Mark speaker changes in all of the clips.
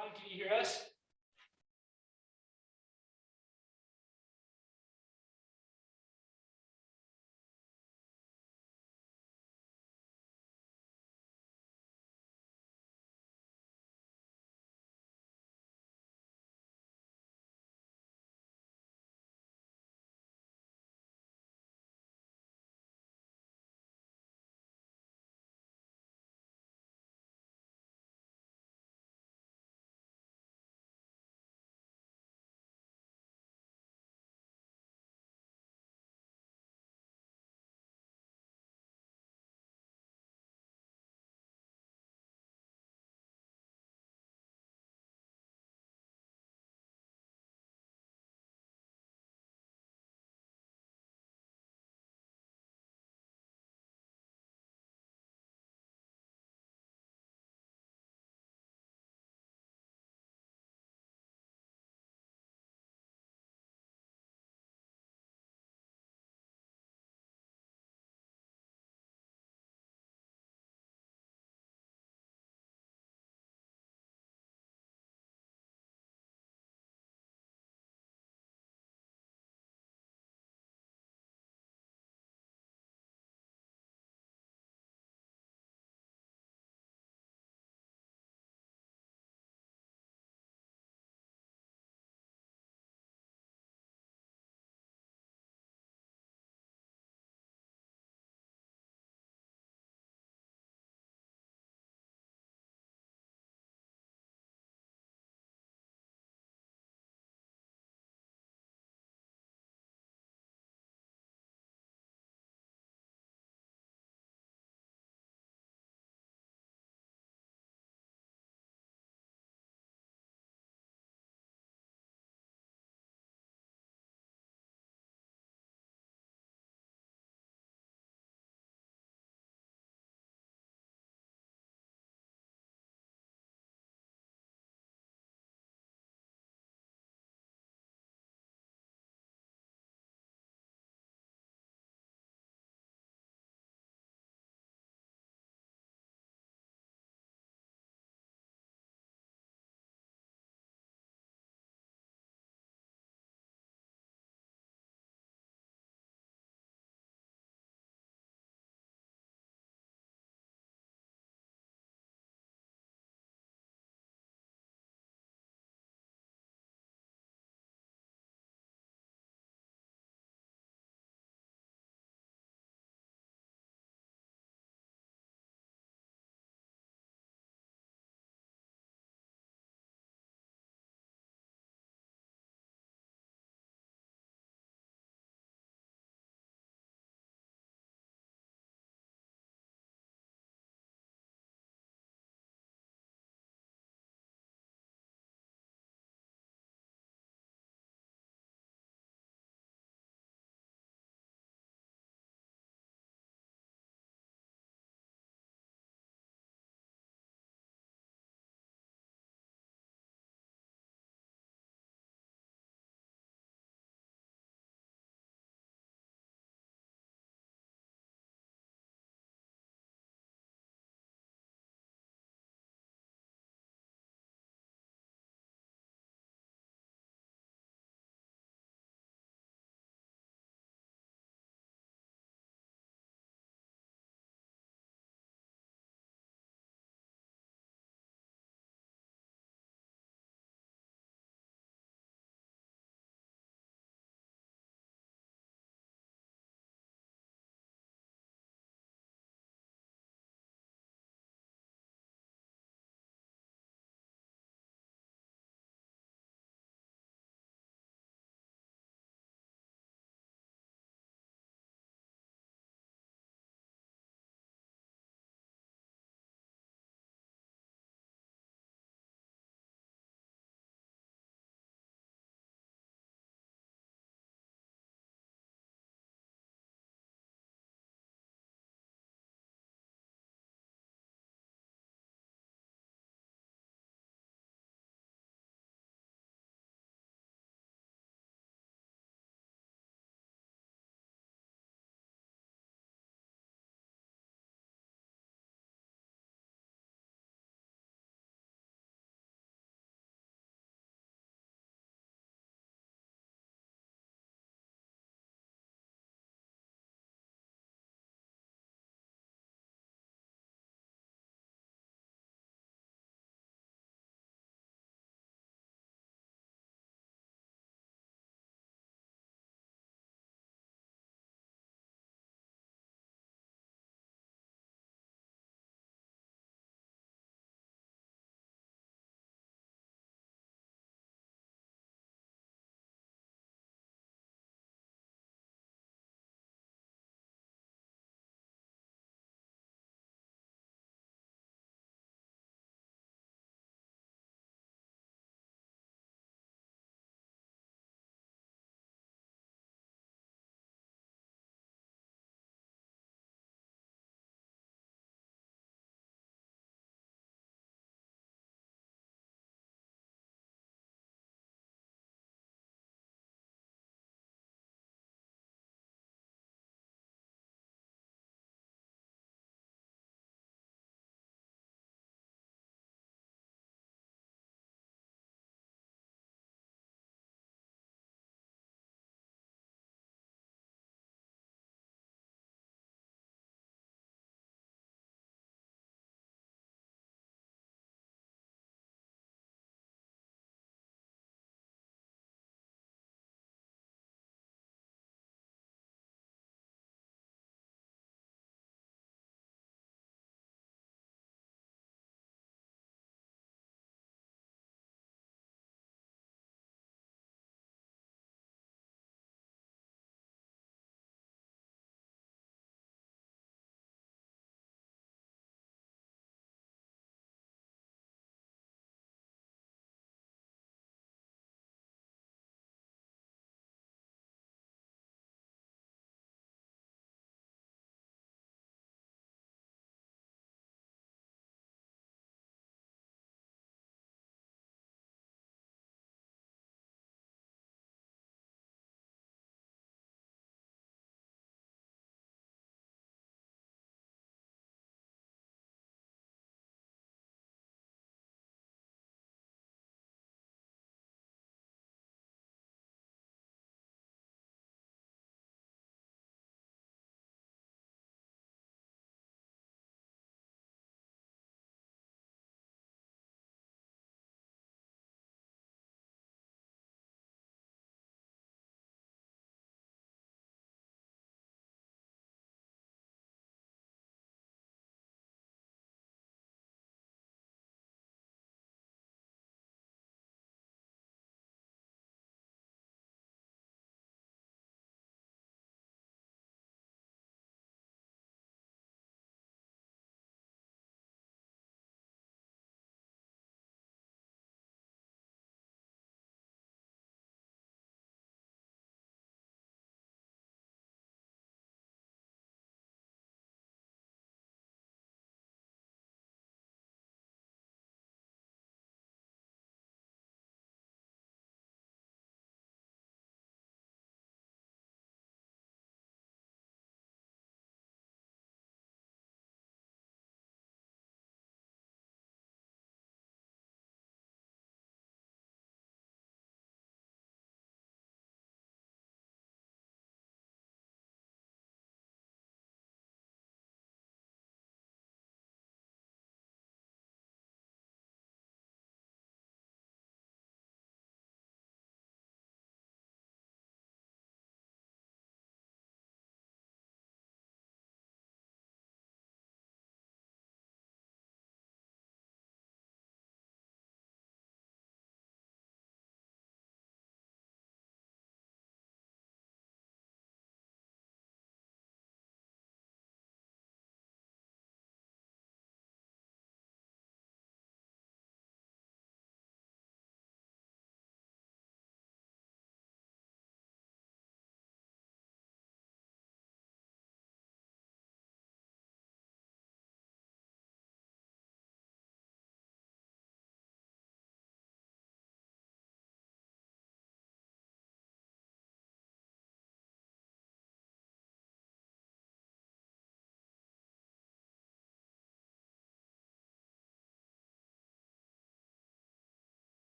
Speaker 1: Juan, can you hear us?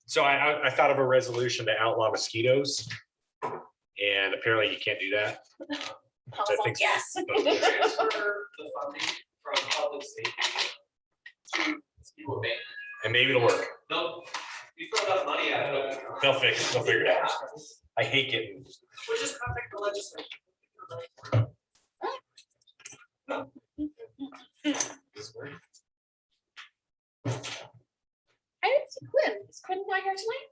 Speaker 1: So I thought of a resolution to outlaw mosquitoes, and apparently you can't do that.
Speaker 2: I think yes.
Speaker 1: And maybe it'll work.
Speaker 3: You throw enough money at it.
Speaker 1: They'll figure it out. I hate getting.
Speaker 3: We'll just contact the legislature.
Speaker 2: I didn't see Quinn. Is Quinn not here tonight?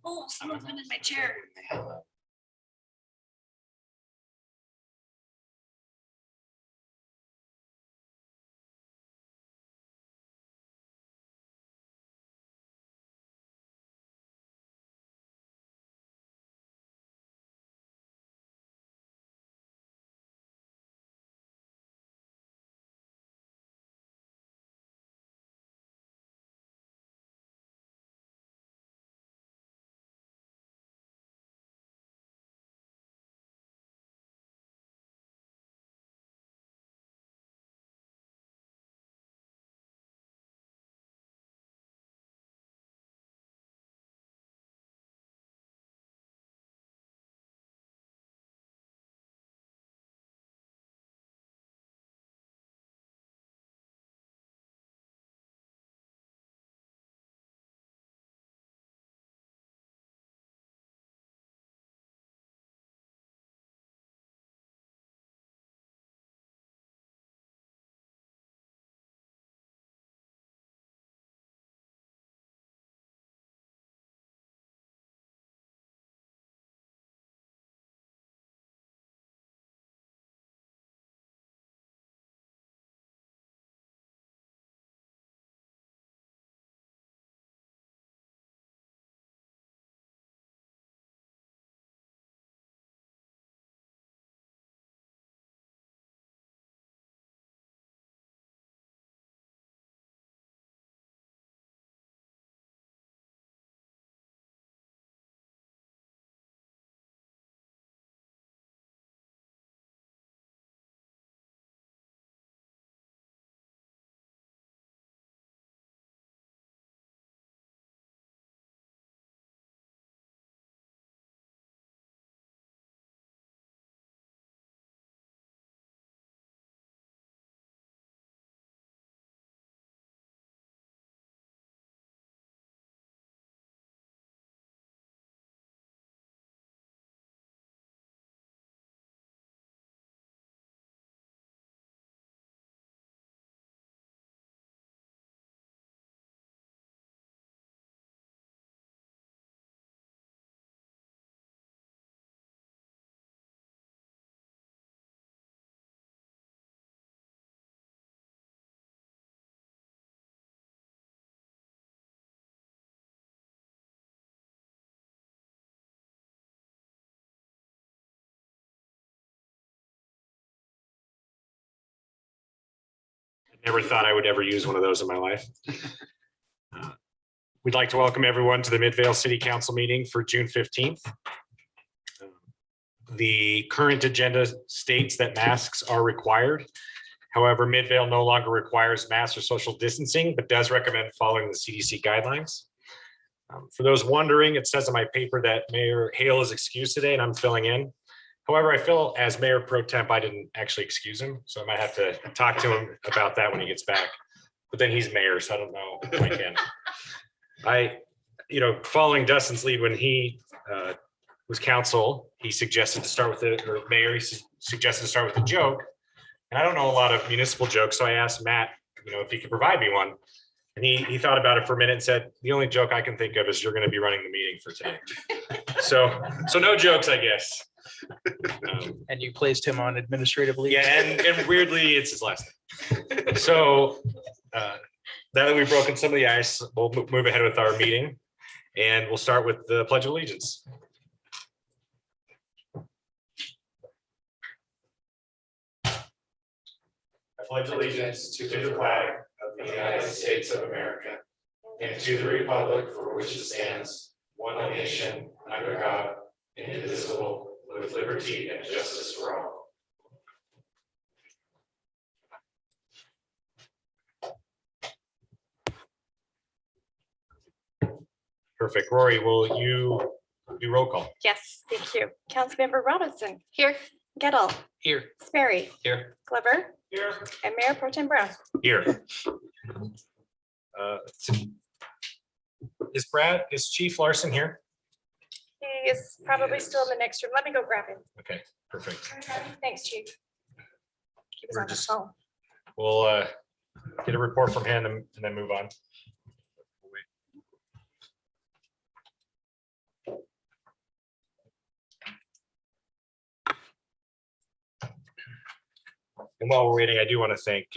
Speaker 2: Oh, someone's been in my chair.
Speaker 1: Never thought I would ever use one of those in my life. We'd like to welcome everyone to the Midvale City Council meeting for June 15th. The current agenda states that masks are required. However, Midvale no longer requires masks or social distancing, but does recommend following the CDC guidelines. For those wondering, it says in my paper that Mayor Hale is excused today and I'm filling in. However, I feel as Mayor Pro Temp, I didn't actually excuse him, so I might have to talk to him about that when he gets back. But then he's mayor, so I don't know if I can. Following Dustin's lead, when he was council, he suggested to start with he suggested to start with a joke. And I don't know a lot of municipal jokes, so I asked Matt, if he could provide me one. And he thought about it for a minute and said, the only joke I can think of is you're going to be running the meeting for today. So no jokes, I guess.
Speaker 4: And you placed him on administrative leave.
Speaker 1: Yeah, and weirdly, it's his last name. So now that we've broken some of the ice, we'll move ahead with our meeting, and we'll start with the Pledge of Allegiance. I pledge allegiance to the flag of the United States of America, and to the republic for which it stands, one nation, under God, indivisible, with liberty and justice for all. Perfect. Rory, will you do roll call?
Speaker 5: Yes, thank you. Councilmember Robinson. Here. Gettle.
Speaker 4: Here.
Speaker 5: Sperry.
Speaker 4: Here.
Speaker 5: Glover.
Speaker 3: Here.
Speaker 5: And Mayor Pro Tem Brown.
Speaker 1: Here. Is Chief Larson here?
Speaker 5: He is probably still in the next room. Let me go grab him.
Speaker 1: Okay, perfect.
Speaker 5: Thanks, Chief. He was
Speaker 1: We're
Speaker 5: on the
Speaker 1: just-
Speaker 5: phone.
Speaker 1: We'll get a report from him and then move on. And while we're waiting, I do want to thank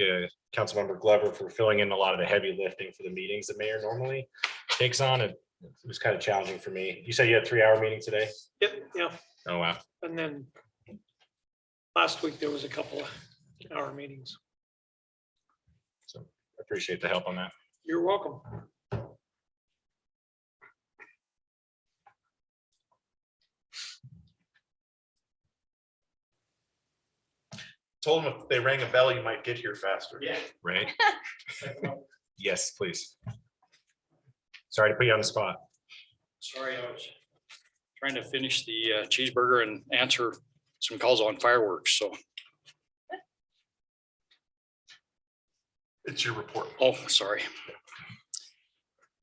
Speaker 1: Councilmember Glover for filling in a lot of the heavy lifting for the meetings the mayor normally takes on. It was kind of challenging for me. You said you had a 3-hour meeting today?
Speaker 6: Yep, yeah,
Speaker 1: Oh, wow.
Speaker 6: and then last week there was a couple of hour meetings.
Speaker 1: So I appreciate the help on that.
Speaker 6: You're welcome.
Speaker 7: Told them if they rang a bell, you might get here faster.
Speaker 3: Yeah.
Speaker 1: Right? Yes, please. Sorry to put you on the spot.
Speaker 8: Sorry, I was trying to finish the cheeseburger and answer some calls on fireworks, so,
Speaker 7: It's your report.
Speaker 8: oh, sorry.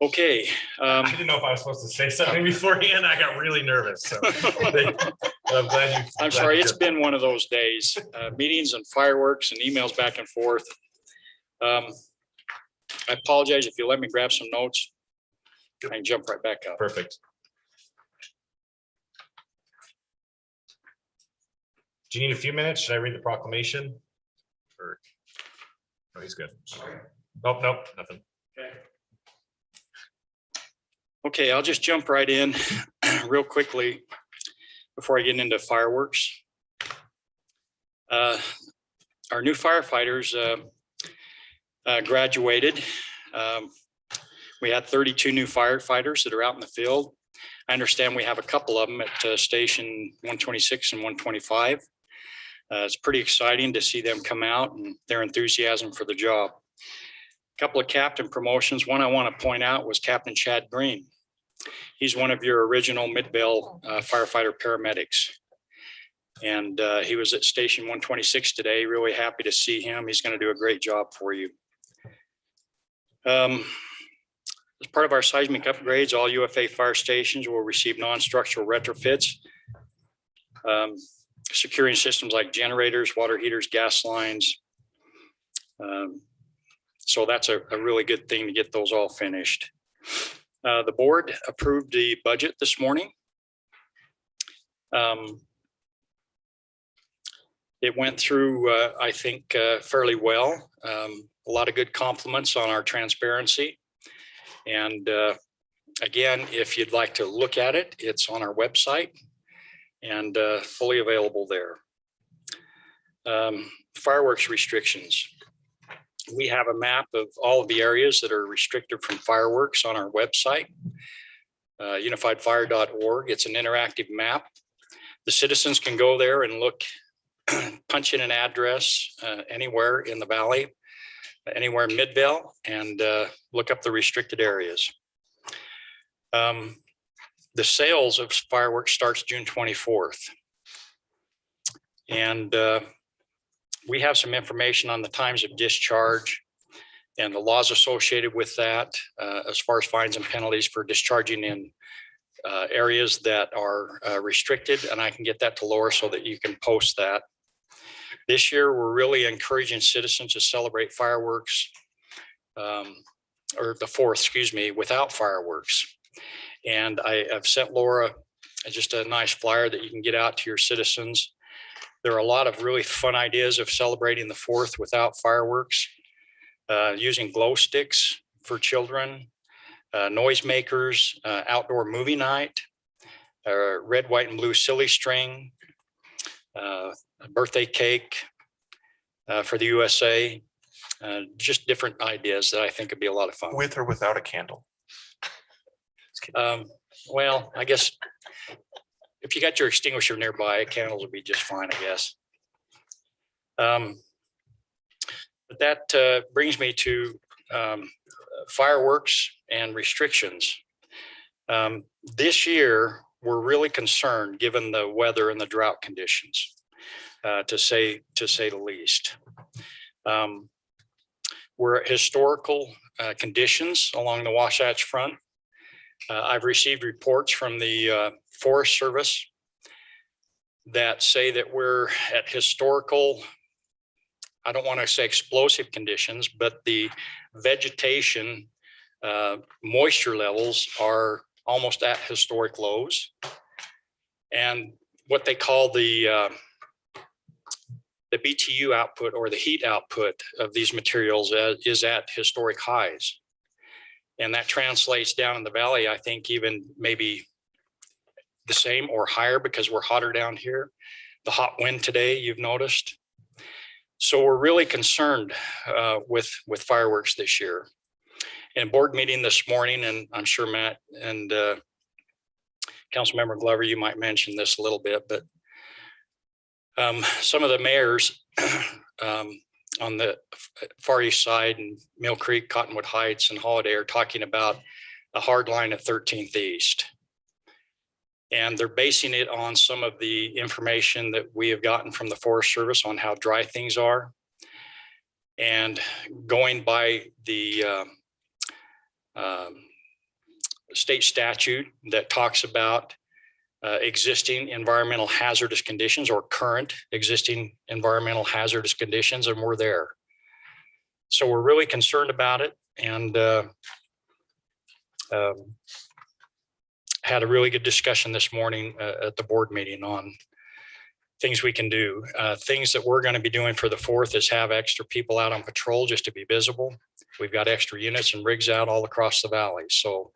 Speaker 8: Okay,
Speaker 1: I didn't know if I was supposed to say something beforehand. I got really nervous. So I'm glad you.
Speaker 8: I'm sorry, it's been one of those days, meetings and fireworks and emails back and forth. I apologize if you let me grab some notes. I can jump right back up.
Speaker 1: Perfect. Do you need a few minutes? Should I read the proclamation? Or, oh, he's good. Oh, nope, nothing.
Speaker 8: Okay, I'll just jump right in real quickly before I get into fireworks. Our new firefighters graduated. We had 32 new firefighters that are out in the field. I understand we have a couple of them at station 126 and 125. It's pretty exciting to see them come out and their enthusiasm for the job. A couple of captain promotions. One I want to point out was Captain Chad Green. He's one of your original Midvale firefighter paramedics. And he was at station 126 today. Really happy to see him. He's going to do a great job for you. As part of our seismic upgrades, all UFA fire stations will receive non-structural retrofits. Securing systems like generators, water heaters, gas lines. So that's a really good thing to get those all finished. The board approved the budget this morning. It went through, I think, fairly well. A lot of good compliments on our transparency. And again, if you'd like to look at it, it's on our website and fully available there. Fireworks restrictions. We have a map of all of the areas that are restricted from fireworks on our website, unifiedfire.org. It's an interactive map. The citizens can go there and look, punch in an address anywhere in the valley, anywhere in Midvale, and look up the restricted areas. The sales of fireworks starts June 24th. And we have some information on the times of discharge and the laws associated with that, as far as fines and penalties for discharging in areas that are restricted. And I can get that to Laura so that you can post that. This year, we're really encouraging citizens to celebrate fireworks, or the 4th, excuse me, without fireworks. And I have sent Laura just a nice flyer that you can get out to your citizens. There are a lot of really fun ideas of celebrating the 4th without fireworks, using glow sticks for children, noisemakers, outdoor movie night, red, white, and blue silly string, a birthday cake for the USA, just different ideas that I think would be a lot of fun.
Speaker 7: With or without a candle?
Speaker 8: Well, I guess if you got your extinguisher nearby, candles would be just fine, I guess. But that brings me to fireworks and restrictions. This year, we're really concerned, given the weather and the drought conditions, to say the least. We're at historical conditions along the Wasatch Front. I've received reports from the Forest Service that say that we're at historical, I don't want to say explosive conditions, but the vegetation moisture levels are almost at historic lows. And what they call the BTU output, or the heat output of these materials, is at historic highs. And that translates down in the valley, I think even maybe the same or higher, because we're hotter down here. The hot wind today, you've noticed. So we're really concerned with fireworks this year. In board meeting this morning, and I'm sure Matt and Councilmember Glover, you might mention this a little bit, but some of the mayors on the far east side, and Mill Creek, Cottonwood Heights, and Holiday are talking about a hard line at 13th East. And they're basing it on some of the information that we have gotten from the Forest Service on how dry things are. And going by the state statute that talks about existing environmental hazardous conditions, or current existing environmental hazardous conditions, and we're there. So we're really concerned about it, and had a really good discussion this morning at the board meeting on things we can do. Things that we're going to be doing for the 4th is have extra people out on patrol just to be visible. We've got extra units and rigs out all across the valley. So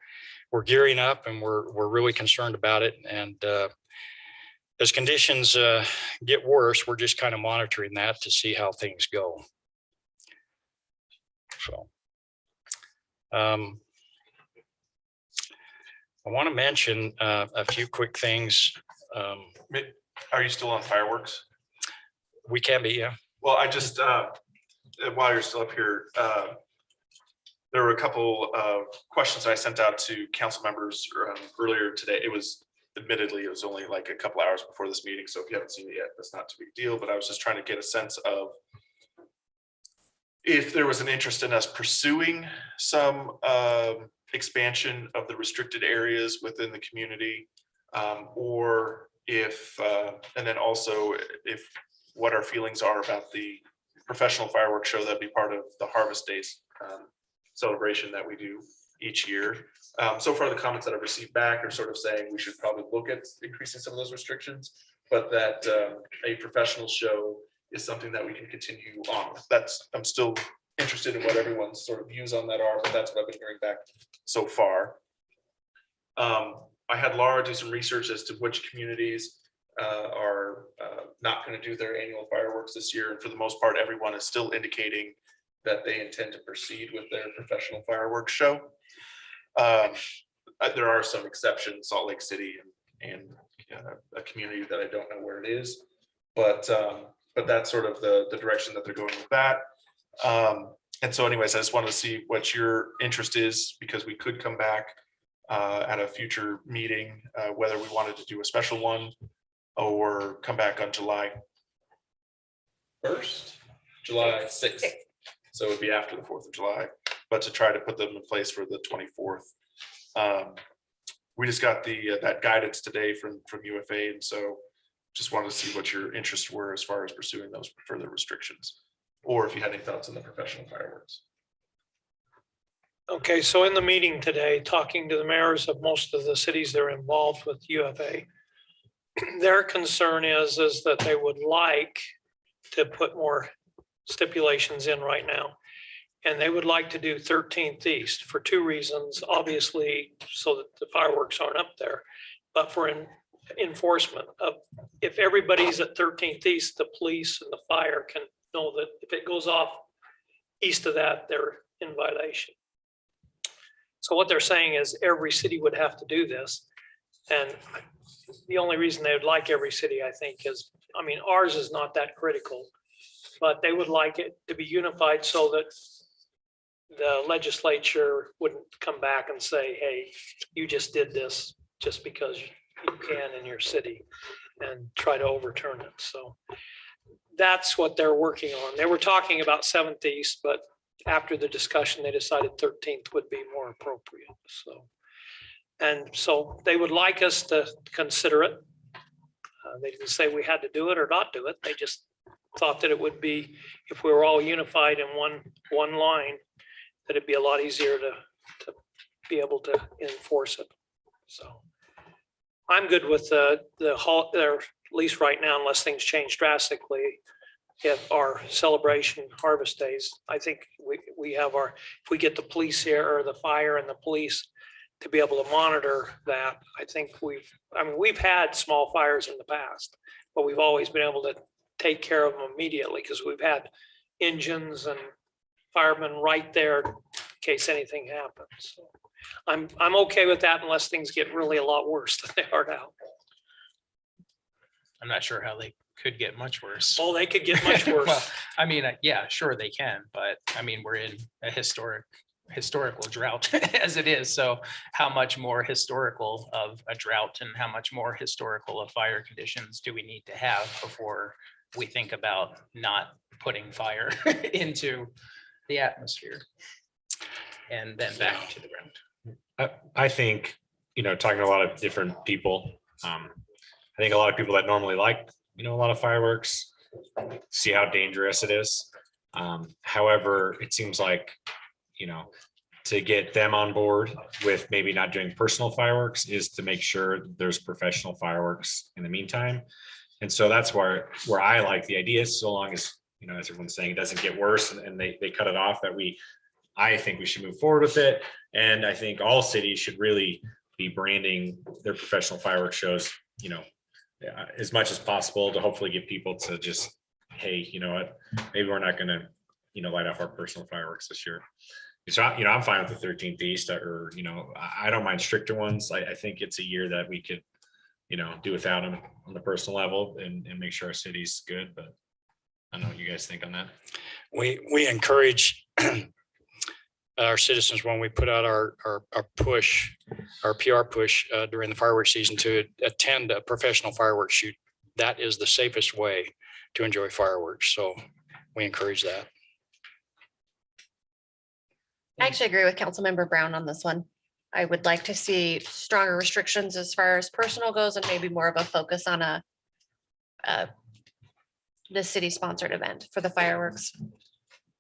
Speaker 8: we're gearing up, and we're really concerned about it. And as conditions get worse, we're just kind of monitoring that to see how things go. So I want to mention a few quick things.
Speaker 7: Are you still on fireworks?
Speaker 8: We can be, yeah.
Speaker 7: Well, I just, while you're still up here, there were a couple of questions I sent out to council members earlier today. It was only like a couple hours before this meeting, so if you haven't seen it yet, that's not too big a deal, but I was just trying to get a sense of if there was an interest in us pursuing some expansion of the restricted areas within the community, or if, and then also if what our feelings are about the professional fireworks show that'd be part of the Harvest Days celebration that we do each year. So far, the comments that I've received back are sort of saying we should probably look at increasing some of those restrictions, but that a professional show is something that we can continue on with. I'm still interested in what everyone's sort of views on that are, but that's what I've been hearing back so far. I had Laura do some research as to which communities are not going to do their annual fireworks this year. And for the most part, everyone is still indicating that they intend to proceed with their professional fireworks show. There are some exceptions, Salt Lake City and a community that I don't know where it is, but that's sort of the direction that they're going with that. And so anyways, I just wanted to see what your interest is, because we could come back at a future meeting, whether we wanted to do a special one or come back on July 1st, July 6th. So it would be after the 4th of July, but to try to put them in place for the 24th. We just got that guidance today from UFA, and so just wanted to see what your interests were as far as pursuing those further restrictions, or if you had any thoughts on the professional fireworks.
Speaker 6: Okay, so in the meeting today, talking to the mayors of most of the cities that are involved with UFA, their concern is that they would like to put more stipulations in right now. And they would like to do 13th East for two reasons. Obviously, so that the fireworks aren't up there, but for enforcement of, if everybody's at 13th East, the police and the fire can know that if it goes off east of that, they're in violation. So what they're saying is every city would have to do this. And the only reason they would like every city, I think, is, I mean, ours is not that critical, but they would like it to be unified so that the legislature wouldn't come back and say, hey, you just did this just because you can in your city, and try to overturn it. So that's what they're working on. They were talking about 7th East, but after the discussion, they decided 13th would be more appropriate. So, and so they would like us to consider it. They didn't say we had to do it or not do it. They just thought that it would be, if we were all unified in one line, that it'd be a lot easier to be able to enforce it. So I'm good with the at least right now, unless things change drastically. If our celebration harvest days, I think we have our, if we get the police here, or the fire and the police to be able to monitor that, I think we've had small fires in the past, but we've always been able to take care of them immediately because we've had engines and firemen right there in case anything happens. So I'm okay with that unless things get really a lot worse than they are now.
Speaker 4: I'm not sure how they could get much worse.
Speaker 6: Oh, they could get much worse.
Speaker 4: Well, I mean, yeah, sure they can, but I mean, we're in a historical drought as it is. So how much more historical of a drought and how much more historical of fire conditions do we need to have before we think about not putting fire into the atmosphere and then back to the ground?
Speaker 1: I think, talking to a lot of different people, I think a lot of people that normally like, a lot of fireworks, see how dangerous it is. However, it seems like, to get them on board with maybe not doing personal fireworks is to make sure there's professional fireworks in the meantime. And so that's where I like the idea, so long as, as everyone's saying, it doesn't get worse and they cut it off, I think we should move forward with it. And I think all cities should really be branding their professional fireworks shows, as much as possible to hopefully get people to just, hey, you know what, maybe we're not going to, light off our personal fireworks this year. So, I'm fine with the 13th East, or, I don't mind stricter ones. I think it's a year that we could, do without them on the personal level and make sure our city's good. But I don't know what you guys think on that.
Speaker 8: We encourage our citizens when we put out our push, our PR push during the fireworks season to attend a professional fireworks shoot. That is the safest way to enjoy fireworks. So we encourage that.
Speaker 5: I actually agree with Councilmember Brown on this one. I would like to see stronger restrictions as far as personal goes and maybe more of a focus on the city sponsored event for the fireworks.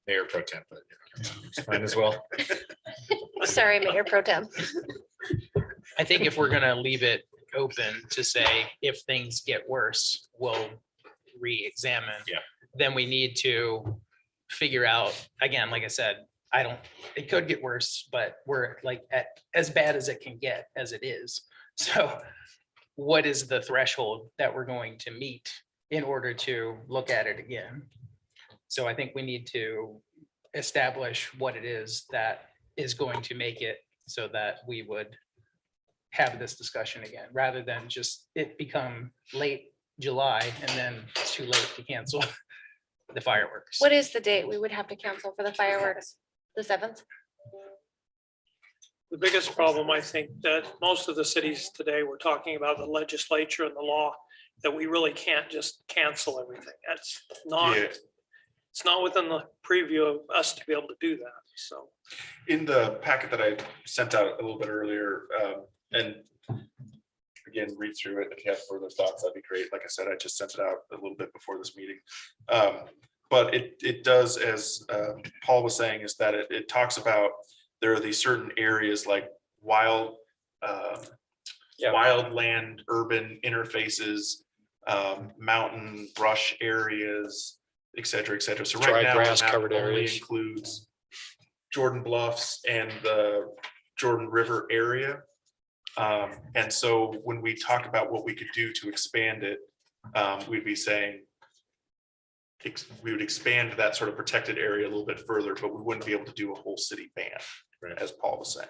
Speaker 1: Mayor Pro Tem, but it's fine as well.
Speaker 5: Sorry, Mayor Pro Tem.
Speaker 4: I think if we're gonna leave it open to say, if things get worse, we'll re-examine.
Speaker 1: Yeah.
Speaker 4: Then we need to figure out, again, like I said, it could get worse, but we're like as bad as it can get as it is. So what is the threshold that we're going to meet in order to look at it again? So I think we need to establish what it is that is going to make it so that we would have this discussion again, rather than just it become late July and then it's too late to cancel the fireworks.
Speaker 5: What is the date we would have to cancel for the fireworks? The 7th?
Speaker 6: The biggest problem, I think, that most of the cities today, we're talking about the legislature and the law, that we really can't just cancel everything. That's not, it's not within the preview of us to be able to do that. So
Speaker 7: In the packet that I sent out a little bit earlier, and again, read through it. If you have further thoughts, that'd be great. Like I said, I just sent it out a little bit before this meeting. But it does, as Paul was saying, is that it talks about there are these certain areas like wildland, urban interfaces, mountain, brush areas, et cetera, et cetera. So right now,
Speaker 8: grass
Speaker 7: the map
Speaker 8: covered
Speaker 7: only
Speaker 8: areas
Speaker 7: includes Jordan Bluffs and the Jordan River area. And so when we talk about what we could do to expand it, we'd be saying, we would expand that sort of protected area a little bit further, but we wouldn't be able to do a whole city ban,
Speaker 1: Right.
Speaker 7: as Paul was saying.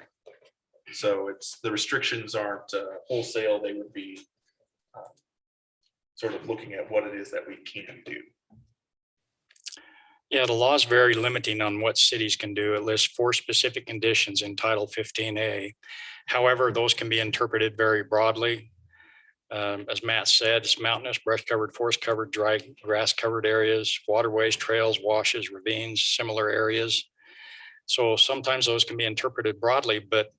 Speaker 7: So the restrictions aren't wholesale, they would be sort of looking at what it is that we can do.
Speaker 8: Yeah, the law is very limiting on what cities can do. It lists 4 specific conditions in Title 15A. However, those can be interpreted very broadly. As Matt said, it's mountainous, brush covered, forest covered, dry grass covered areas, waterways, trails, washes, ravines, similar areas. So sometimes those can be interpreted broadly, but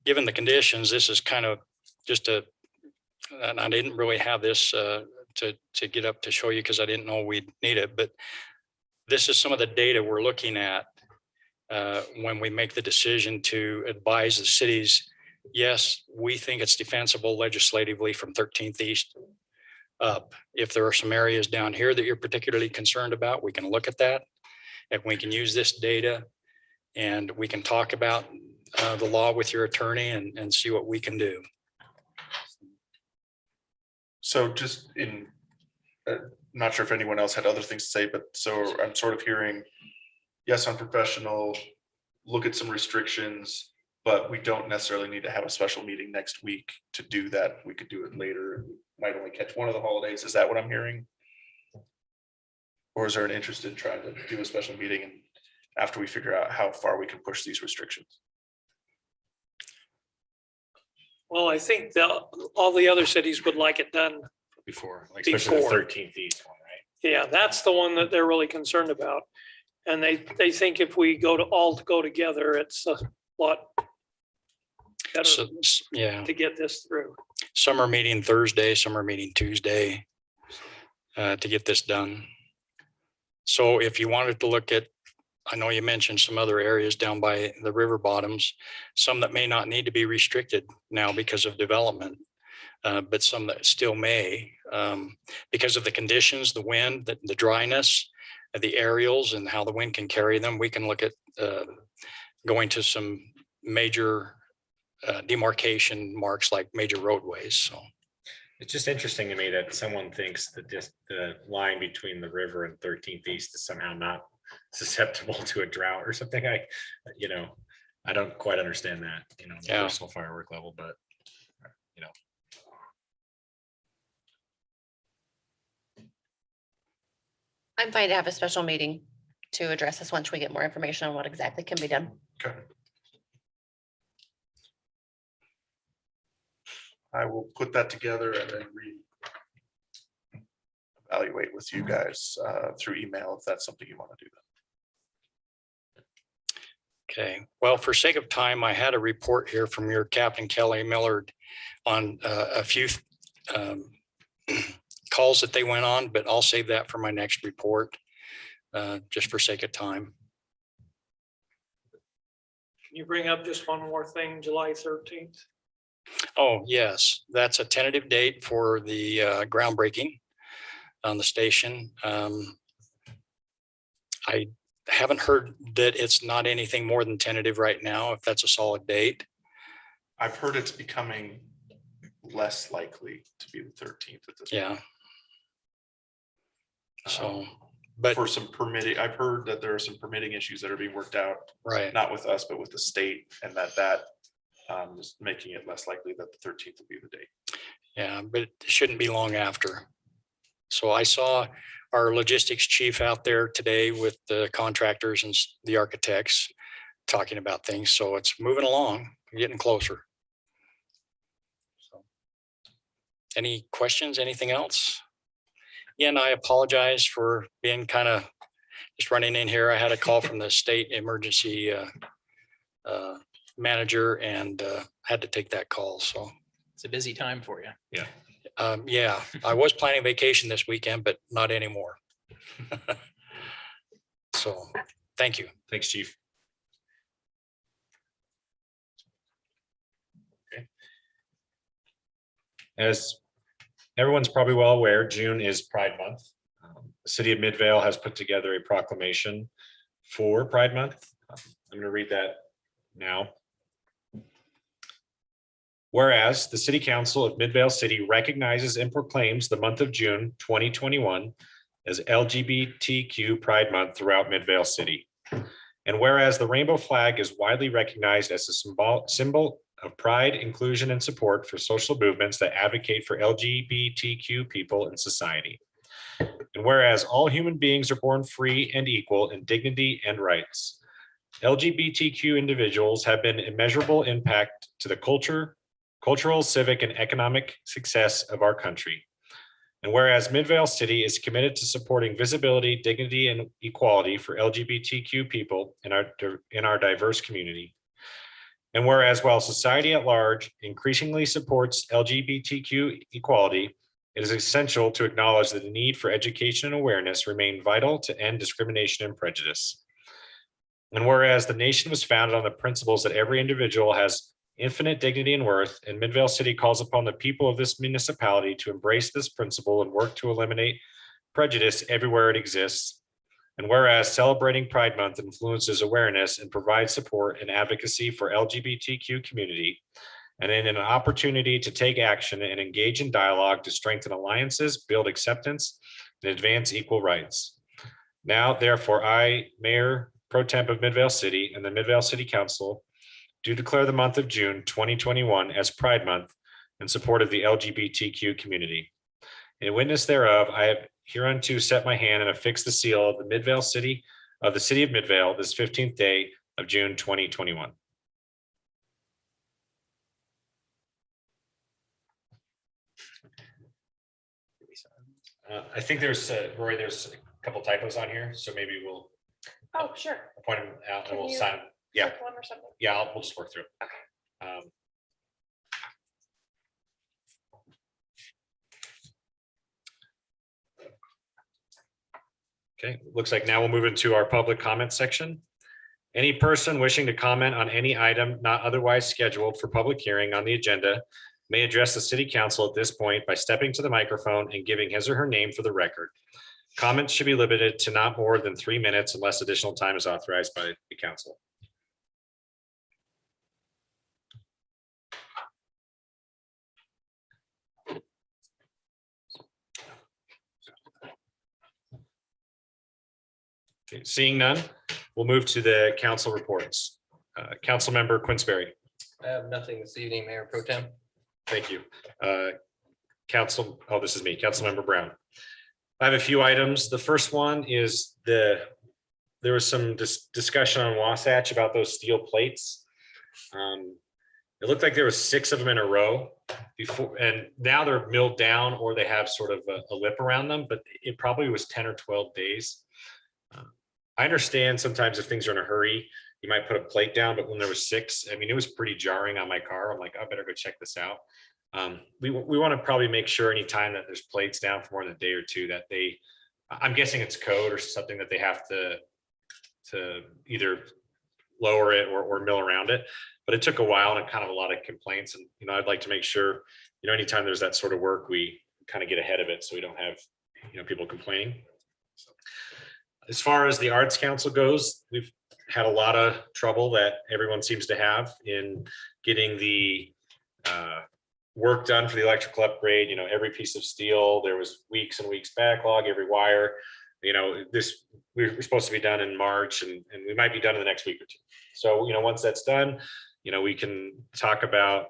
Speaker 8: given the conditions, this is kind of just and I didn't really have this to get up to show you because I didn't know we'd need it, but this is some of the data we're looking at when we make the decision to advise the cities. Yes, we think it's defensible legislatively from 13th East up. If there are some areas down here that you're particularly concerned about, we can look at that. And we can use this data and we can talk about the law with your attorney and see what we can do.
Speaker 7: So just not sure if anyone else had other things to say, but so I'm sort of hearing, yes, unprofessional, look at some restrictions, but we don't necessarily need to have a special meeting next week to do that. We could do it later. We might only catch one of the holidays. Is that what I'm hearing? Or is there an interest in trying to do a special meeting and after we figure out how far we can push these restrictions?
Speaker 6: Well, I think all the other cities would like it done.
Speaker 1: Before, like especially the
Speaker 6: Before.
Speaker 1: 13th East one, right?
Speaker 6: Yeah, that's the one that they're really concerned about. And they think if we all go together, it's a lot better
Speaker 8: So, yeah,
Speaker 6: to get this through.
Speaker 8: some are meeting Thursday, some are meeting Tuesday to get this done. So if you wanted to look at, I know you mentioned some other areas down by the river bottoms, some that may not need to be restricted now because of development, but some that still may, because of the conditions, the wind, the dryness, the aerials and how the wind can carry them. We can look at going to some major demarcation marks like major roadways. So
Speaker 1: It's just interesting to me that someone thinks that the line between the river and 13th East is somehow not susceptible to a drought or something. I don't quite understand that, the
Speaker 8: Yeah.
Speaker 1: personal firework level, but
Speaker 5: I'm fine to have a special meeting to address this once we get more information on what exactly can be done.
Speaker 7: Okay. I will put that together and then evaluate with you guys through email if that's something you want to do.
Speaker 8: okay, well, for sake of time, I had a report here from your Captain Kelly Millard on a few calls that they went on, but I'll save that for my next report, just for sake of time.
Speaker 6: Can you bring up just one more thing, July 13th?
Speaker 8: Oh, yes, that's a tentative date for the groundbreaking on the station. I haven't heard that it's not anything more than tentative right now, if that's a solid date.
Speaker 7: I've heard it's becoming less likely to be the 13th at this point.
Speaker 8: Yeah. So, but
Speaker 7: For some permitting, I've heard that there are some permitting issues that are being worked out,
Speaker 8: right,
Speaker 7: not with us, but with the state, and that is making it less likely that the 13th will be the date.
Speaker 8: yeah, but it shouldn't be long after. So I saw our logistics chief out there today with the contractors and the architects talking about things. So it's moving along, getting closer. So, any questions, anything else? Again, I apologize for being kind of just running in here. I had a call from the state emergency manager and had to take that call. So
Speaker 4: It's a busy time for you.
Speaker 8: yeah, I was planning vacation this weekend, but not anymore. So thank you.
Speaker 1: thanks, Chief. Okay. As everyone's probably well aware, June is Pride Month. The city of Midvale has put together a proclamation for Pride Month. I'm going to read that now. Whereas the City Council of Midvale City recognizes and proclaims the month of June 2021 as LGBTQ Pride Month throughout Midvale City. And whereas the rainbow flag is widely recognized as a symbol of pride, inclusion, and support for social movements that advocate for LGBTQ people in society. And whereas all human beings are born free and equal in dignity and rights, LGBTQ individuals have been immeasurable impact to the cultural, civic, and economic success of our country. And whereas Midvale City is committed to supporting visibility, dignity, and equality for LGBTQ people in our diverse community. And whereas while society at large increasingly supports LGBTQ equality, it is essential to acknowledge that the need for education and awareness remain vital to end discrimination and prejudice. And whereas the nation was founded on the principles that every individual has infinite dignity and worth, and Midvale City calls upon the people of this municipality to embrace this principle and work to eliminate prejudice everywhere it exists. And whereas celebrating Pride Month influences awareness and provides support and advocacy for LGBTQ community, and in an opportunity to take action and engage in dialogue to strengthen alliances, build acceptance, and advance equal rights. Now, therefore, I, Mayor Pro Temp of Midvale City, and the Midvale City Council do declare the month of June 2021 as Pride Month in support of the LGBTQ community. In witness thereof, I have hereunto set my hand and affixed the seal of the city of Midvale this 15th day of June 2021. I think there's, Rory, there's a couple typos on here, so maybe we'll
Speaker 2: Oh, sure.
Speaker 1: point them out and
Speaker 2: Can
Speaker 1: we'll
Speaker 2: you
Speaker 1: sign. Yeah.
Speaker 2: Circle 'em or something?
Speaker 1: Yeah, we'll just work through. Okay, looks like now we'll move into our public comment section. Any person wishing to comment on any item not otherwise scheduled for public hearing on the agenda may address the city council at this point by stepping to the microphone and giving his or her name for the record. Comments should be limited to not more than 3 minutes unless additional time is authorized by the council. Okay, seeing none, we'll move to the council reports. Councilmember Quinsberry.
Speaker 9: I have nothing this evening, Mayor Pro Tem.
Speaker 1: Thank you. This is me, Councilmember Brown. I have a few items. The first one is there was some discussion on Wasatch about those steel plates. It looked like there was 6 of them in a row before, and now they're milled down or they have sort of a lip around them, but it probably was 10 or 12 days. I understand sometimes if things are in a hurry, you might put a plate down, but when there was 6, I mean, it was pretty jarring on my car. I'm like, I better go check this out. We want to probably make sure anytime that there's plates down for more than a day or two that I'm guessing it's code or something that they have to either lower it or mill around it. But it took a while and kind of a lot of complaints. And, I'd like to make sure, anytime there's that sort of work, we kind of get ahead of it so we don't have, people complaining. So, as far as the Arts Council goes, we've had a lot of trouble that everyone seems to have in getting the work done for the electrical upgrade. Every piece of steel, there was weeks and weeks backlog, every wire. We're supposed to be done in March and we might be done in the next week or two. So, once that's done, we can talk about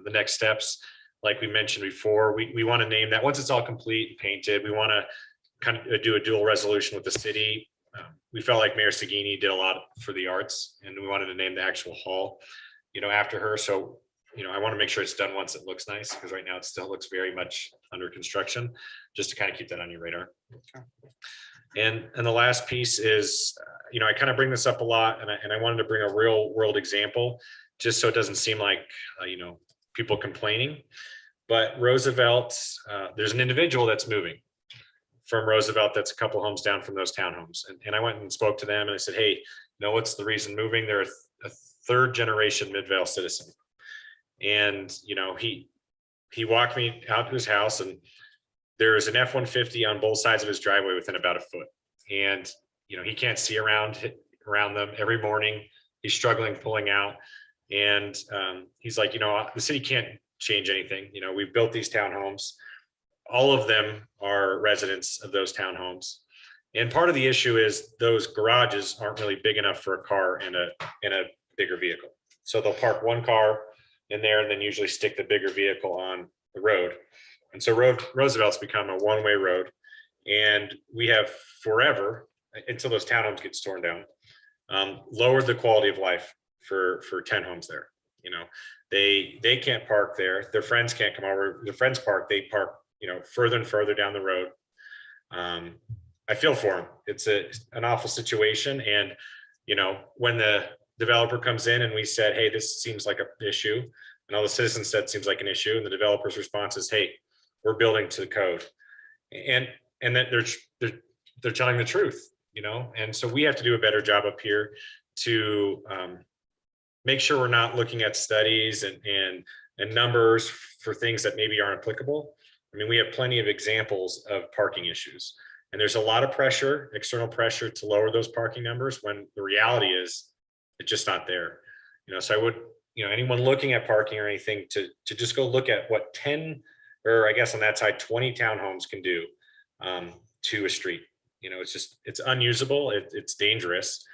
Speaker 1: the next steps. Like we mentioned before, we want to name that once it's all complete and painted, we want to kind of do a dual resolution with the city. We felt like Mayor Sagini did a lot for the arts and we wanted to name the actual hall, after her. So, I want to make sure it's done once it looks nice, because right now it still looks very much under construction, just to kind of keep that on your radar. Okay. And the last piece is, I kind of bring this up a lot and I wanted to bring a real world example just so it doesn't seem like, people complaining. But Roosevelt, there's an individual that's moving from Roosevelt that's a couple homes down from those townhomes. And I went and spoke to them and I said, hey, what's the reason moving? They're a 3rd generation Midvale citizen. And, he walked me out to his house and there's an F-150 on both sides of his driveway within about a foot. And, he can't see around them every morning. He's struggling pulling out. And he's like, the city can't change anything. We've built these townhomes. all of them are residents of those townhomes. And part of the issue is those garages aren't really big enough for a car in a bigger vehicle. So they'll park one car in there and then usually stick the bigger vehicle on the road. And so Roosevelt's become a one-way road. And we have forever, until those townhomes get torn down, lowered the quality of life for 10 homes there. You know, they can't park there. Their friends can't come over. Their friends park, they park, you know, further and further down the road. I feel for them. It's an awful situation. And, you know, when the developer comes in and we said, hey, this seems like an issue, and all the citizens said seems like an issue, and the developer's response is, hey, we're building to the code. And then they're telling the truth, you know, and so we have to do a better job up here to make sure we're not looking at studies and numbers for things that maybe aren't applicable. I mean, we have plenty of examples of parking issues, and there's a lot of pressure, external pressure to lower those parking numbers when the reality is it's just not there. You know, so I would, you know, anyone looking at parking or anything to just go look at what 10, or I guess on that side, 20 townhomes can do to a street. You know, it's unusable, it's dangerous.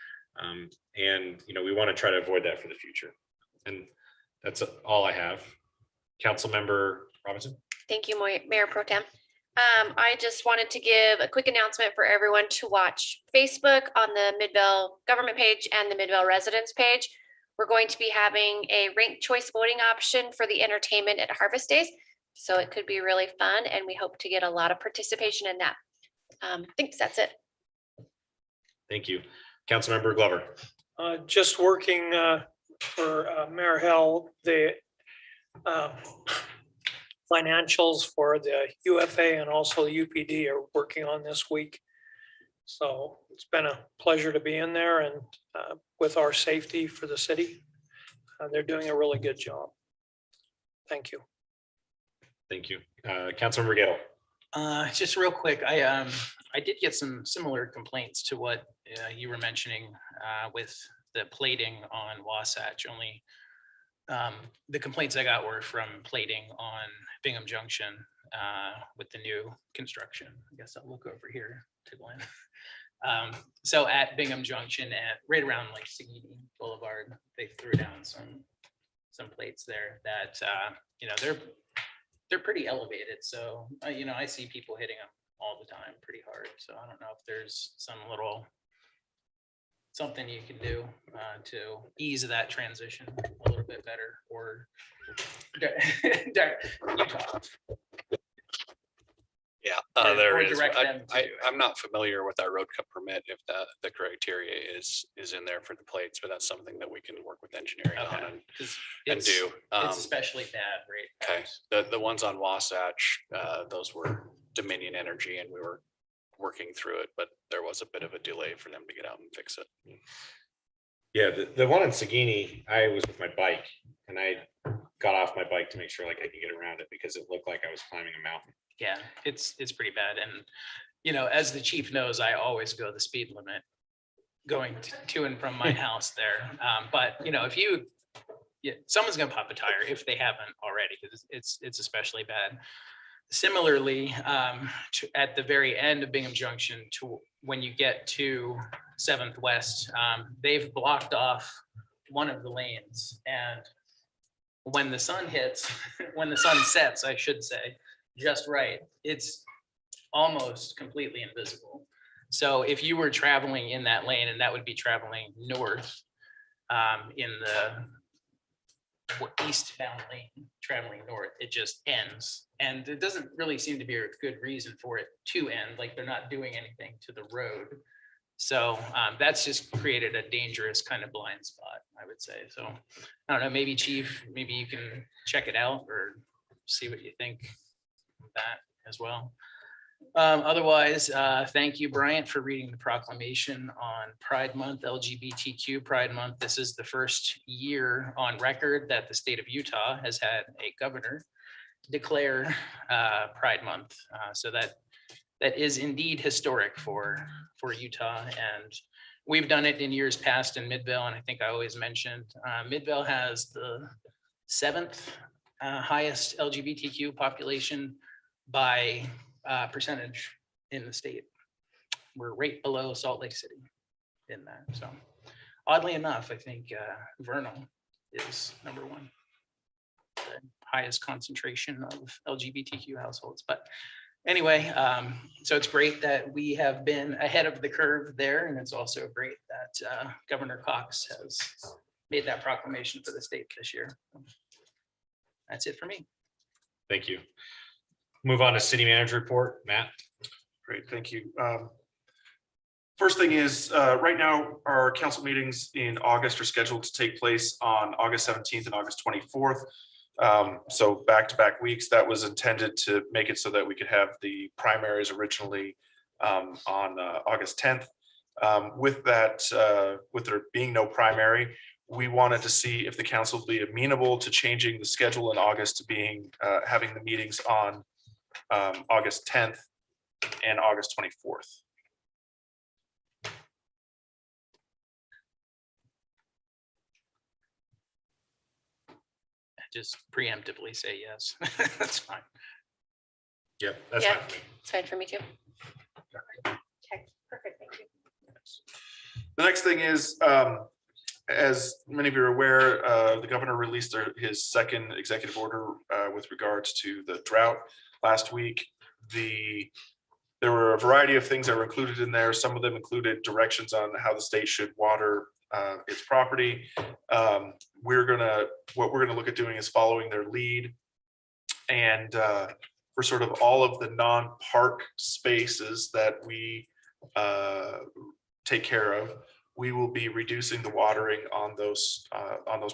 Speaker 1: And, you know, we want to try to avoid that for the future. And that's all I have. Councilmember Robinson.
Speaker 5: Thank you, Mayor Pro Tem. I just wanted to give a quick announcement for everyone to watch Facebook on the Midvale government page and the Midvale residents page. We're going to be having a ranked choice voting option for the entertainment at Harvest Days. So it could be really fun, and we hope to get a lot of participation in that. Thanks, that's it.
Speaker 1: Thank you. Councilmember Glover.
Speaker 6: Just working for Mayor Hill, the financials for the UFA and also the UPD are working on this week. So it's been a pleasure to be in there, and with our safety for the city, they're doing a really good job. Thank you.
Speaker 1: Thank you. Councilmember Gale.
Speaker 4: Just real quick, I did get some similar complaints to what you were mentioning with the plating on Wasatch. Only the complaints I got were from plating on Bingham Junction with the new construction. I guess I'll look over here to Glenn. So at Bingham Junction, at right around like Seguin Boulevard, they threw down some plates there that you know, they're pretty elevated. So you know, I see people hitting them all the time pretty hard. So I don't know if there's some little something you can do to ease that transition a little bit better, or Utah.
Speaker 8: Yeah,
Speaker 4: Or
Speaker 8: there is.
Speaker 4: direct them to do it.
Speaker 8: I'm not familiar with that road cut permit, if the criteria is in there for the plates, but that's something that we can work with engineering on and
Speaker 4: It's
Speaker 8: do.
Speaker 4: It's especially bad, right?
Speaker 8: Okay, the ones on Wasatch, those were Dominion Energy, and we were working through it, but there was a bit of a delay for them to get out and fix it.
Speaker 1: Yeah, the one in Seguin, I was with my bike and I got off my bike to make sure like I could get around it because it looked like I was climbing a mountain.
Speaker 4: Yeah, it's pretty bad. And, you know, as the chief knows, I always go the speed limit going to and from my house there. But, you know, if someone's going to pop a tire if they haven't already, because it's especially bad. Similarly, at the very end of Bingham Junction, to when you get to 7th West, they've blocked off one of the lanes. And when the sun hits, when the sun sets, I should say, just right, it's almost completely invisible. So if you were traveling in that lane, and that would be traveling north in the eastbound lane, traveling north, it just ends. And there doesn't really seem to be a good reason for it to end, like they're not doing anything to the road. So that's just created a dangerous kind of blind spot, I would say. So I don't know, maybe Chief, maybe you can check it out or see what you think of that as well. Otherwise, thank you, Bryant, for reading the proclamation on Pride Month, LGBTQ Pride Month. This is the first year on record that the state of Utah has had a governor declare Pride Month. So that is indeed historic for Utah. And we've done it in years past in Midvale. And I think I always mentioned Midvale has the 7th highest LGBTQ population by percentage in the state. We're right below Salt Lake City in that. So oddly enough, I think Vernal is number one. The highest concentration of LGBTQ households. But anyway, so it's great that we have been ahead of the curve there. And it's also great that Governor Cox has made that proclamation for the state this year. That's it for me.
Speaker 1: Thank you. Move on to city manager report, Matt.
Speaker 7: Great, thank you. First thing is, right now, our council meetings in August are scheduled to take place on August 17th and August 24th. So back-to-back weeks. That was intended to make it so that we could have the primaries originally on August 10th. With that, with there being no primary, we wanted to see if the council would be amenable to changing the schedule in August to being having the meetings on August 10th and August 24th.
Speaker 4: Just preemptively say yes. That's fine.
Speaker 1: Yep, that's
Speaker 5: Yeah.
Speaker 1: fine for me.
Speaker 5: It's fine for me too. Okay, perfect, thank you.
Speaker 7: The next thing is, as many of you are aware, the governor released his second executive order with regards to the drought last week. There were a variety of things that were included in there. Some of them included directions on how the state should water its property. What we're gonna look at doing is following their lead. And for sort of all of the non-park spaces that we take care of, we will be reducing the watering on those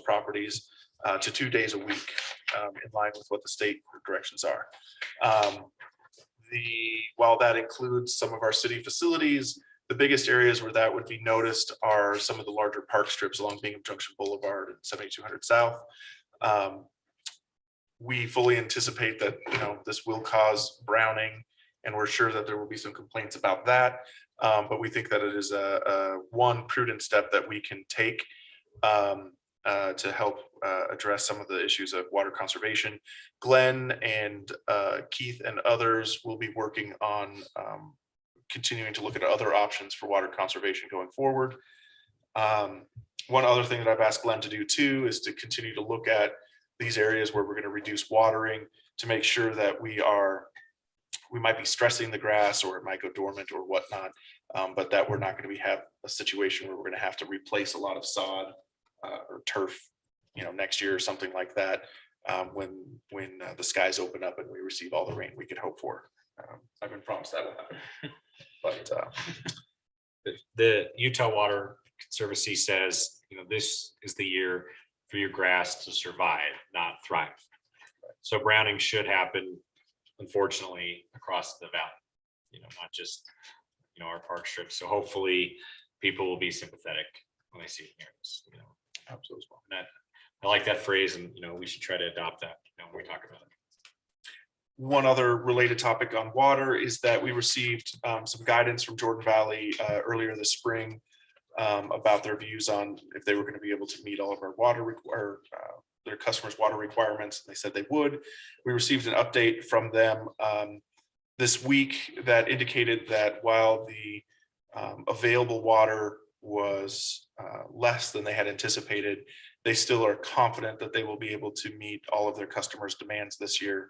Speaker 7: properties to 2 days a week, in line with what the state directions are. While that includes some of our city facilities, the biggest areas where that would be noticed are some of the larger park strips along Bingham Junction Boulevard and 7200 South. We fully anticipate that, this will cause browning, and we're sure that there will be some complaints about that. But we think that it is a one prudent step that we can take to help address some of the issues of water conservation. Glenn and Keith and others will be working on continuing to look at other options for water conservation going forward. One other thing that I've asked Glenn to do too is to continue to look at these areas where we're going to reduce watering to make sure that we might be stressing the grass, or it might go dormant or whatnot, but that we're not going to have a situation where we're going to have to replace a lot of sod or turf, next year or something like that, when the skies open up and we receive all the rain we could hope for. I've been promised that will happen. But
Speaker 1: the Utah Water Conservancy says, this is the year for your grass to survive, not thrive. So browning should happen, unfortunately, across the valley, not just, our park strips. So hopefully people will be sympathetic when they see it here. Absolutely. And I like that phrase, and, we should try to adopt that, when we talk about it.
Speaker 7: one other related topic on water is that we received some guidance from Jordan Valley earlier this spring about their views on if they were going to be able to meet all of our their customers' water requirements. They said they would. We received an update from them this week that indicated that while the available water was less than they had anticipated, they still are confident that they will be able to meet all of their customers' demands this year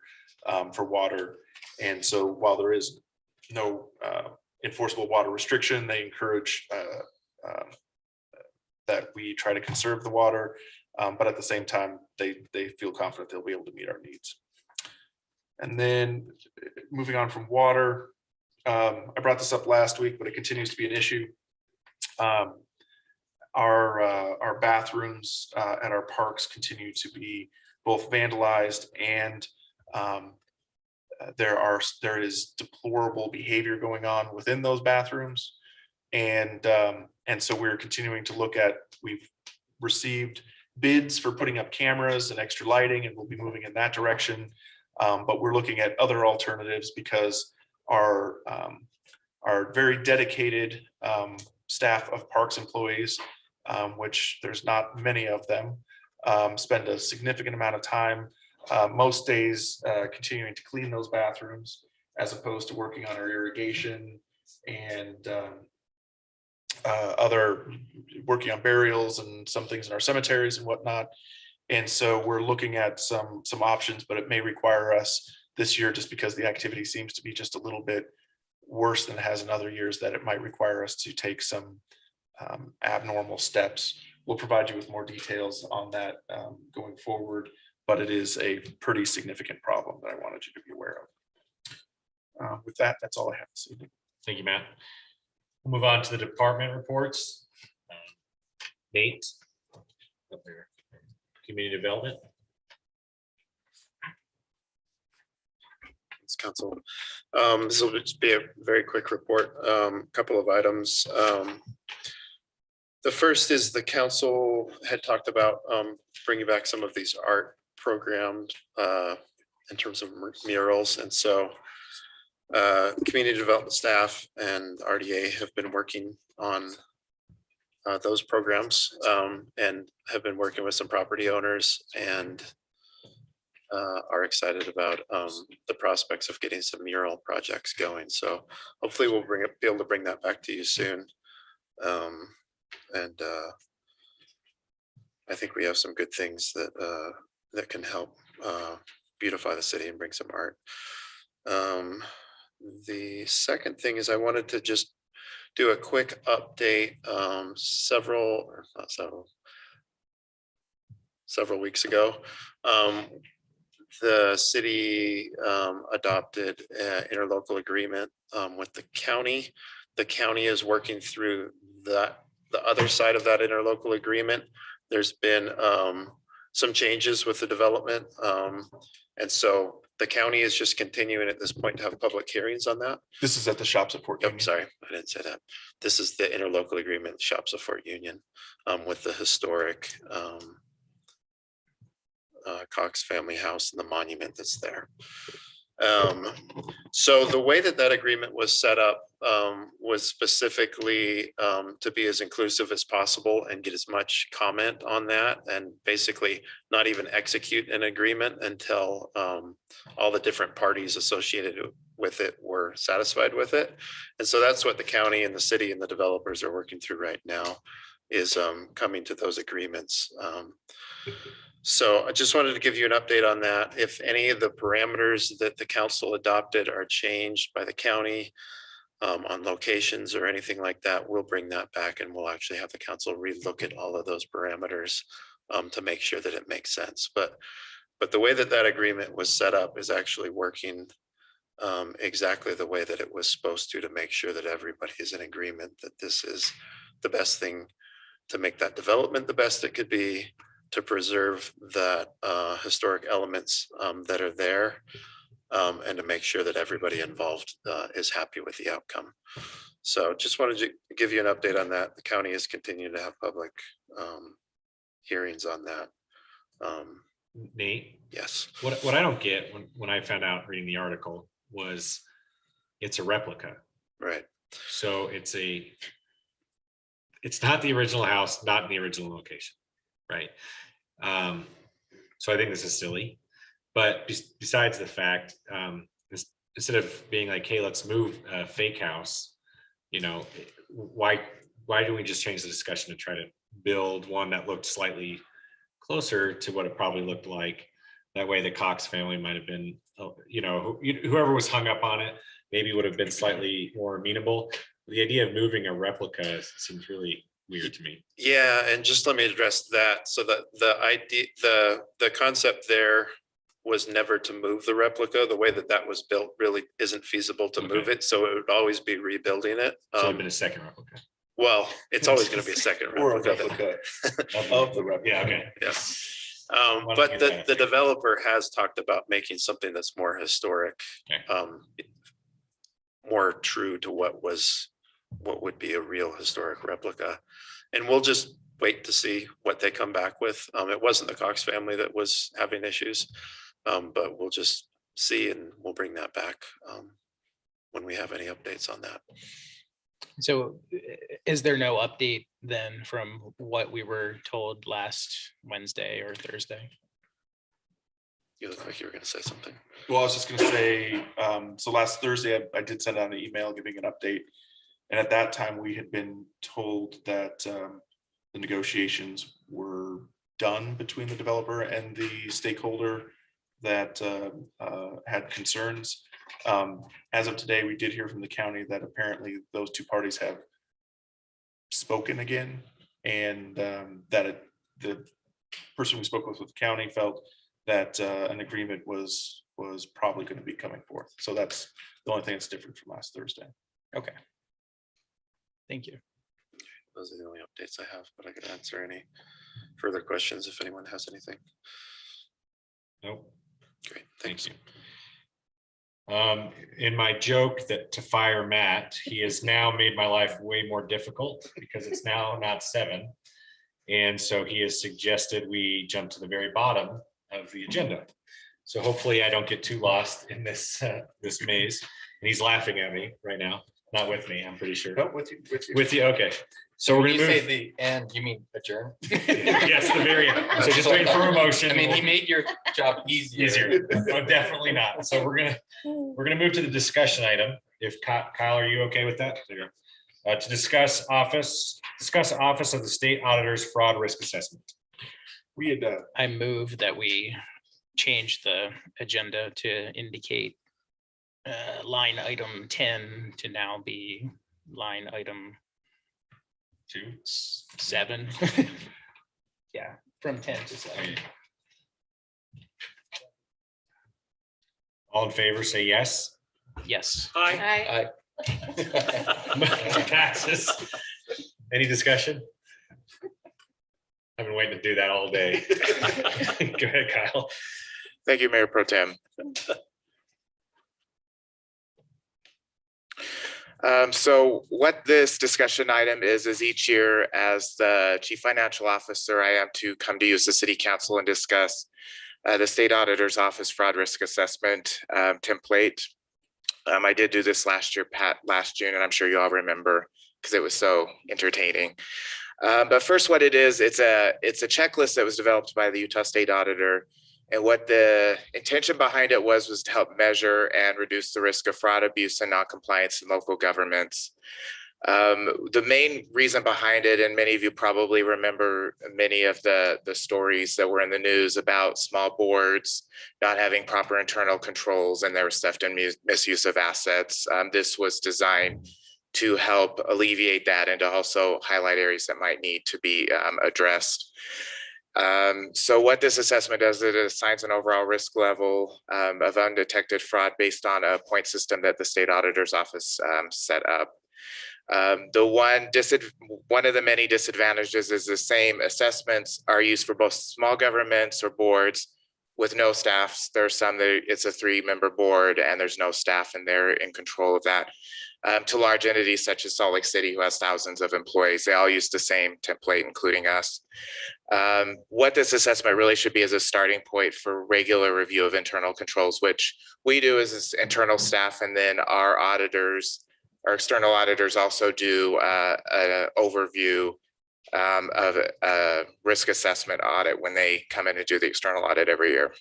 Speaker 7: for water. And so while there is no enforceable water restriction, they encourage that we try to conserve the water, but at the same time, they feel confident they'll be able to meet our needs. And then moving on from water, I brought this up last week, but it continues to be an issue. Our bathrooms at our parks continue to be both vandalized, and there is deplorable behavior going on within those bathrooms. And so we're continuing to look at, we've received bids for putting up cameras and extra lighting, and we'll be moving in that direction. But we're looking at other alternatives because our very dedicated staff of parks employees, which there's not many of them, spend a significant amount of time most days continuing to clean those bathrooms as opposed to working on our irrigation and other working on burials and some things in our cemeteries and whatnot. And so we're looking at some options, but it may require us this year, just because the activity seems to be just a little bit worse than it has in other years, that it might require us to take some abnormal steps. We'll provide you with more details on that going forward, but it is a pretty significant problem that I wanted you to be aware of. With that, that's all I have this evening.
Speaker 1: Thank you, Matt. We'll move on to the department reports. Nate, up there. Community development.
Speaker 10: Thanks, Council. This will just be a very quick report. Couple of items. The first is the council had talked about bringing back some of these art programs in terms of murals. And so community development staff and RDA have been working on those programs and have been working with some property owners and are excited about the prospects of getting some mural projects going. So hopefully we'll be able to bring that back to you soon. And I think we have some good things that can help beautify the city and bring some art. The second thing is I wanted to just do a quick update. Several weeks ago, the city adopted an interlocal agreement with the county. The county is working through the other side of that interlocal agreement. There's been some changes with the development. And so the county is just continuing at this point to have public hearings on that.
Speaker 7: This is at the shops at Fort Union.
Speaker 10: Yep, sorry, I didn't say that. This is the interlocal agreement, shops of Fort Union, with the historic Cox family house and the monument that's there. So the way that agreement was set up was specifically to be as inclusive as possible and get as much comment on that, and basically not even execute an agreement until all the different parties associated with it were satisfied with it. And so that's what the county and the city and the developers are working through right now, is coming to those agreements. So I just wanted to give you an update on that. If any of the parameters that the council adopted are changed by the county on locations or anything like that, we'll bring that back and we'll actually have the council relook at all of those parameters to make sure that it makes sense. But the way that agreement was set up is actually working exactly the way that it was supposed to make sure that everybody is in agreement that this is the best thing to make that development the best it could be, to preserve that historic elements that are there, and to make sure that everybody involved is happy with the outcome. So just wanted to give you an update on that. The county is continuing to have public hearings on that.
Speaker 1: Nate,
Speaker 10: Yes.
Speaker 1: What I don't get when I found out reading the article was it's a replica.
Speaker 10: Right.
Speaker 1: So it's not the original house, not in the original location. Right. So I think this is silly, but besides the fact, instead of being like, hey, let's move a fake house, why don't we just change the discussion to try to build one that looked slightly closer to what it probably looked like? That way the Cox family might have been, whoever was hung up on it, maybe would have been slightly more amenable. The idea of moving a replica seems really weird to me.
Speaker 10: Yeah, and just let me address that. So that the idea, the concept there was never to move the replica. The way that was built really isn't feasible to move it. So it would always be rebuilding it.
Speaker 1: So it would have been a second replica.
Speaker 10: Well, it's always going to be a second
Speaker 7: Or a
Speaker 10: replica.
Speaker 7: of the replica.
Speaker 1: Yeah, okay.
Speaker 10: Yeah. But the developer has talked about making something that's more historic, more true to what would be a real historic replica. And we'll just wait to see what they come back with. It wasn't the Cox family that was having issues, but we'll just see, and we'll bring that back when we have any updates on that.
Speaker 4: So is there no update then from what we were told last Wednesday or Thursday?
Speaker 10: You look like you were gonna say something.
Speaker 7: Well, I was just gonna say, so last Thursday, I did send out an email giving an update. And at that time, we had been told that the negotiations were done between the developer and the stakeholder that had concerns. As of today, we did hear from the county that apparently those two parties have spoken again, and that the person we spoke with the county felt that an agreement was probably going to be coming forth. So that's the only thing that's different from last Thursday.
Speaker 4: Okay. Thank you.
Speaker 10: Those are the only updates I have, but I could answer any further questions if anyone has anything.
Speaker 1: Nope.
Speaker 10: Great,
Speaker 1: Thank
Speaker 10: thanks.
Speaker 1: you. In my joke that to fire Matt, he has now made my life way more difficult because it's now not 7. And so he has suggested we jump to the very bottom of the agenda. So hopefully I don't get too lost in this this maze. And he's laughing at me right now. Not with me, I'm pretty sure.
Speaker 7: No, with you.
Speaker 1: With you, okay. So we're
Speaker 9: When you
Speaker 1: gonna
Speaker 9: say
Speaker 1: move.
Speaker 9: the end, you mean adjourn?
Speaker 1: Yes, the very end. So just waiting for a motion.
Speaker 9: I mean, he made your job easier.
Speaker 1: Easier. No, definitely not. So we're gonna move to the discussion item. If Kyle, are you okay with that? There you go. To discuss office of the state auditor's fraud risk assessment.
Speaker 7: We had
Speaker 4: I move that we change the agenda to indicate line item 10 to now be line item 7. Yeah, from 10 to 7.
Speaker 1: All in favor, say yes.
Speaker 4: Yes.
Speaker 6: Hi.
Speaker 1: Passes. Any discussion? I've been waiting to do that all day. Go ahead, Kyle.
Speaker 11: Thank you, Mayor Pro Tem. So what this discussion item is each year as the Chief Financial Officer, I am to come to you as the City Council and discuss the State Auditor's Office Fraud Risk Assessment template. I did do this last year, last June, and I'm sure you all remember because it was so entertaining. But first, what it is, it's a checklist that was developed by the Utah State Auditor. And what the intention behind it was to help measure and reduce the risk of fraud, abuse, and noncompliance in local governments. The main reason behind it, and many of you probably remember many of the stories that were in the news about small boards not having proper internal controls, and there was theft and misuse of assets. This was designed to help alleviate that and to also highlight areas that might need to be addressed. So what this assessment does, it assigns an overall risk level of undetected fraud based on a point system that the State Auditor's Office set up. One of the many disadvantages is the same assessments are used for both small governments or boards with no staffs. There's some that it's a 3-member board and there's no staff and they're in control of that. To large entities such as Salt Lake City, who has thousands of employees, they all use the same template, including us. What this assessment really should be is a starting point for regular review of internal controls, which we do as internal staff, and then our auditors, our external auditors also do an overview of a risk assessment audit when they come in and do the external audit every year.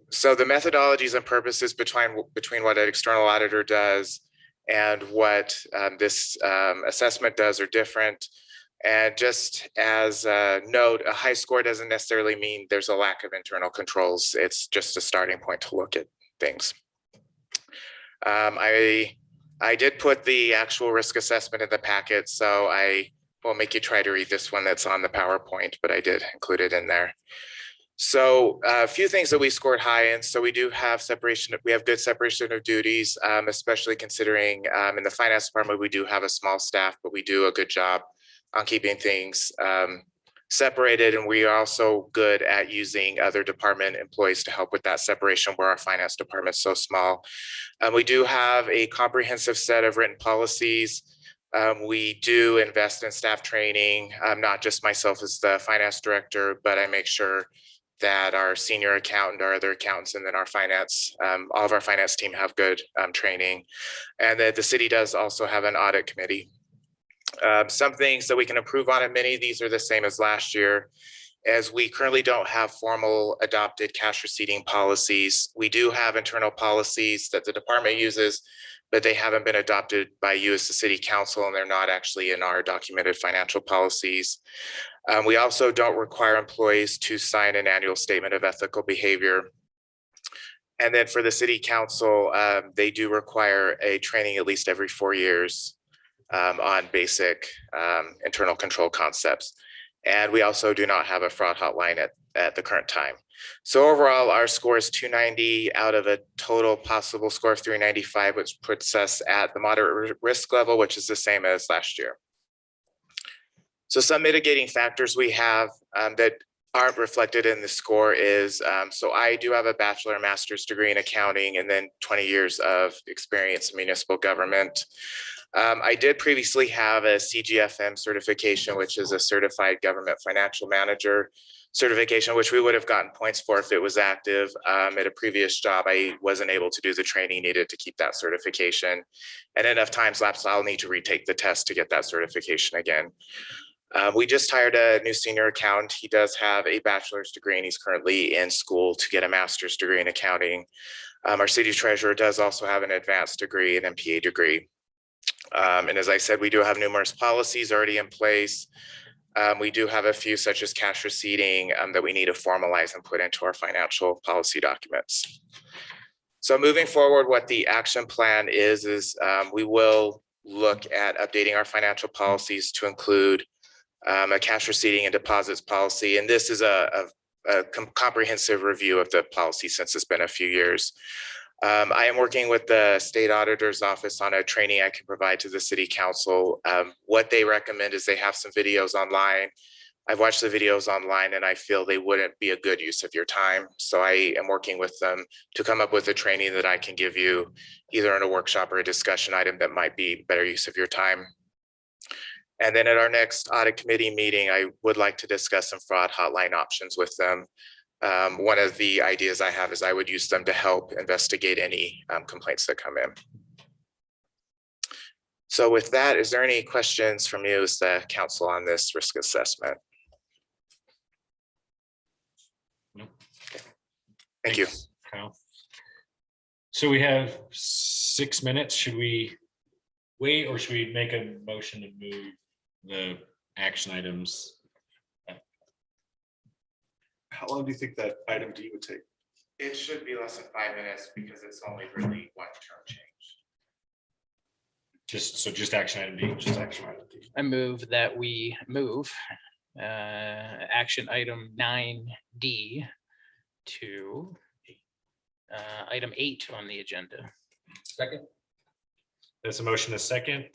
Speaker 11: So the methodologies and purposes between what an external auditor does and what this assessment does are different. And just as a note, a high score doesn't necessarily mean there's a lack of internal controls. It's just a starting point to look at things. I did put the actual risk assessment in the packet, so I won't make you try to read this one that's on the PowerPoint, but I did include it in there. So a few things that we scored high in. So we do have separation. We have good separation of duties, especially considering in the finance department, we do have a small staff, but we do a good job on keeping things separated. And we are also good at using other department employees to help with that separation where our finance department is so small. We do have a comprehensive set of written policies. We do invest in staff training, not just myself as the finance director, but I make sure that our senior accountant, our other accountants, and then our finance, all of our finance team have good training. And that the city does also have an audit committee. Some things that we can improve on, and many of these are the same as last year, As we currently don't have formal adopted cash receipting policies, we do have internal policies that the department uses, but they haven't been adopted by you as the city council, and they're not actually in our documented financial policies. We also don't require employees to sign an annual statement of ethical behavior. And then for the city council, they do require a training at least every 4 years on basic internal control concepts. And we also do not have a fraud hotline at the current time. So overall, our score is 290 out of a total possible score of 395, which puts us at the moderate risk level, which is the same as last year. So some mitigating factors we have that aren't reflected in the score is, so I do have a bachelor and master's degree in accounting and then 20 years of experience in municipal government. I did previously have a CGFM certification, which is a certified government financial manager certification, which we would have gotten points for if it was active. At a previous job, I wasn't able to do the training needed to keep that certification. And enough times lapsed, I'll need to retake the test to get that certification again. We just hired a new senior accountant. He does have a bachelor's degree and he's currently in school to get a master's degree in accounting. Our city treasurer does also have an advanced degree, an MPA degree. And as I said, we do have numerous policies already in place. We do have a few such as cash receipting that we need to formalize and put into our financial policy documents. So moving forward, what the action plan is we will look at updating our financial policies to include a cash receipting and deposits policy. And this is a comprehensive review of the policy since it's been a few years. I am working with the state auditor's office on a training I can provide to the city council. What they recommend is they have some videos online. I've watched the videos online and I feel they wouldn't be a good use of your time. So I am working with them to come up with a training that I can give you either in a workshop or a discussion item that might be better use of your time. And then at our next audit committee meeting, I would like to discuss some fraud hotline options with them. One of the ideas I have is I would use them to help investigate any complaints that come in. So with that, is there any questions from you as the council on this risk assessment?
Speaker 1: Nope.
Speaker 11: Okay. Thank you.
Speaker 1: Kyle. So we have 6 minutes. Should we wait or should we make a motion to move the action items?
Speaker 7: How long do you think that item D would take?
Speaker 11: It should be less than 5 minutes because it's only really one term change.
Speaker 1: Just action item D, just action item D.
Speaker 4: I move that we move action item 9D to item 8 on the agenda.
Speaker 9: Second.
Speaker 1: There's a motion, a second.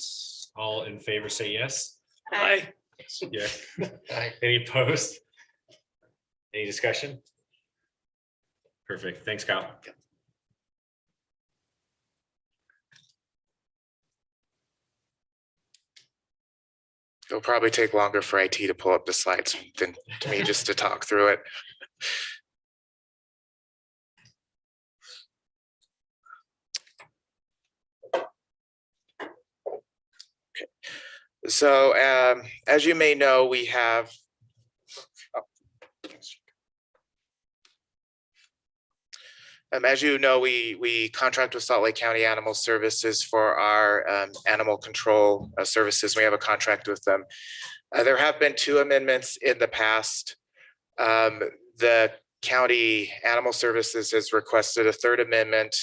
Speaker 1: All in favor, say yes.
Speaker 6: Aye.
Speaker 1: Yeah. Any opposed? Any discussion? Perfect. Thanks, Kyle.
Speaker 11: It'll probably take longer for IT to pull up the slides than to me just to talk through it. Okay. So as you may know, we have as you know, we contract with Salt Lake County Animal Services for our animal control services. We have a contract with them. There have been 2 amendments in the past. The County Animal Services has requested a 3rd amendment.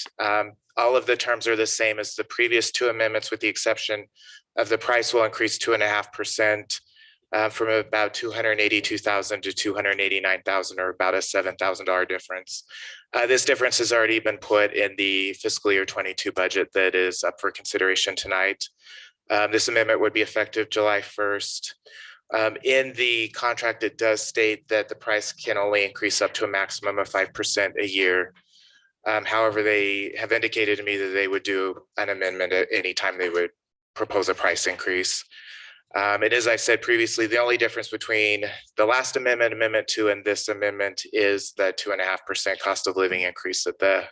Speaker 11: All of the terms are the same as the previous 2 amendments, with the exception of the price will increase 2.5%. From about $282,000 to $289,000, or about a $7,000 difference. This difference has already been put in the fiscal year 22 budget that is up for consideration tonight. This amendment would be effective July 1st. In the contract, it does state that the price can only increase up to a maximum of 5% a year. However, they have indicated to me that they would do an amendment at any time they would propose a price increase. And as I said previously, the only difference between the last amendment, Amendment 2, and this amendment is the 2.5% cost of living increase that the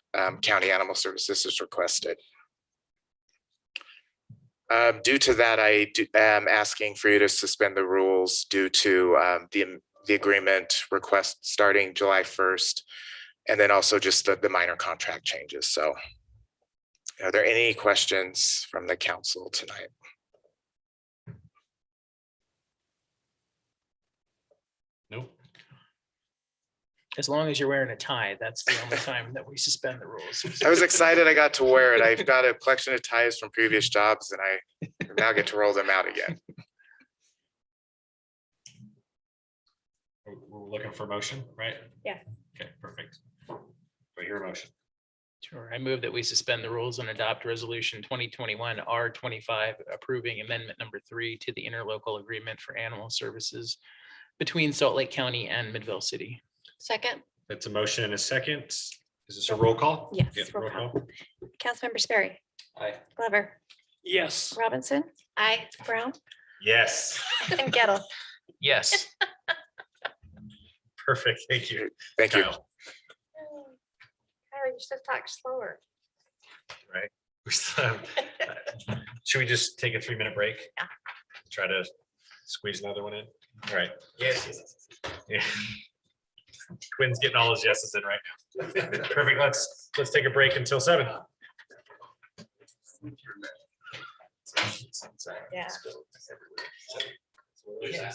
Speaker 11: County Animal Services has requested. Due to that, I am asking for you to suspend the rules due to the agreement request starting July 1st. And then also just the minor contract changes. So are there any questions from the council tonight?
Speaker 1: Nope.
Speaker 4: As long as you're wearing a tie, that's the only time that we suspend the rules.
Speaker 11: I was excited I got to wear it. I've got a collection of ties from previous jobs and I now get to roll them out again.
Speaker 1: We're looking for motion, right?
Speaker 2: Yeah.
Speaker 1: Okay, perfect. Do I hear a motion?
Speaker 4: Sure. I move that we suspend the rules and adopt resolution 2021 R25 approving amendment number 3 to the interlocal agreement for animal services between Salt Lake County and Midvale City.
Speaker 5: Second.
Speaker 1: That's a motion and a second. Is this a roll call?
Speaker 2: Yes,
Speaker 1: Yeah,
Speaker 2: roll call. Councilmember Sperry.
Speaker 9: Aye.
Speaker 2: Glover.
Speaker 6: Yes.
Speaker 2: Robinson.
Speaker 5: Aye.
Speaker 2: Brown.
Speaker 1: Yes,
Speaker 2: And Gettle.
Speaker 4: Yes.
Speaker 1: perfect. Thank you.
Speaker 11: Thank you.
Speaker 1: Kyle.
Speaker 2: Harry, you should talk slower.
Speaker 1: Right. We still have- Should we just take a 3-minute break?
Speaker 2: Yeah.
Speaker 1: Try to squeeze another one in. All right. Yes. Yeah. Quinn's getting all his yeses in right now. Perfect. Let's take a break until 7.
Speaker 2: Yeah.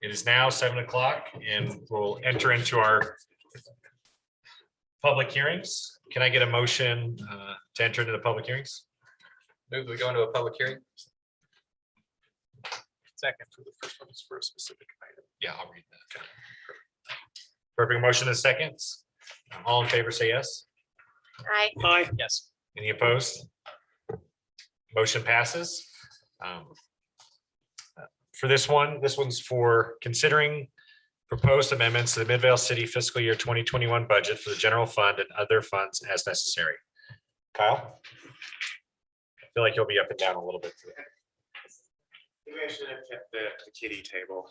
Speaker 1: It is now 7 o'clock and we'll enter into our public hearings. Can I get a motion to enter into the public hearings?
Speaker 9: Move we go into a public hearing.
Speaker 4: Second for the first one is for a specific item.
Speaker 1: Yeah, I'll read that. Perfect. Motion in seconds. All in favor, say yes.
Speaker 5: Aye.
Speaker 6: Aye.
Speaker 4: Yes.
Speaker 1: Any opposed? Motion passes. For this one's for considering proposed amendments to the Midvale City fiscal year 2021 budget for the general fund and other funds as necessary. Kyle? I feel like you'll be up and down a little bit today.
Speaker 11: Maybe I should have kept the kitty table.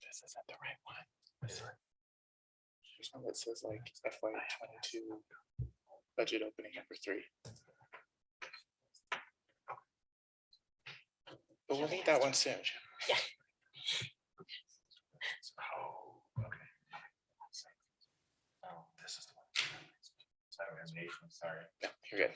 Speaker 11: This isn't the right one. There's one that says like FY 22 budget opening number 3. But we'll need that one soon.
Speaker 2: Yeah.
Speaker 1: Oh, okay. Oh, this is the one. Sorry.
Speaker 11: No, you're good.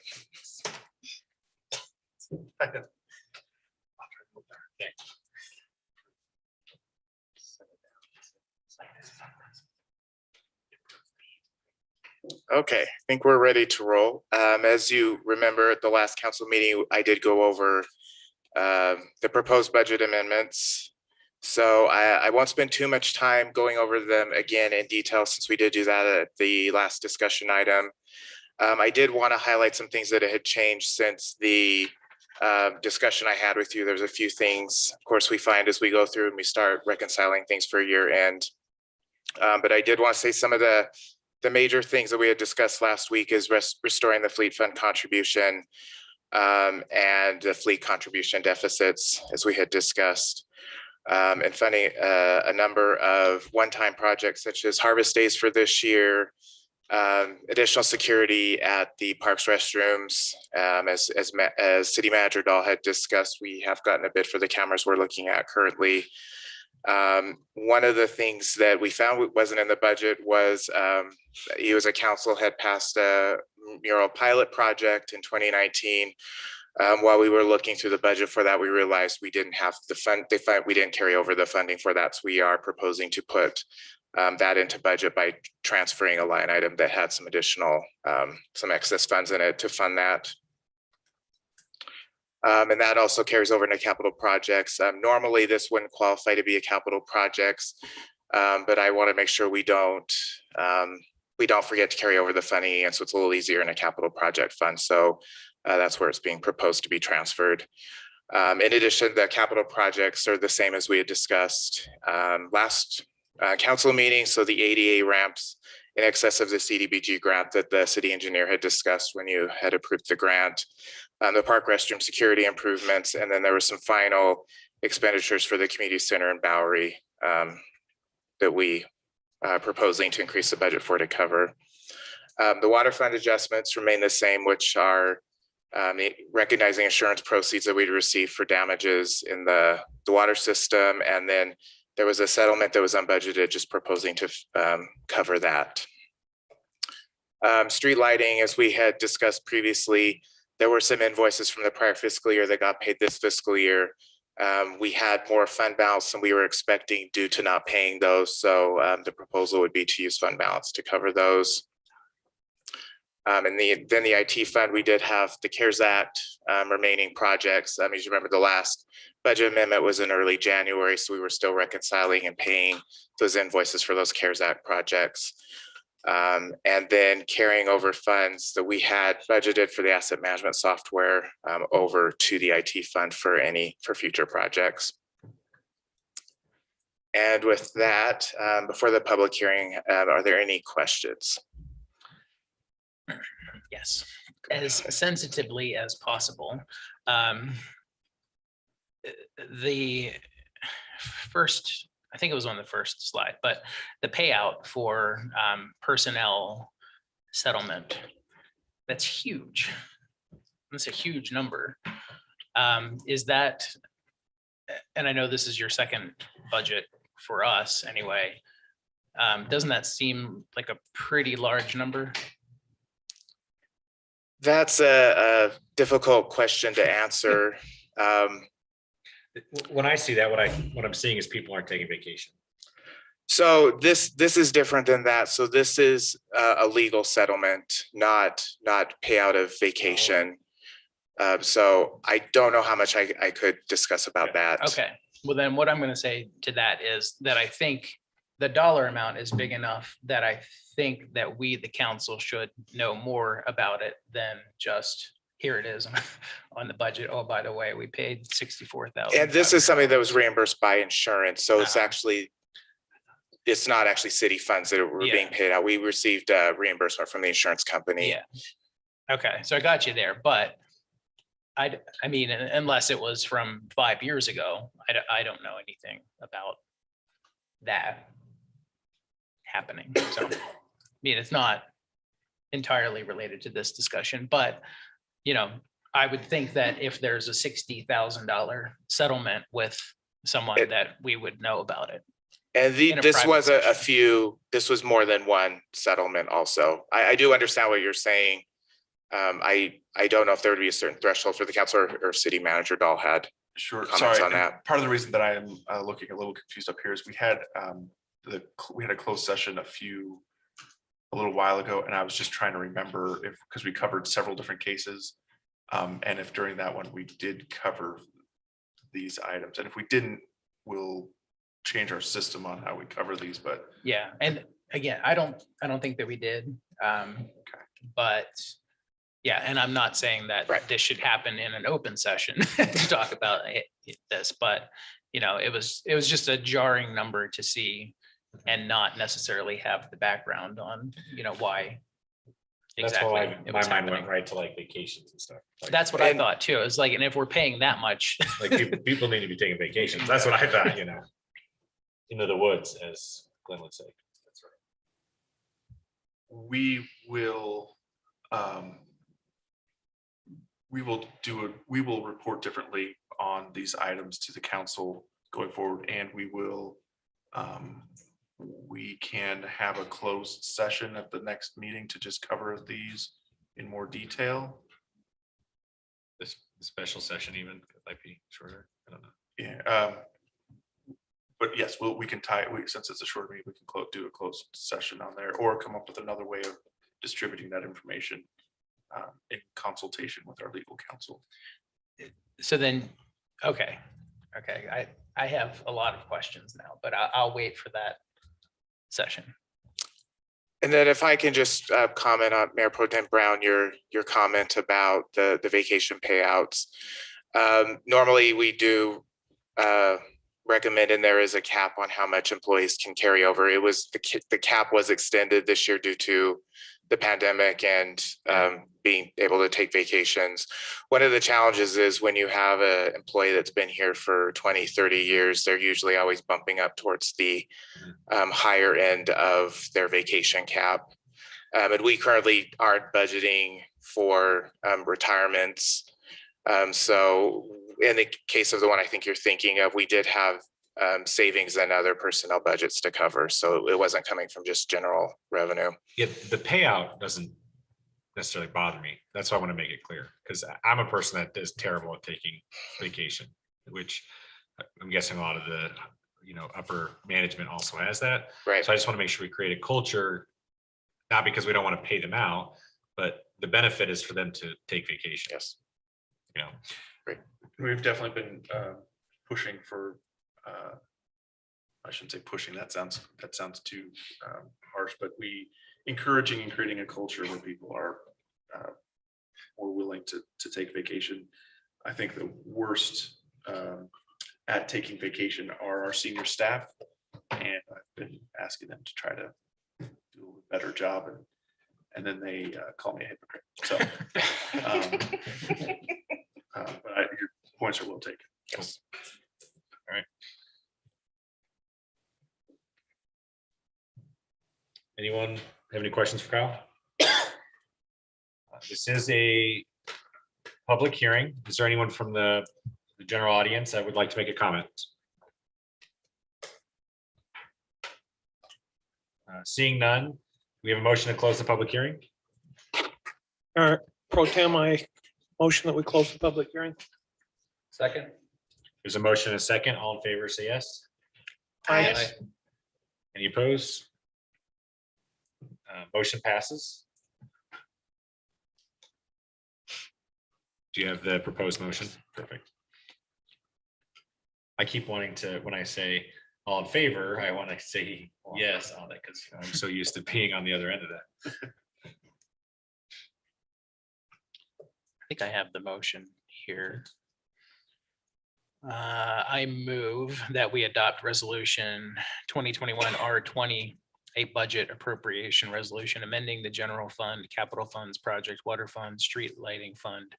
Speaker 11: Okay, I think we're ready to roll. As you remember at the last council meeting, I did go over the proposed budget amendments. So I won't spend too much time going over them again in detail since we did do that at the last discussion item. I did want to highlight some things that had changed since the discussion I had with you. There's a few things, of course, we find as we go through and we start reconciling things for year end. But I did want to say some of the major things that we had discussed last week is restoring the fleet fund contribution and the fleet contribution deficits, as we had discussed, and funding a number of one-time projects such as harvest days for this year, additional security at the parks restrooms. As City Manager Dahl had discussed, we have gotten a bid for the cameras we're looking at currently. One of the things that we found wasn't in the budget was you as a council had passed a mural pilot project in 2019. While we were looking through the budget for that, we realized we didn't have the fund. We didn't carry over the funding for that. So we are proposing to put that into budget by transferring a line item that had some additional, some excess funds in it to fund that. And that also carries over into capital projects. Normally, this wouldn't qualify to be a capital projects, but I want to make sure we don't forget to carry over the funding, and so it's a little easier in a capital project fund. So that's where it's being proposed to be transferred. In addition, the capital projects are the same as we had discussed last council meeting. So the ADA ramps in excess of the CDBG grant that the city engineer had discussed when you had approved the grant. The park restroom security improvements, and then there were some final expenditures for the community center in Bowery that we are proposing to increase the budget for to cover. The water fund adjustments remain the same, which are recognizing insurance proceeds that we'd received for damages in the water system. And then there was a settlement that was unbudgeted, just proposing to cover that. Street lighting, as we had discussed previously, there were some invoices from the prior fiscal year that got paid this fiscal year. We had more fund balance than we were expecting due to not paying those. So the proposal would be to use fund balance to cover those. And then the IT fund, we did have the CARES Act remaining projects. As you remember, the last budget amendment was in early January, so we were still reconciling and paying those invoices for those CARES Act projects. And then carrying over funds that we had budgeted for the asset management software over to the IT fund for future projects. And with that, before the public hearing, are there any questions?
Speaker 4: Yes, as sensitively as possible. The first, I think it was on the first slide, but the payout for personnel settlement, that's huge. That's a huge number. Is that, and I know this is your second budget for us anyway, Doesn't that seem like a pretty large number?
Speaker 11: That's a difficult question to answer.
Speaker 1: When I see that, what I'm seeing is people aren't taking vacation.
Speaker 11: So this is different than that. So this is a legal settlement, not payout of vacation. So I don't know how much I could discuss about that.
Speaker 4: Okay, well then what I'm gonna say to that is that I think the dollar amount is big enough that I think that we, the council, should know more about it than just, here it is on the budget. Oh, by the way, we paid 64,000.
Speaker 11: And this is something that was reimbursed by insurance. So it's actually, it's not actually city funds that were being paid out. We received reimbursement from the insurance company.
Speaker 4: Yeah. Okay, so I got you there, but I mean, unless it was from 5 years ago, I don't know anything about that happening. So, I mean, it's not entirely related to this discussion, but, you know, I would think that if there's a $60,000 settlement with someone that we would know about it.
Speaker 11: And this
Speaker 4: private
Speaker 11: was a
Speaker 4: session.
Speaker 11: few, this was more than one settlement also. I do understand what you're saying. I don't know if there would be a certain threshold for the council or city manager Dahl had.
Speaker 7: Sure,
Speaker 11: Comments
Speaker 7: sorry.
Speaker 11: on that?
Speaker 7: Part of the reason that I am looking a little confused up here is we had a closed session a little while ago, and I was just trying to remember because we covered several different cases. And if during that one we did cover these items, and if we didn't, we'll change our system on how we cover these, but.
Speaker 4: Yeah, and again, I don't think that we did. But yeah, and I'm not saying that this should happen in an open session to talk about this, but you know, it was just a jarring number to see and not necessarily have the background on, you know, why.
Speaker 1: That's
Speaker 4: Exactly.
Speaker 1: why
Speaker 4: it
Speaker 1: my
Speaker 4: was
Speaker 1: mind
Speaker 4: happening.
Speaker 1: went right to like vacations and stuff. Like,
Speaker 4: That's what I thought too. It's like, and if we're paying that much,
Speaker 1: like people need to be taking vacations. That's what I thought, you know. Into the woods, as Glenn would say. That's right.
Speaker 7: We will report differently on these items to the council going forward, and we can have a closed session at the next meeting to just cover these in more detail.
Speaker 1: This special session even might be shorter. I don't know.
Speaker 7: Yeah. But yes, we can since it's a short meeting, we can do a closed session on there, or come up with another way of distributing that information in consultation with our legal counsel.
Speaker 4: so then, okay. I have a lot of questions now, but I'll wait for that session.
Speaker 11: And then if I can just comment on Mayor Pro Tem Brown, your comment about the vacation payouts. Normally we do recommend, and there is a cap on how much employees can carry over. It was the cap was extended this year due to the pandemic and being able to take vacations. One of the challenges is when you have an employee that's been here for 20, 30 years, they're usually always bumping up towards the higher end of their vacation cap. And we currently aren't budgeting for retirements. So in the case of the one I think you're thinking of, we did have savings and other personnel budgets to cover. So it wasn't coming from just general revenue.
Speaker 1: Yeah, the payout doesn't necessarily bother me. That's why I want to make it clear, because I'm a person that is terrible at taking vacation, which I'm guessing a lot of the upper management also has that.
Speaker 11: Right.
Speaker 1: So I just want to make sure we create a culture, not because we don't want to pay them out, but the benefit is for them to take vacation.
Speaker 11: Yes.
Speaker 1: You know,
Speaker 7: We've definitely been pushing for. I shouldn't say pushing. That sounds too harsh. But encouraging and creating a culture where people are more willing to take vacation. I think the worst at taking vacation are our senior staff, and I've been asking them to try to do a better job, and then they call me a hypocrite. So, but your points are well taken.
Speaker 11: Yes.
Speaker 1: All right. Anyone have any questions for Kyle? This is a public hearing. Is there anyone from the general audience that would like to make a comment? Seeing none, we have a motion to close the public hearing.
Speaker 6: All right, pro tem, I motion that we close the public hearing.
Speaker 9: Second.
Speaker 1: There's a motion and a second. All in favor, say yes.
Speaker 6: Aye.
Speaker 1: Any opposed? Motion passes. Do you have the proposed motion? Perfect. I keep wanting to, when I say all in favor, I want to say yes on it because I'm so used to being on the other end of that.
Speaker 4: I think I have the motion here. I move that we adopt resolution 2021 R20, a budget appropriation resolution amending the general fund, capital funds, project water fund, street lighting fund,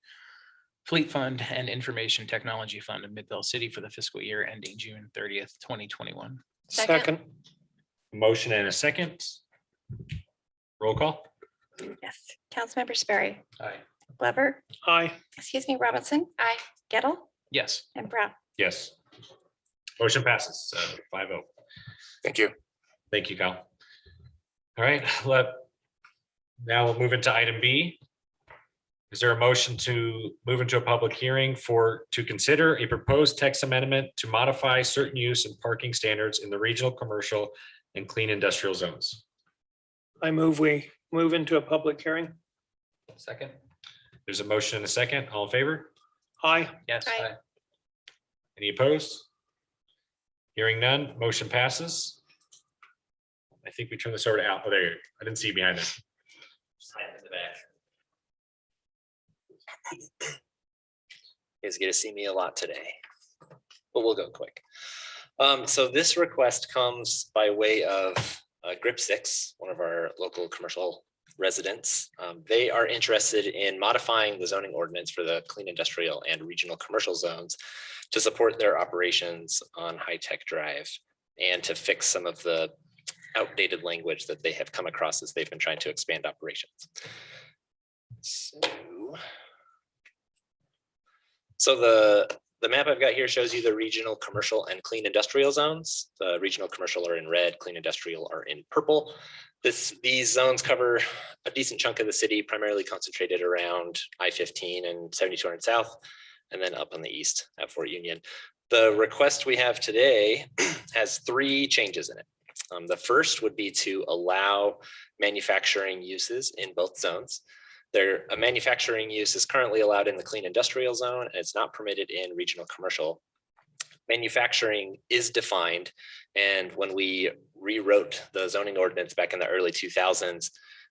Speaker 4: fleet fund, and information technology fund of Midvale City for the fiscal year ending June 30th, 2021.
Speaker 6: Second.
Speaker 1: Motion and a second. Roll call.
Speaker 2: Yes. Councilmember Sperry,
Speaker 9: Aye.
Speaker 2: Glover,
Speaker 6: Aye.
Speaker 2: Robinson. Aye. Gettle
Speaker 4: Yes.
Speaker 2: and Brown.
Speaker 1: Yes. Motion passes 5-0.
Speaker 11: Thank you.
Speaker 1: Thank you, Kyle. All right, now we'll move into item B. Is there a motion to move into a public hearing to consider a proposed text amendment to modify certain use and parking standards in the regional, commercial, and clean industrial zones?
Speaker 6: I move we move into a public hearing.
Speaker 9: Second.
Speaker 1: There's a motion and a second. All in favor?
Speaker 6: Aye.
Speaker 4: Yes.
Speaker 2: Aye.
Speaker 1: Any opposed? Hearing none, motion passes. I think we turn this over to Al. Oh, there, I didn't see you behind it.
Speaker 3: In the back.
Speaker 12: You guys get to see me a lot today, but we'll go quick. So this request comes by way of Grip 6, one of our local commercial residents. They are interested in modifying the zoning ordinance for the clean industrial and regional commercial zones to support their operations on High Tech Drive and to fix some of the outdated language that they have come across as they've been trying to expand operations. So the map I've got here shows you the regional commercial and clean industrial zones. The regional commercial are in red, clean industrial are in purple. These zones cover a decent chunk of the city, primarily concentrated around I-15 and 7200 South, and then up on the east at Fort Union. The request we have today has 3 changes in it. The first would be to allow manufacturing uses in both zones. A manufacturing use is currently allowed in the clean industrial zone, and it's not permitted in regional commercial. Manufacturing is defined, and when we rewrote the zoning ordinance back in the early 2000s,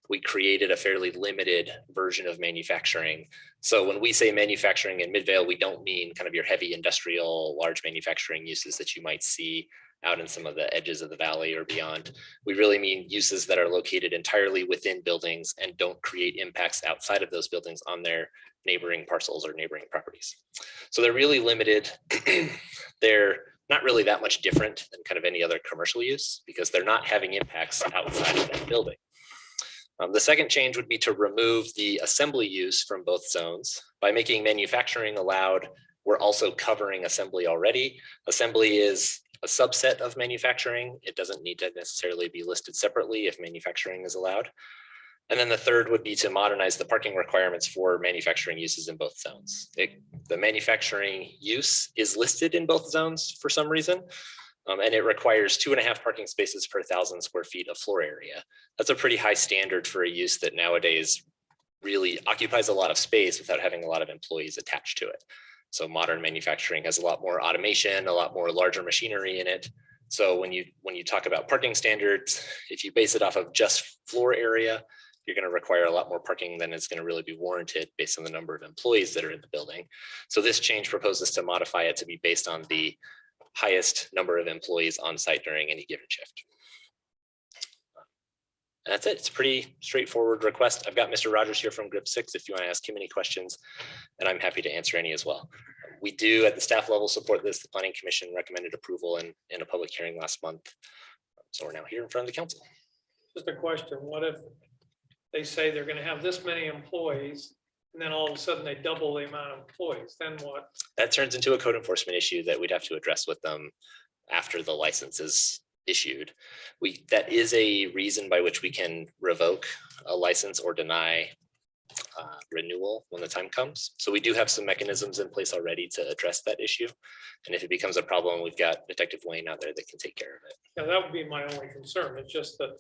Speaker 12: we created a fairly limited version of manufacturing. So when we say manufacturing in Midvale, we don't mean kind of your heavy industrial, large manufacturing uses that you might see out in some of the edges of the valley or beyond. We really mean uses that are located entirely within buildings and don't create impacts outside of those buildings on their neighboring parcels or neighboring properties. So they're really limited. They're not really that much different than kind of any other commercial use because they're not having impacts outside of that building. The second change would be to remove the assembly use from both zones. By making manufacturing allowed, we're also covering assembly already. Assembly is a subset of manufacturing. It doesn't need to necessarily be listed separately if manufacturing is allowed. And then the third would be to modernize the parking requirements for manufacturing uses in both zones. The manufacturing use is listed in both zones for some reason, and it requires 2.5 parking spaces per 1,000 square feet of floor area. That's a pretty high standard for a use that nowadays really occupies a lot of space without having a lot of employees attached to it. So modern manufacturing has a lot more automation, a lot more larger machinery in it. So when you talk about parking standards, if you base it off of just floor area, you're going to require a lot more parking than is going to really be warranted based on the number of employees that are in the building. So this change proposes to modify it to be based on the highest number of employees on site during any given shift. And that's it. It's a pretty straightforward request. I've got Mr. Rogers here from Grip 6 if you want to ask him any questions, and I'm happy to answer any as well. We do at the staff level support this. The Planning Commission recommended approval in a public hearing last month. So we're now here in front of the council.
Speaker 6: Just a question. What if they say they're going to have this many employees and then all of a sudden they double the amount of employees? Then what?
Speaker 12: That turns into a code enforcement issue that we'd have to address with them after the license is issued. That is a reason by which we can revoke a license or deny renewal when the time comes. So we do have some mechanisms in place already to address that issue. And if it becomes a problem, we've got Detective Wayne out there that can take care of it.
Speaker 6: Yeah, that would be my only concern. It's just that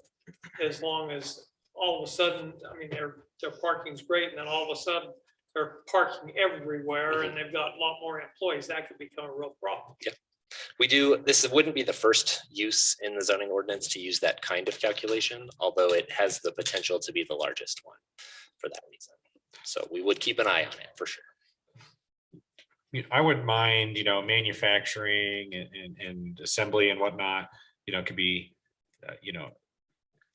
Speaker 6: as long as all of a sudden, I mean, their parking's great, and then all of a sudden they're parking everywhere and they've got a lot more employees, that could become a real problem.
Speaker 12: We do, this wouldn't be the first use in the zoning ordinance to use that kind of calculation, although it has the potential to be the largest one for that reason. So we would keep an eye on it for sure.
Speaker 1: I wouldn't mind, manufacturing and assembly and whatnot, could be,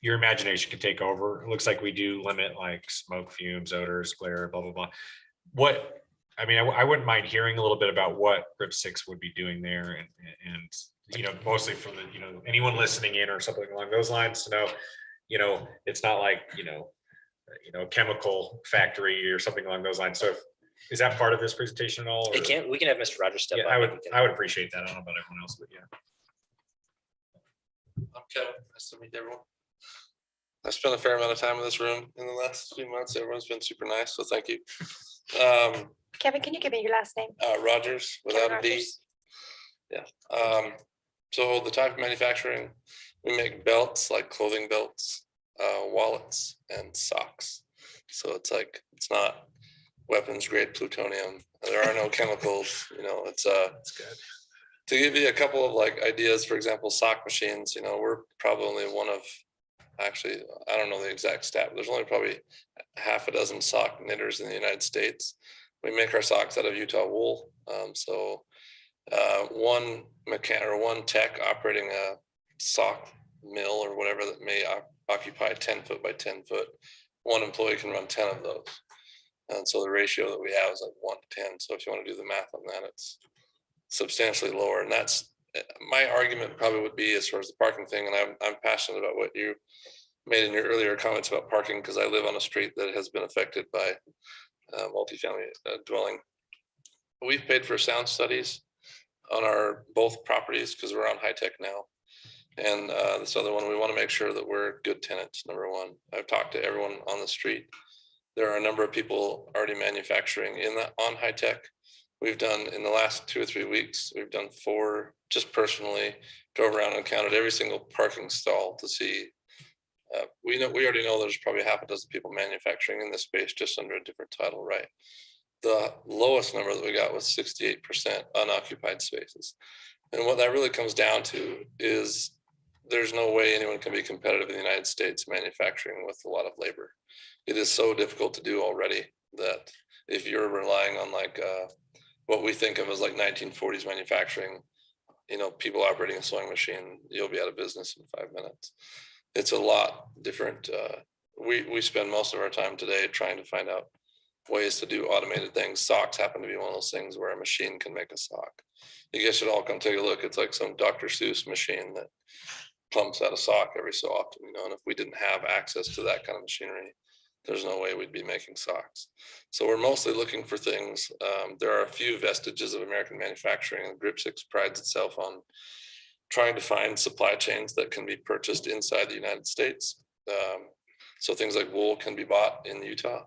Speaker 1: your imagination can take over. It looks like we do limit like smoke, fumes, odors, glare, blah, blah, blah. I wouldn't mind hearing a little bit about what RIP 6 would be doing there and mostly from the, anyone listening in or something along those lines to know, it's not like, a chemical factory or something along those lines. So is that part of this presentation at all?
Speaker 12: We can have Mr. Rogers step
Speaker 1: Yeah,
Speaker 12: up.
Speaker 1: I would appreciate that. I don't know about everyone else, but yeah.
Speaker 13: I'm Kevin. Nice to meet everyone. I spent a fair amount of time in this room in the last few months. Everyone's been super nice, so thank you.
Speaker 2: Kevin, can you give me your last name?
Speaker 13: Rogers
Speaker 2: Kevin
Speaker 13: without a D.
Speaker 2: Rogers.
Speaker 13: Yeah. So the type of manufacturing, we make belts like clothing belts, wallets, and socks. So it's not weapons grade plutonium. There are no chemicals. It's
Speaker 1: good.
Speaker 13: To give you a couple of ideas, for example, sock machines. We're probably only one of, actually, I don't know the exact stat, but there's only probably half a dozen sock knitters in the United States. We make our socks out of Utah wool. One tech operating a sock mill or whatever that may occupy 10 foot by 10 foot. One employee can run 10 of those. And so the ratio that we have is 1 to 10. So if you want to do the math on that, it's substantially lower. And that's my argument probably would be as far as the parking thing. And I'm passionate about what you made in your earlier comments about parking, because I live on a street that has been affected by multifamily dwelling. We've paid for sound studies on our both properties because we're on high tech now. And this other one, we want to make sure that we're good tenants, number one. I've talked to everyone on the street. There are a number of people already manufacturing on high tech. We've done in the last 2 or 3 weeks, we've done 4, just personally drove around and counted every single parking stall to see. We already know there's probably half a dozen people manufacturing in this space just under a different title, right? The lowest number that we got was 68% unoccupied spaces. And what that really comes down to is there's no way anyone can be competitive in the United States manufacturing with a lot of labor. It is so difficult to do already that if you're relying on what we think of as 1940s manufacturing, people operating a sewing machine, you'll be out of business in 5 minutes. It's a lot different. We spend most of our time today trying to find out ways to do automated things. Socks happen to be one of those things where a machine can make a sock. You guys should all come take a look. It's like some Dr. Seuss machine that pumps out a sock every so often, and if we didn't have access to that kind of machinery, there's no way we'd be making socks. So we're mostly looking for things. There are a few vestiges of American manufacturing, and GRIP 6 prides itself on trying to find supply chains that can be purchased inside the United States. So things like wool can be bought in Utah.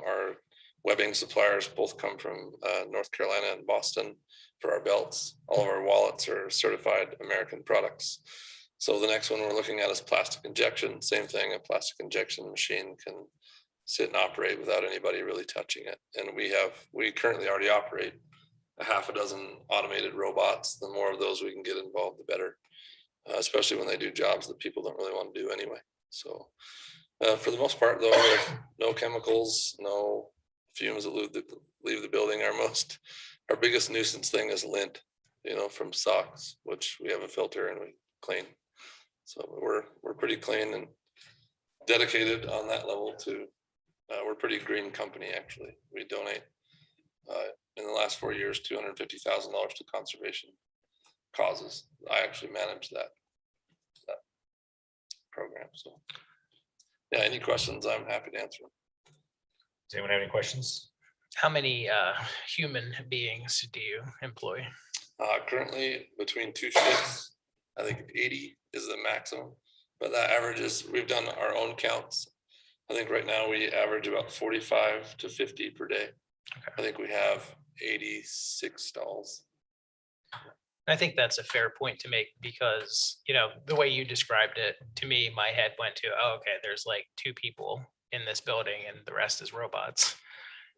Speaker 13: Our webbing suppliers both come from North Carolina and Boston for our belts. All of our wallets are certified American products. So the next one we're looking at is plastic injection. Same thing, a plastic injection machine can sit and operate without anybody really touching it. And we currently already operate a half a dozen automated robots. The more of those we can get involved, the better, especially when they do jobs that people don't really want to do anyway. So for the most part, though, there's no chemicals, no fumes that leave the building. Our biggest nuisance thing is lint, from socks, which we have a filter and we clean. So we're pretty clean and dedicated on that level to. We're a pretty green company, actually. We donate in the last 4 years $250,000 to conservation causes. I actually manage that program. So yeah, any questions, I'm happy to answer them.
Speaker 1: Does anyone have any questions?
Speaker 4: How many human beings do you employ?
Speaker 13: Currently between 2 shifts, I think 80 is the maximum. But that averages, we've done our own counts. I think right now we average about 45 to 50 per day. I think we have 86 stalls.
Speaker 4: I think that's a fair point to make because, you know, the way you described it, to me, my head went to, oh, okay, there's like 2 people in this building and the rest is robots.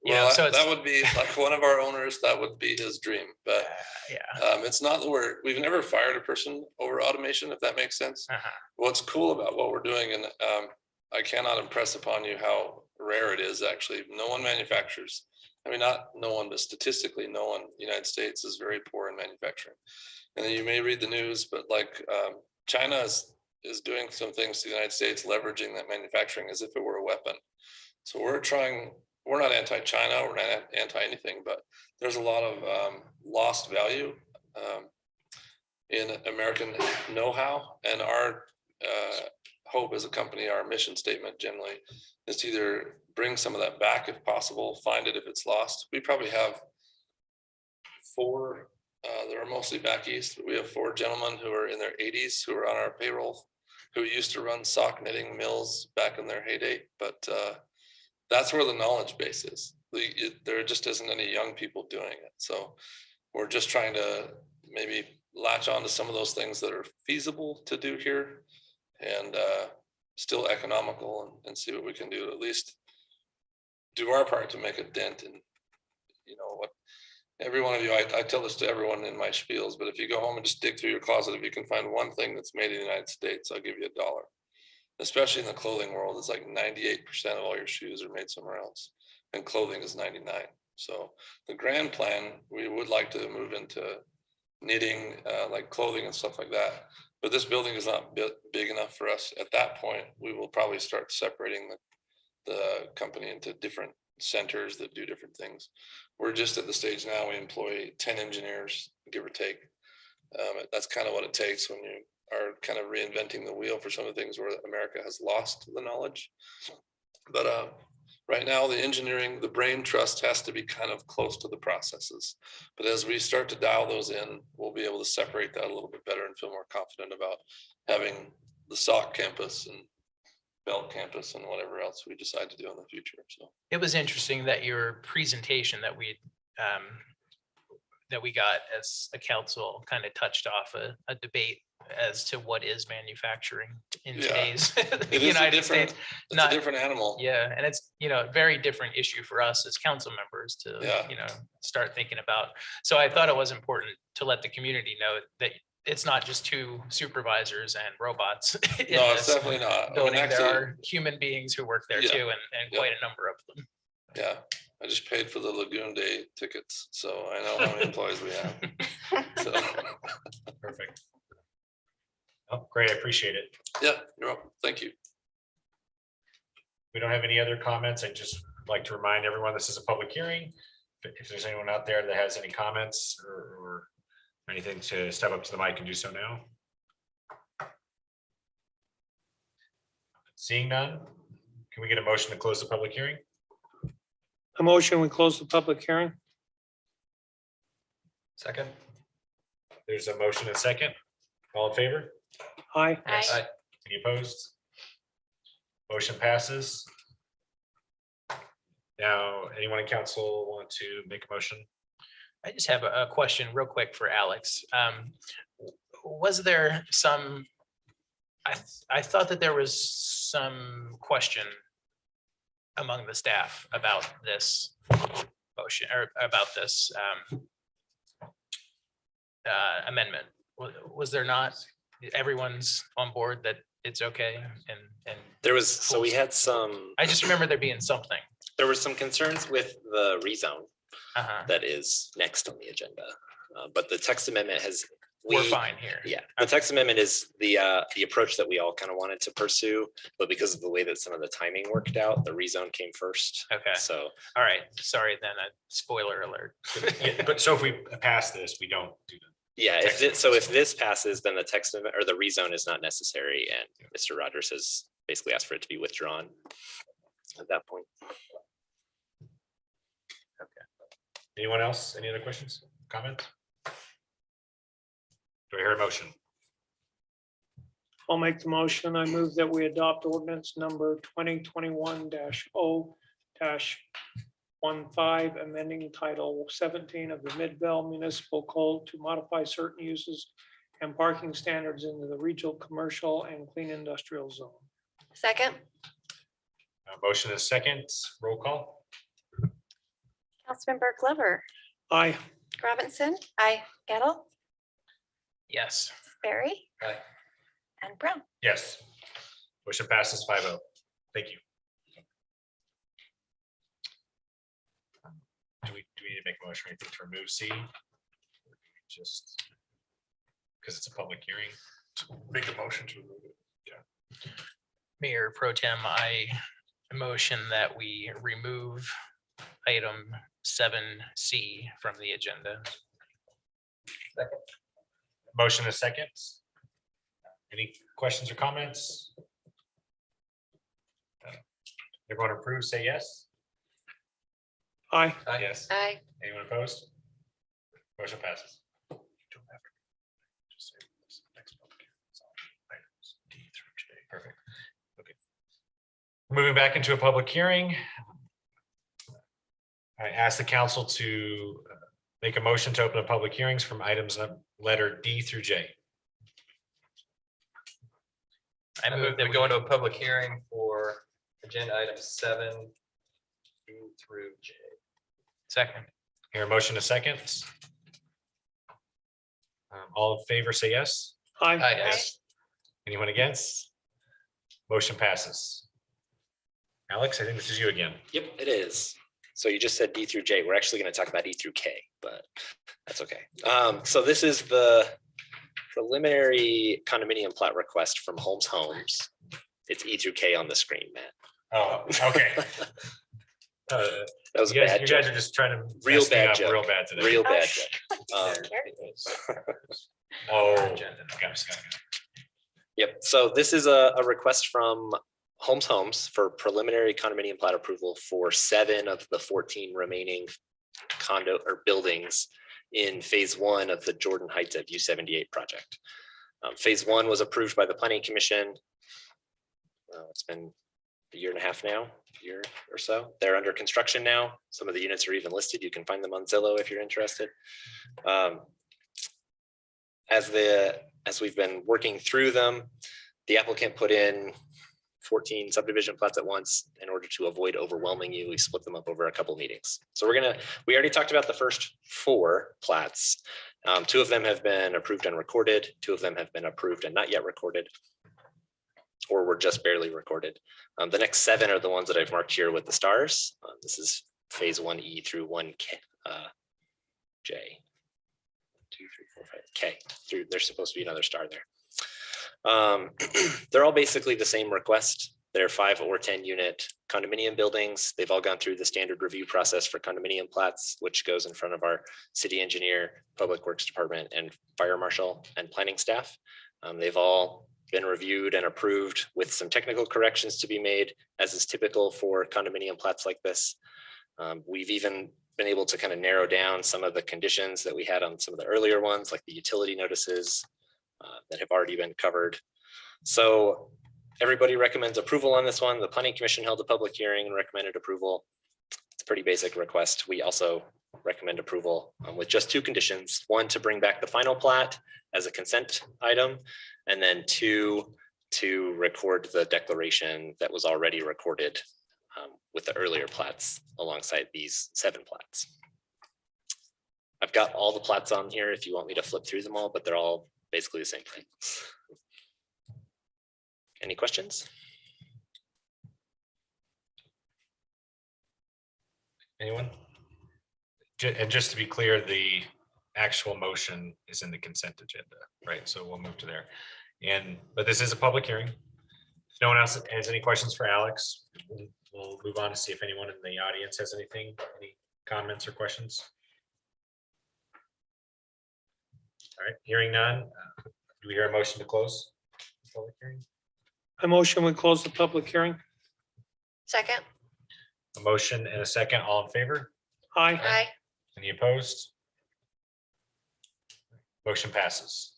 Speaker 4: You know,
Speaker 13: Well,
Speaker 4: so
Speaker 13: that would be like one of our owners, that would be his dream, but
Speaker 4: yeah.
Speaker 13: it's not that we've never fired a person over automation, if that makes sense. What's cool about what we're doing, and I cannot impress upon you how rare it is actually. No one manufactures. I mean, not no one, but statistically, no one in the United States is very poor in manufacturing. And then you may read the news, but like China is doing some things to the United States, leveraging that manufacturing as if it were a weapon. So we're not anti-China, we're not anti-anything, but there's a lot of lost value in American know-how, and our hope as a company, our mission statement generally is to either bring some of that back if possible, find it if it's lost. We probably have 4, that are mostly back east. We have 4 gentlemen who are in their 80s who are on our payroll, who used to run sock knitting mills back in their heyday, but that's where the knowledge base is. There just isn't any young people doing it. So we're just trying to maybe latch on to some of those things that are feasible to do here and still economical, and see what we can do to at least do our part to make a dent in, you know, what every one of you, I tell this to everyone in my spiels, but if you go home and just dig through your closet, if you can find one thing that's made in the United States, I'll give you $1. Especially in the clothing world, it's like 98% of all your shoes are made somewhere else, and clothing is 99. So the grand plan, we would like to move into knitting, like clothing and stuff like that. But this building is not big enough for us. At that point, we will probably start separating the company into different centers that do different things. We're just at the stage now, we employ 10 engineers, give or take. That's kind of what it takes when you are kind of reinventing the wheel for some of the things where America has lost the knowledge. But right now, the engineering, the brain trust has to be kind of close to the processes. But as we start to dial those in, we'll be able to separate that a little bit better and feel more confident about having the SOC campus and Belt campus and whatever else we decide to do in the future. So
Speaker 4: It was interesting that your presentation that we got as a council kind of touched off a debate as to what is manufacturing in today's United States.
Speaker 13: It's a different animal.
Speaker 4: Yeah, and it's, you know, a very different issue for us as council members to, you know, start thinking about. So I thought it was important to let the community know that it's not just 2 supervisors and robots.
Speaker 13: No, it's definitely not.
Speaker 4: Building. There are human beings who work there too, and quite a number of them.
Speaker 13: Yeah, I just paid for the Lagoon Day tickets, so I know how many employees we have. So.
Speaker 1: Perfect. Oh, great, I appreciate it.
Speaker 13: Yeah, you're welcome. Thank you.
Speaker 1: We don't have any other comments. I'd just like to remind everyone this is a public hearing. If there's anyone out there that has any comments or anything, to step up to the mic and do so now. Seeing none, can we get a motion to close the public hearing?
Speaker 6: A motion, we close the public hearing.
Speaker 9: Second.
Speaker 1: There's a motion and second. All in favor?
Speaker 6: Aye.
Speaker 5: Aye.
Speaker 1: Any opposed? Motion passes. Now, anyone in council want to make a motion?
Speaker 4: I just have a question real quick for Alex. Was there some, I thought that there was some question among the staff about this motion or about this amendment. Was there not? Everyone's on board that it's okay and
Speaker 12: There was, so we had some,
Speaker 4: I just remember there being something.
Speaker 12: there were some concerns with the rezone that is next on the agenda. But the text amendment has.
Speaker 4: We're fine here.
Speaker 12: Yeah, the text amendment is the approach that we all kind of wanted to pursue, but because of the way that some of the timing worked out, the rezone came first.
Speaker 4: Okay.
Speaker 12: So,
Speaker 4: all right, sorry then, spoiler alert.
Speaker 1: Yeah, but so if we pass this, we don't do that.
Speaker 12: yeah, if this passes, then the text amendment or the rezone is not necessary, and Mr. Rogers has basically asked for it to be withdrawn at that point.
Speaker 1: Okay. Anyone else? Any other questions, comments? Do I hear a motion?
Speaker 6: I'll make the motion. I move that we adopt ordinance number 2021-0-15, amending Title 17 of the Midvale Municipal Code to modify certain uses and parking standards into the regional commercial and clean industrial zone.
Speaker 5: Second.
Speaker 1: Motion is second, roll call.
Speaker 2: Councilmember Glover,
Speaker 6: Aye.
Speaker 2: Robinson,
Speaker 5: Aye.
Speaker 2: Gettle,
Speaker 4: Yes.
Speaker 2: Barry.
Speaker 9: Aye.
Speaker 2: And Brown.
Speaker 1: Yes. Motion passes 5-0. Thank you. Do we need to make a motion or anything to remove C? Just because it's a public hearing.
Speaker 7: Make a motion to remove it.
Speaker 4: Mayor Pro Tem, I motion that we remove item 7C from the agenda.
Speaker 1: Motion is second. Any questions or comments? Everyone approved, say yes.
Speaker 6: Aye.
Speaker 1: Yes.
Speaker 5: Aye.
Speaker 1: Anyone opposed? Motion passes. Perfect. Okay. Moving back into a public hearing. I ask the council to make a motion to open the public hearings from items letter D through J.
Speaker 9: I move that we go into a public hearing for agenda items 7 through J.
Speaker 4: Second.
Speaker 1: Here, a motion a second. All in favor, say yes.
Speaker 6: Aye.
Speaker 1: Yes. Anyone against? Motion passes. Alex, I think this is you again.
Speaker 12: Yep, it is. So you just said D through J. We're actually going to talk about E through K, but that's okay. So this is the preliminary condominium plat request from Holmes Homes. It's E through K on the screen, Matt.
Speaker 1: Oh, okay.
Speaker 12: That was a
Speaker 1: You guys,
Speaker 12: bad
Speaker 1: you guys
Speaker 12: joke.
Speaker 1: are just trying to
Speaker 12: Real
Speaker 1: mess me
Speaker 12: bad
Speaker 1: up
Speaker 12: joke.
Speaker 1: real bad today.
Speaker 12: Real bad joke.
Speaker 1: Oh, gotcha.
Speaker 12: Yep. So this is a request from Holmes Homes for preliminary condominium plat approval for 7 of the 14 remaining condo or buildings in phase 1 of the Jordan Heights at View 78 project. Phase 1 was approved by the Planning Commission. It's been a year and a half now, year or so. They're under construction now. Some of the units are even listed. You can find them on Zillow if you're interested. As we've been working through them, the applicant put in 14 subdivision plats at once in order to avoid overwhelming you. We split them up over a couple meetings. So we already talked about the first 4 plats. 2 of them have been approved and recorded. 2 of them have been approved and not yet recorded, or were just barely recorded. The next 7 are the ones that I've marked here with the stars. This is phase 1E through 1K, J. 2, 3, 4, 5, K. Through, there's supposed to be another star there. They're all basically the same request. They're 5 or 10 unit condominium buildings. They've all gone through the standard review process for condominium plats, which goes in front of our city engineer, public works department, and fire marshal and planning staff. They've all been reviewed and approved with some technical corrections to be made, as is typical for condominium plats like this. We've even been able to kind of narrow down some of the conditions that we had on some of the earlier ones, like the utility notices that have already been covered. So everybody recommends approval on this one. The Planning Commission held a public hearing and recommended approval. It's a pretty basic request. We also recommend approval with just 2 conditions. 1, to bring back the final plat as a consent item, and then 2, to record the declaration that was already recorded with the earlier plats alongside these 7 plats. I've got all the plats on here if you want me to flip through them all, but they're all basically the same thing. Any questions?
Speaker 1: Anyone? And just to be clear, the actual motion is in the consent agenda, right? So we'll move to there. But this is a public hearing. If no one else has any questions for Alex, we'll move on to see if anyone in the audience has any comments or questions. All right, hearing none. Do we hear a motion to close the public hearing?
Speaker 6: I motion we close the public hearing.
Speaker 5: Second.
Speaker 1: A motion and a second. All in favor?
Speaker 6: Aye.
Speaker 5: Aye.
Speaker 1: Any opposed? Motion passes.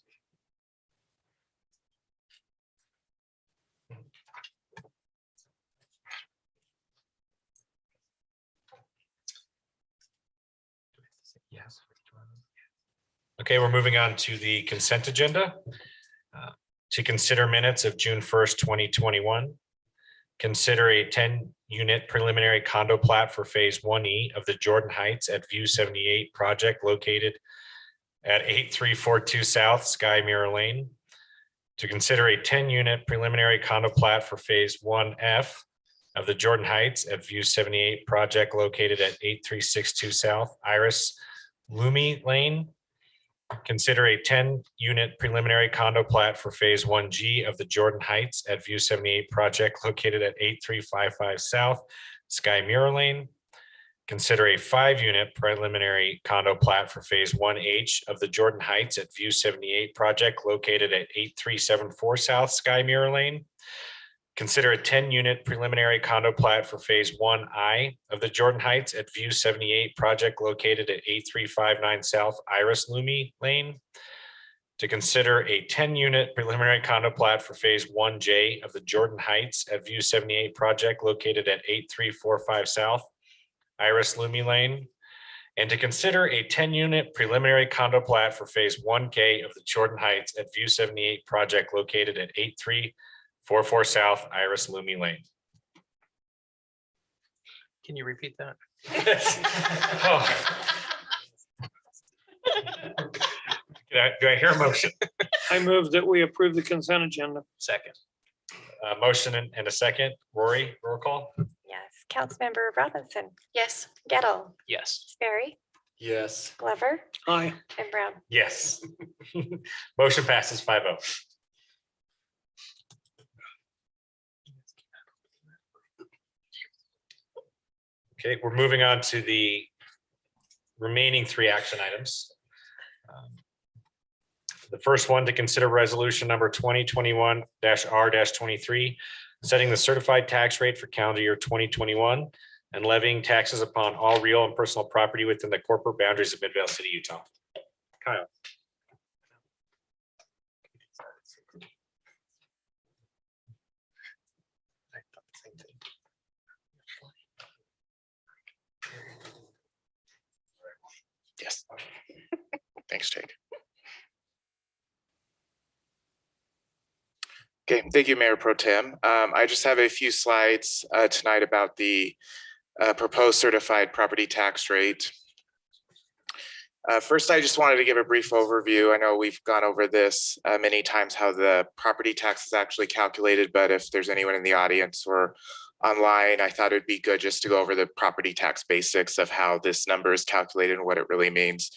Speaker 1: Okay, we're moving on to the consent agenda. To consider minutes of June 1st, 2021. Consider a 10-unit preliminary condo plat for Phase 1E of the Jordan Heights at View 78 project located at 8342 South Sky Mirror Lane. To consider a 10-unit preliminary condo plat for Phase 1F of the Jordan Heights at View 78 project located at 8362 South Iris Lumi Lane. Consider a 10-unit preliminary condo plat for Phase 1G of the Jordan Heights at View 78 project located at 8355 South Sky Mirror Lane. Consider a 5-unit preliminary condo plat for Phase 1H of the Jordan Heights at View 78 project located at 8374 South Sky Mirror Lane. Consider a 10-unit preliminary condo plat for Phase 1I of the Jordan Heights at View 78 project located at 8359 South Iris Lumi Lane. To consider a 10-unit preliminary condo plat for Phase 1J of the Jordan Heights at View 78 project located at 8345 South Iris Lumi Lane. And to consider a 10-unit preliminary condo plat for Phase 1K of the Jordan Heights at View 78 project located at 8344 South Iris Lumi Lane.
Speaker 4: Can you repeat that?
Speaker 1: Oh. Do I hear a motion?
Speaker 6: I move that we approve the consent agenda.
Speaker 4: Second.
Speaker 1: Motion and a second. Rory, roll call.
Speaker 2: Yes, Councilmember Robinson,
Speaker 5: Yes.
Speaker 2: Gettle,
Speaker 4: Yes.
Speaker 2: Sperry,
Speaker 10: Yes.
Speaker 2: Glover,
Speaker 6: Aye.
Speaker 2: and Brown.
Speaker 1: Yes. Motion passes 5-0. Okay, we're moving on to the remaining 3 action items. The first one, to consider resolution number 2021-R-23, setting the certified tax rate for calendar year 2021 and levying taxes upon all real and personal property within the corporate boundaries of Midvale City, Utah. Kyle.
Speaker 11: Yes. Thanks, Jake. Okay, thank you, Mayor Pro Tem. I just have a few slides tonight about the proposed certified property tax rate. First, I just wanted to give a brief overview. I know we've gone over this many times, how the property tax is actually calculated, but if there's anyone in the audience or online, I thought it'd be good just to go over the property tax basics of how this number is calculated and what it really means.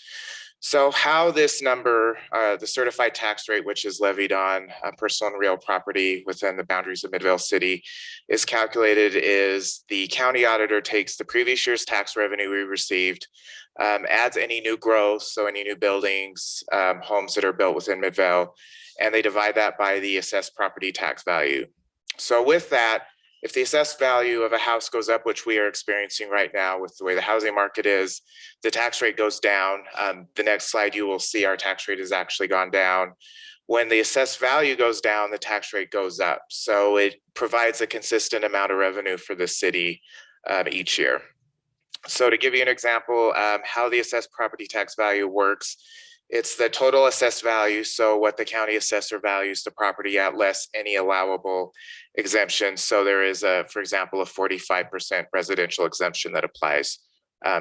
Speaker 11: So how this number, the certified tax rate, which is levied on personal and real property within the boundaries of Midvale City, is calculated is the county auditor takes the previous year's tax revenue we received, adds any new growth, so any new buildings, homes that are built within Midvale, and they divide that by the assessed property tax value. So with that, if the assessed value of a house goes up, which we are experiencing right now with the way the housing market is, the tax rate goes down. The next slide, you will see our tax rate has actually gone down. When the assessed value goes down, the tax rate goes up. So it provides a consistent amount of revenue for the city each year. So to give you an example, how the assessed property tax value works, it's the total assessed value. So what the county assessor values the property at less any allowable exemptions. So there is for example, a 45% residential exemption that applies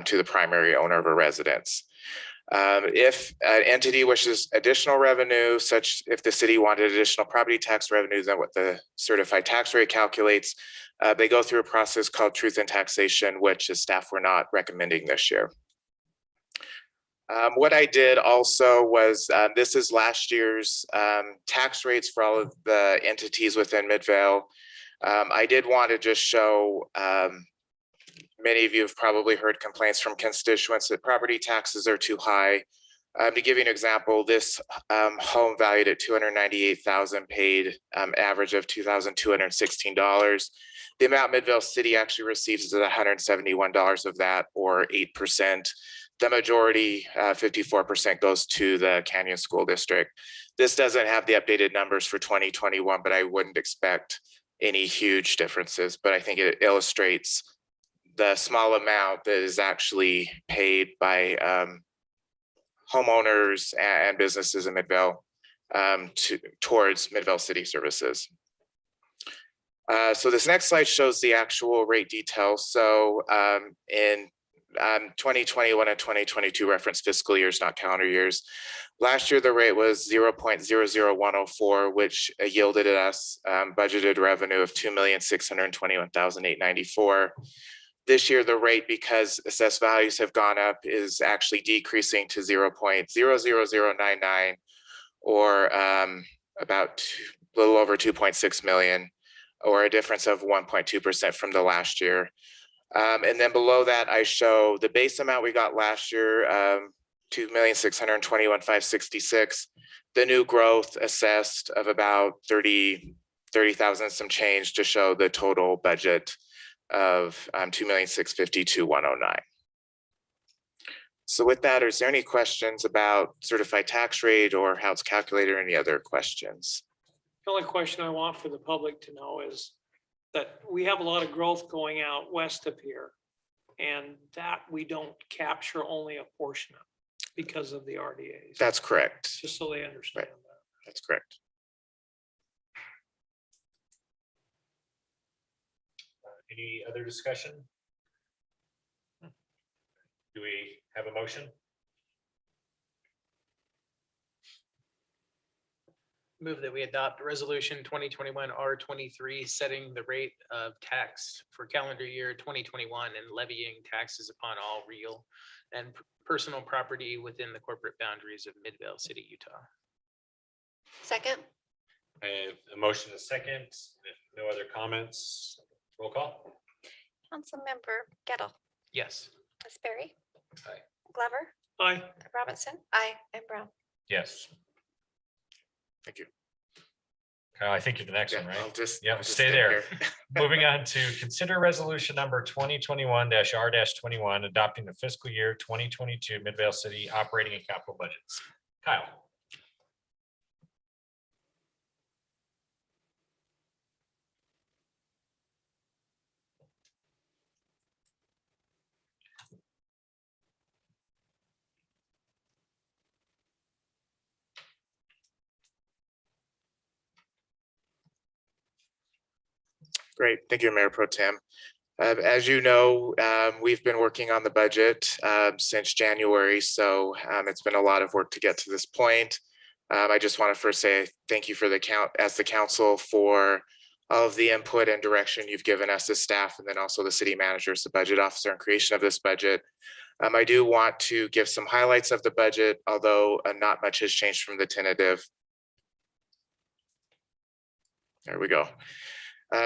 Speaker 11: to the primary owner of a residence. If an entity wishes additional revenue, such if the city wanted additional property tax revenues than what the certified tax rate calculates, they go through a process called truth in taxation, which as staff were not recommending this year. What I did also was, this is last year's tax rates for all of the entities within Midvale. I did want to just show, many of you have probably heard complaints from constituents that property taxes are too high. To give you an example, this home valued at $298,000 paid average of $2,216. The amount Midvale City actually receives is $171 of that, or 8%. The majority, 54%, goes to the Canyon School District. This doesn't have the updated numbers for 2021, but I wouldn't expect any huge differences. But I think it illustrates the small amount that is actually paid by homeowners and businesses in Midvale towards Midvale City Services. So this next slide shows the actual rate details. So in 2021 and 2022 reference fiscal years, not calendar years. Last year, the rate was 0.00104, which yielded us budgeted revenue of $2,621,894. This year, the rate, because assessed values have gone up, is actually decreasing to 0.00099, or about a little over 2.6 million, or a difference of 1.2% from the last year. And then below that, I show the base amount we got last year, $2,621,566. The new growth assessed of about 30,000 some change to show the total budget of $2,652,109. So with that, is there any questions about certified tax rate or how it's calculated, or any other questions?
Speaker 6: The only question I want for the public to know is that we have a lot of growth going out west of here, and that we don't capture only a portion of because of the RDAs.
Speaker 11: That's correct.
Speaker 6: Just so they understand that.
Speaker 11: That's correct.
Speaker 1: Any other discussion? Do we have a motion?
Speaker 4: Move that we adopt resolution 2021 R23, setting the rate of tax for calendar year 2021 and levying taxes upon all real and personal property within the corporate boundaries of Midvale City, Utah.
Speaker 5: Second.
Speaker 1: I have a motion and a second. If no other comments, roll call.
Speaker 2: Councilmember Gettle,
Speaker 4: Yes.
Speaker 2: Ms. Berry.
Speaker 1: Aye.
Speaker 2: Glover,
Speaker 6: Aye.
Speaker 2: Robinson. Aye. And Brown.
Speaker 1: Yes.
Speaker 11: Thank you.
Speaker 1: Kyle, I think you're the next
Speaker 11: Yeah,
Speaker 1: one, right?
Speaker 11: I'll just
Speaker 1: Stay there. Moving on to consider resolution number 2021-R-21, adopting the fiscal year 2022 Midvale City operating and capital budgets. Kyle.
Speaker 11: Great, thank you, Mayor Pro Tem. As you know, we've been working on the budget since January, so it's been a lot of work to get to this point. I just want to first say thank you for the council for all of the input and direction you've given us as staff, and then also the city managers, the budget officer, and creation of this budget. I do want to give some highlights of the budget, although not much has changed from the tentative. There we go.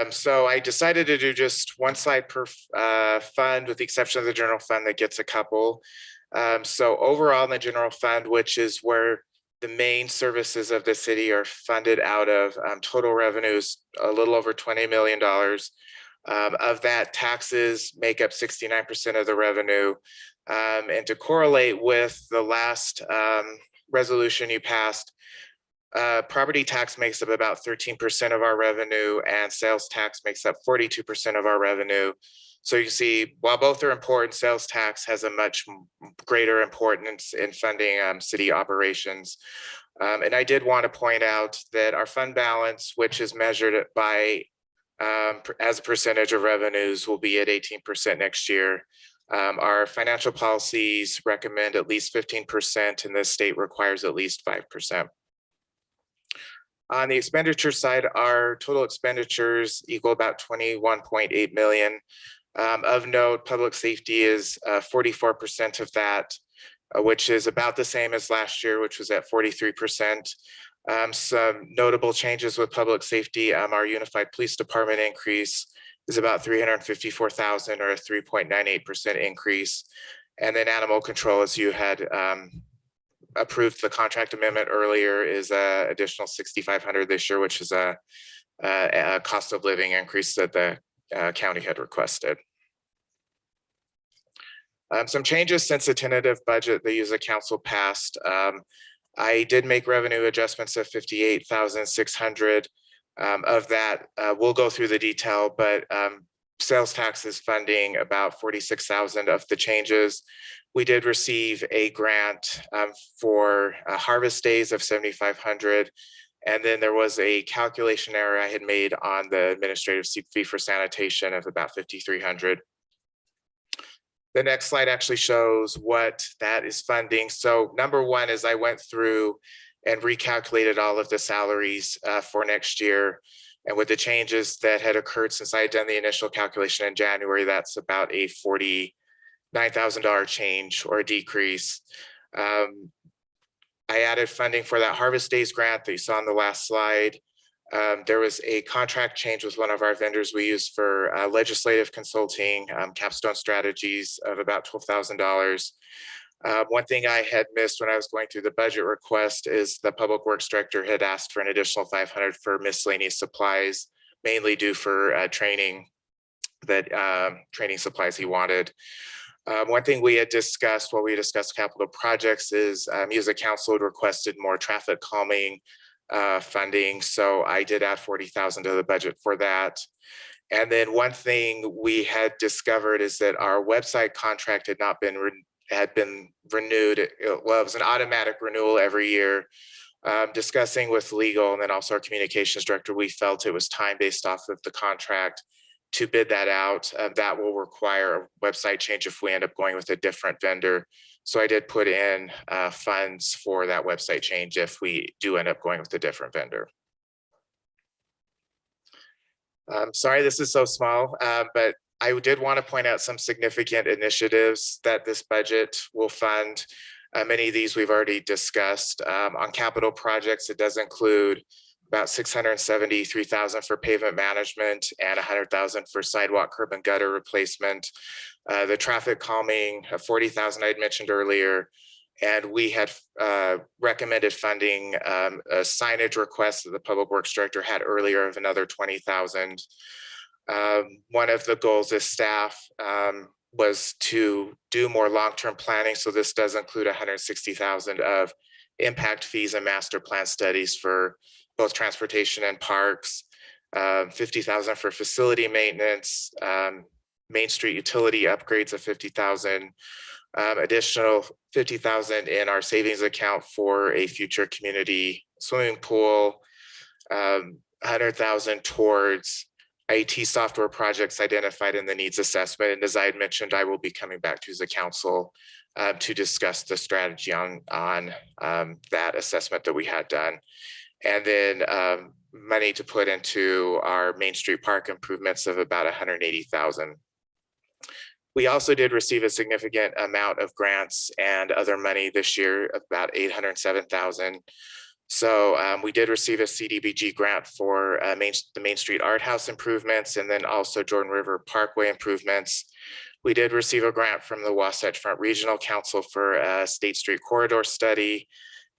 Speaker 11: So I decided to do just one slide per fund, with the exception of the general fund that gets a couple. So overall in the general fund, which is where the main services of the city are funded out of, total revenues a little over $20 million. Of that, taxes make up 69% of the revenue. And to correlate with the last resolution you passed, property tax makes up about 13% of our revenue, and sales tax makes up 42% of our revenue. So you see, while both are important, sales tax has a much greater importance in funding city operations. And I did want to point out that our fund balance, which is measured by as a percentage of revenues, will be at 18% next year. Our financial policies recommend at least 15%, and the state requires at least 5%. On the expenditure side, our total expenditures equal about 21.8 million. Of note, public safety is 44% of that, which is about the same as last year, which was at 43%. Some notable changes with public safety, our unified police department increase is about 354,000, or a 3.98% increase. And then animal control, as you had approved the contract amendment earlier, is an additional 6,500 this year, which is a cost of living increase that the county had requested. Some changes since the tentative budget the user council passed. I did make revenue adjustments of 58,600. Of that, we'll go through the detail, but sales taxes funding about 46,000 of the changes. We did receive a grant for harvest days of 7,500. And then there was a calculation error I had made on the administrative fee for sanitation of about 5,300. The next slide actually shows what that is funding. So number one is I went through and recalculated all of the salaries for next year. And with the changes that had occurred since I had done the initial calculation in January, that's about a $49,000 change or a decrease. I added funding for that harvest days grant that you saw on the last slide. There was a contract change with one of our vendors we use for legislative consulting, capstone strategies of about $12,000. One thing I had missed when I was going through the budget request is the public works director had asked for an additional 500 for miscellaneous supplies, mainly due for training supplies he wanted. One thing we had discussed while we discussed capital projects is you as a council had requested more traffic calming funding. So I did add 40,000 to the budget for that. And then one thing we had discovered is that our website contract had not been renewed. Well, it was an automatic renewal every year. Discussing with legal and then also our communications director, we felt it was time based off of the contract to bid that out. That will require a website change if we end up going with a different vendor. So I did put in funds for that website change if we do end up going with a different vendor. Sorry, this is so small, but I did want to point out some significant initiatives that this budget will fund. Many of these we've already discussed. On capital projects, it does include about 673,000 for pavement management and 100,000 for sidewalk, curb and gutter replacement. The traffic calming, 40,000 I had mentioned earlier. And we had recommended funding a signage request that the public works director had earlier of another 20,000. One of the goals as staff was to do more long-term planning. So this does include 160,000 of impact fees and master plan studies for both transportation and parks, 50,000 for facility maintenance, Main Street utility upgrades of 50,000, additional 50,000 in our savings account for a future community swimming pool, 100,000 towards IT software projects identified in the needs assessment. And as I had mentioned, I will be coming back to the council to discuss the strategy on that assessment that we had done. And then money to put into our Main Street Park improvements of about 180,000. We also did receive a significant amount of grants and other money this year, about 807,000. So we did receive a CDBG grant for the Main Street Art House improvements and then also Jordan River Parkway improvements. We did receive a grant from the Wasatch Front Regional Council for a State Street Corridor study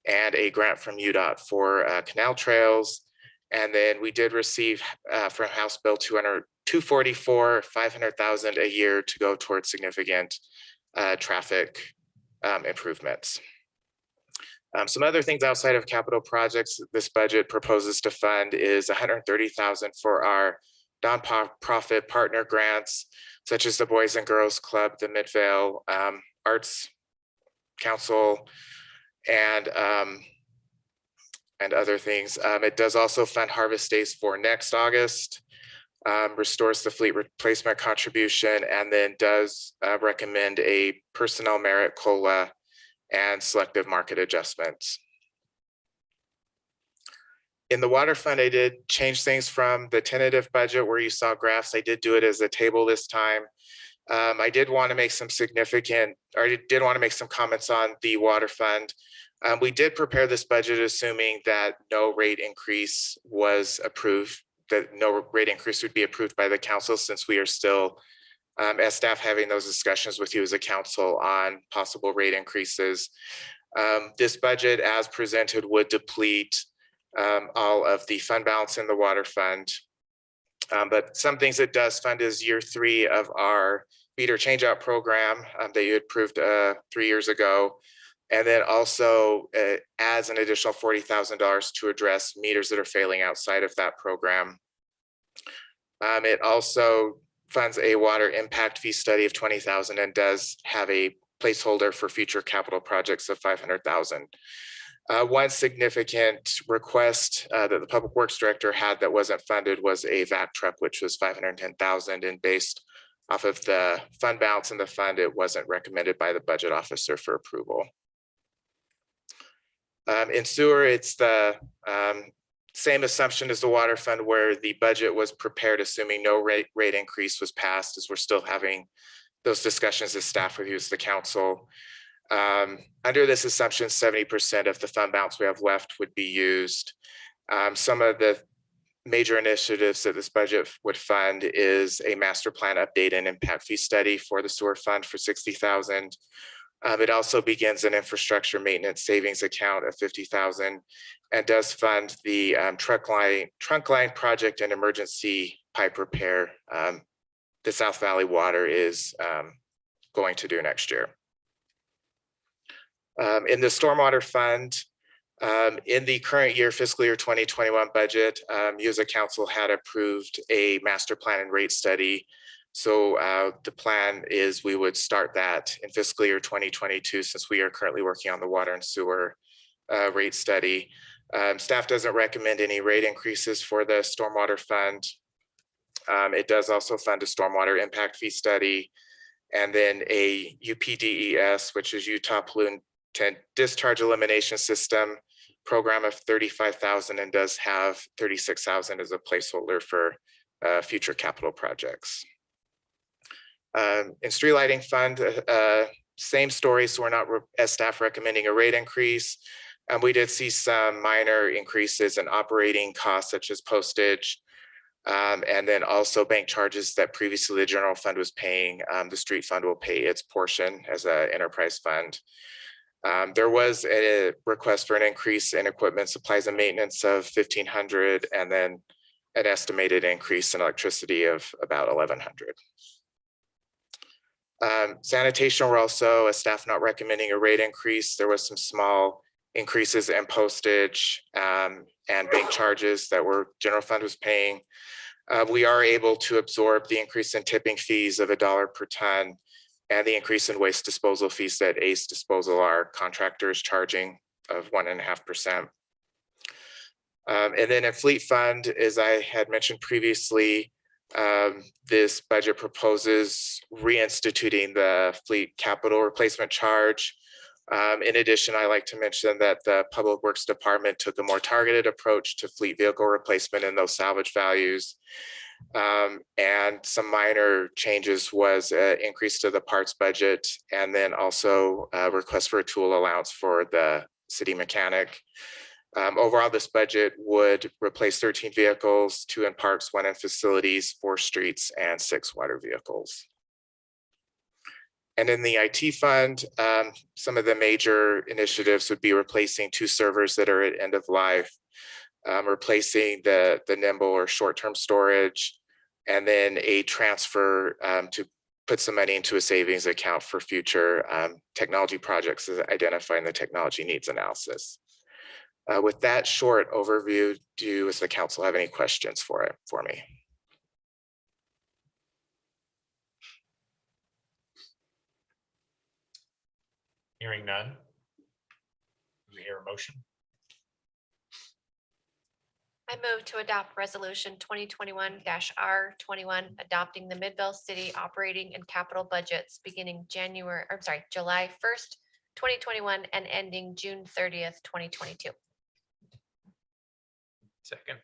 Speaker 11: and a grant from UDOT for canal trails. And then we did receive from House Bill 244, 500,000 a year to go towards significant traffic improvements. Some other things outside of capital projects this budget proposes to fund is 130,000 for our nonprofit partner grants, such as the Boys and Girls Club, the Midvale Arts Council, and other things. It does also fund harvest days for next August, restores the fleet replacement contribution, and then does recommend a personnel merit COLA and selective market adjustments. In the water fund, I did change things from the tentative budget where you saw graphs. I did do it as a table this time. I did want to make some comments on the water fund. We did prepare this budget assuming that no rate increase was approved, that no rate increase would be approved by the council, since we are still, as staff, having those discussions with you as a council on possible rate increases. This budget as presented would deplete all of the fund balance in the water fund. But some things it does fund is year 3 of our meter changeout program that you approved 3 years ago. And then also adds an additional $40,000 to address meters that are failing outside of that program. It also funds a water impact fee study of 20,000 and does have a placeholder for future capital projects of 500,000. One significant request that the Public Works Director had that wasn't funded was a vac truck, which was 510,000, and based off of the fund balance in the fund, it wasn't recommended by the budget officer for approval. In sewer, it's the same assumption as the water fund, where the budget was prepared assuming no rate increase was passed, as we're still having those discussions as staff reviews the council. Under this assumption, 70% of the fund balance we have left would be used. Some of the major initiatives that this budget would fund is a master plan update and impact fee study for the sewer fund for 60,000. It also begins an infrastructure maintenance savings account of 50,000 and does fund the trunk line project and emergency pipe repair the South Valley Water is going to do next year. In the stormwater fund, in the current year, fiscal year 2021 budget, you as a council had approved a master plan and rate study. So the plan is we would start that in fiscal year 2022, since we are currently working on the water and sewer rate study. Staff doesn't recommend any rate increases for the stormwater fund. It does also fund a stormwater impact fee study, and then a UPDES, which is Utah Pollutant Discharge Elimination System program of 35,000, and does have 36,000 as a placeholder for future capital projects. In street lighting fund, same story. So we're not, as staff, recommending a rate increase. We did see some minor increases in operating costs, such as postage, and then also bank charges that previously the general fund was paying. The street fund will pay its portion as an enterprise fund. There was a request for an increase in equipment, supplies, and maintenance of 1,500, and then an estimated increase in electricity of about 1,100. Sanitation, we're also, as staff, not recommending a rate increase. There was some small increases in postage and bank charges that general fund was paying. We are able to absorb the increase in tipping fees of $1 per ton and the increase in waste disposal fees that ACE Disposal, our contractors, charging of 1.5%. And then in fleet fund, as I had mentioned previously, this budget proposes reinstituting the fleet capital replacement charge. In addition, I like to mention that the Public Works Department took a more targeted approach to fleet vehicle replacement in those salvage values. And some minor changes was an increase to the parts budget, and then also a request for a tool allowance for the city mechanic. Overall, this budget would replace 13 vehicles, 2 in parks, 1 in facilities, 4 streets, and 6 water vehicles. And in the IT fund, some of the major initiatives would be replacing 2 servers that are at end of life, replacing the nimble or short-term storage, and then a transfer to put some money into a savings account for future technology projects, as identifying the technology needs analysis. With that short overview, do you as the council have any questions for me?
Speaker 1: Hearing none. Do we hear a motion?
Speaker 2: I move to adopt resolution 2021-R21, adopting the Midvale City operating and capital budgets beginning July 1st, 2021 and ending June 30th, 2022.
Speaker 4: Second.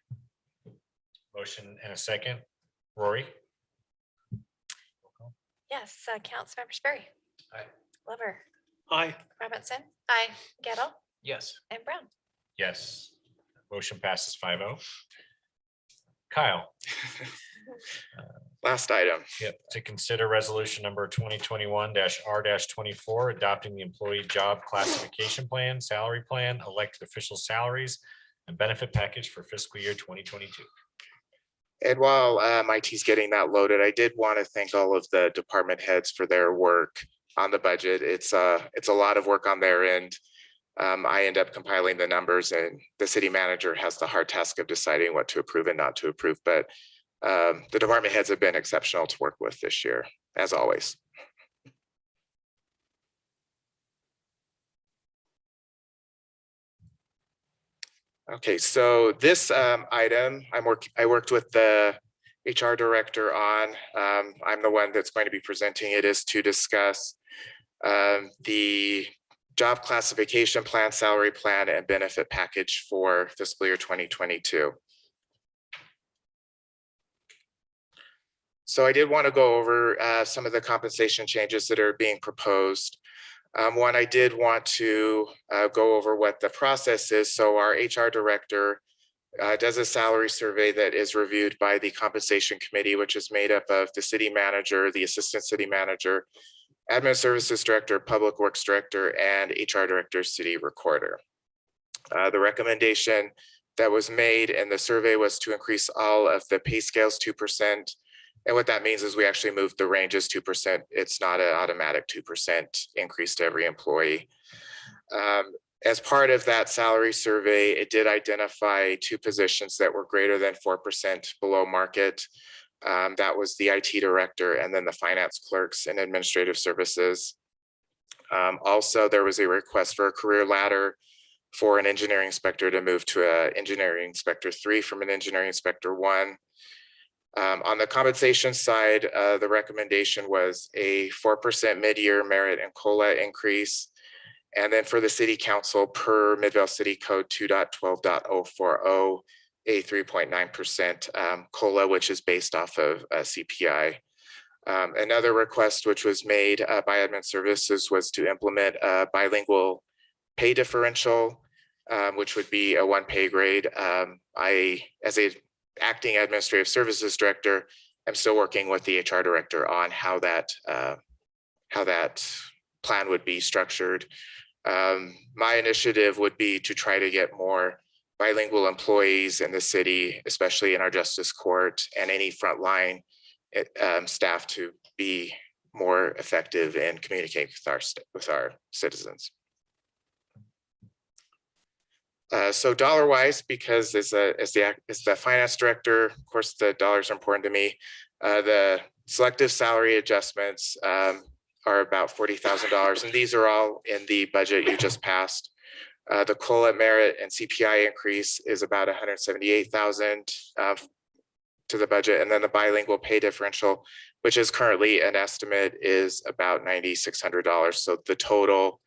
Speaker 1: Motion and a second. Rory?
Speaker 2: Yes, Councilmember Sperry.
Speaker 9: Aye.
Speaker 2: Glover.
Speaker 6: Aye.
Speaker 2: Robinson. Aye. Gettle.
Speaker 4: Yes.
Speaker 2: And Brown.
Speaker 1: Yes. Motion passes 5-0. Kyle?
Speaker 11: Last item.
Speaker 1: Yep, to consider resolution number 2021-R-24, adopting the employee job classification plan, salary plan, elected official salaries, and benefit package for fiscal year 2022.
Speaker 11: And while IT's getting that loaded, I did want to thank all of the department heads for their work on the budget. It's a lot of work on their end. I end up compiling the numbers, and the city manager has the hard task of deciding what to approve and not to approve. But the department heads have been exceptional to work with this year, as always. Okay, so this item, I worked with the HR director on. I'm the one that's going to be presenting it, is to discuss the job classification plan, salary plan, and benefit package for fiscal year 2022. So I did want to go over some of the compensation changes that are being proposed. One, I did want to go over what the process is. So our HR director does a salary survey that is reviewed by the compensation committee, which is made up of the city manager, the assistant city manager, admin services director, public works director, and HR director, city recorder. The recommendation that was made in the survey was to increase all of the pay scales 2%. And what that means is we actually moved the ranges 2%. It's not an automatic 2% increase to every employee. As part of that salary survey, it did identify 2 positions that were greater than 4% below market. That was the IT director and then the finance clerks and administrative services. Also, there was a request for a career ladder for an engineering inspector to move to an engineering inspector 3 from an engineering inspector 1. On the compensation side, the recommendation was a 4% mid-year merit and COLA increase. And then for the city council, per Midvale City Code 2.12.040, a 3.9% COLA, which is based off of CPI. Another request which was made by admin services was to implement a bilingual pay differential, which would be a 1 pay grade. As a acting administrative services director, I'm still working with the HR director on how that plan would be structured. My initiative would be to try to get more bilingual employees in the city, especially in our justice court and any frontline staff, to be more effective in communicating with our citizens. So dollar wise, because as the finance director, of course, the dollars are important to me. The selective salary adjustments are about $40,000, and these are all in the budget you just passed. The COLA merit and CPI increase is about $178,000 to the budget, and then the bilingual pay differential, which is currently an estimate, is about $9,600. So the total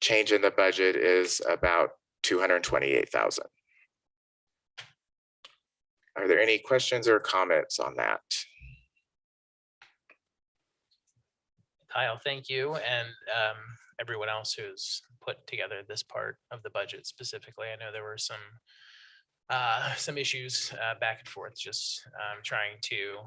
Speaker 11: change in the budget is about $228,000. Are there any questions or comments on that?
Speaker 4: Kyle, thank you, and everyone else who's put together this part of the budget specifically. I know there were some issues back and forth, just trying to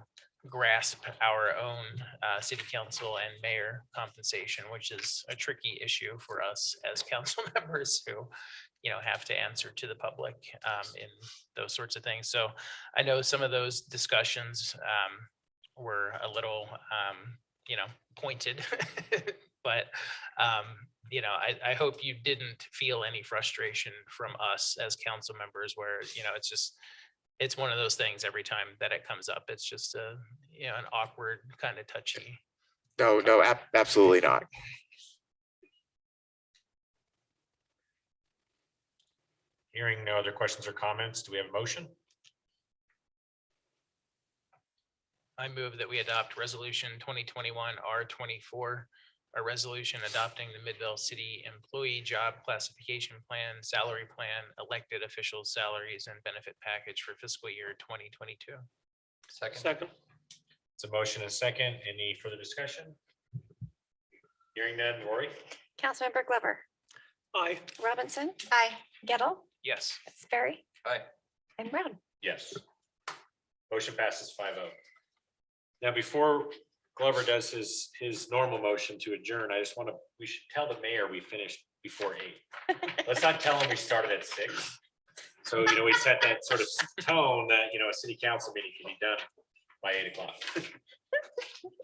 Speaker 4: grasp our own city council and mayor compensation, which is a tricky issue for us as council members who, have to answer to the public in those sorts of things. So I know some of those discussions were a little, pointed, but I hope you didn't feel any frustration from us as council members where, it's one of those things every time that it comes up. It's just an awkward kind of touchy.
Speaker 11: No, absolutely not.
Speaker 1: Hearing no other questions or comments, do we have a motion?
Speaker 4: I move that we adopt resolution 2021 R24, a resolution adopting the Midvale City Employee Job Classification Plan, Salary Plan, elected officials' salaries, and benefit package for fiscal year 2022.
Speaker 6: Second.
Speaker 1: It's a motion and a second. Any further discussion? Hearing none. Rory?
Speaker 5: Councilmember Glover,
Speaker 6: Aye.
Speaker 5: Robinson,
Speaker 2: Aye.
Speaker 5: Gettle,
Speaker 4: Yes.
Speaker 5: Sperry,
Speaker 9: Aye.
Speaker 5: and Brown.
Speaker 1: Yes. Motion passes 5-0. Now, before Glover does his normal motion to adjourn, we should tell the mayor we finished before 8. Let's not tell him we started at 6. So, we set that sort of tone that, a city council meeting can be done by 8 o'clock.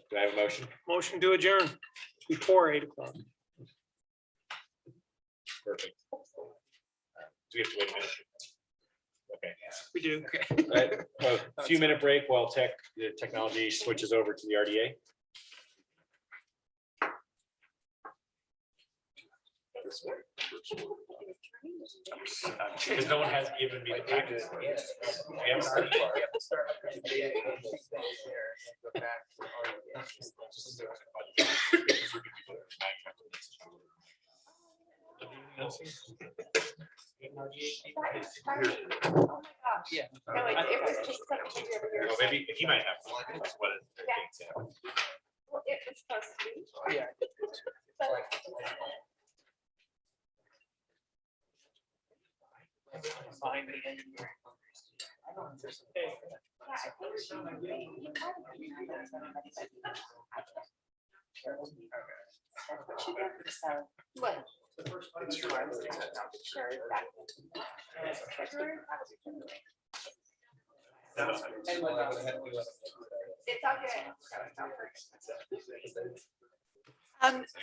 Speaker 1: Do I have a motion?
Speaker 6: Motion to adjourn before 8 o'clock.
Speaker 1: Perfect. Do we have to wait a minute? Okay.
Speaker 6: We do.
Speaker 1: All right. few-minute break while the technology switches over to the RDA. Because no one has given me the packet. We haven't started.
Speaker 4: Yeah.
Speaker 5: No, it was just something.
Speaker 1: Oh, maybe he might have one. That's what it thinks, yeah.
Speaker 5: Well, it was supposed to be.
Speaker 4: Yeah.
Speaker 5: What? It's all good.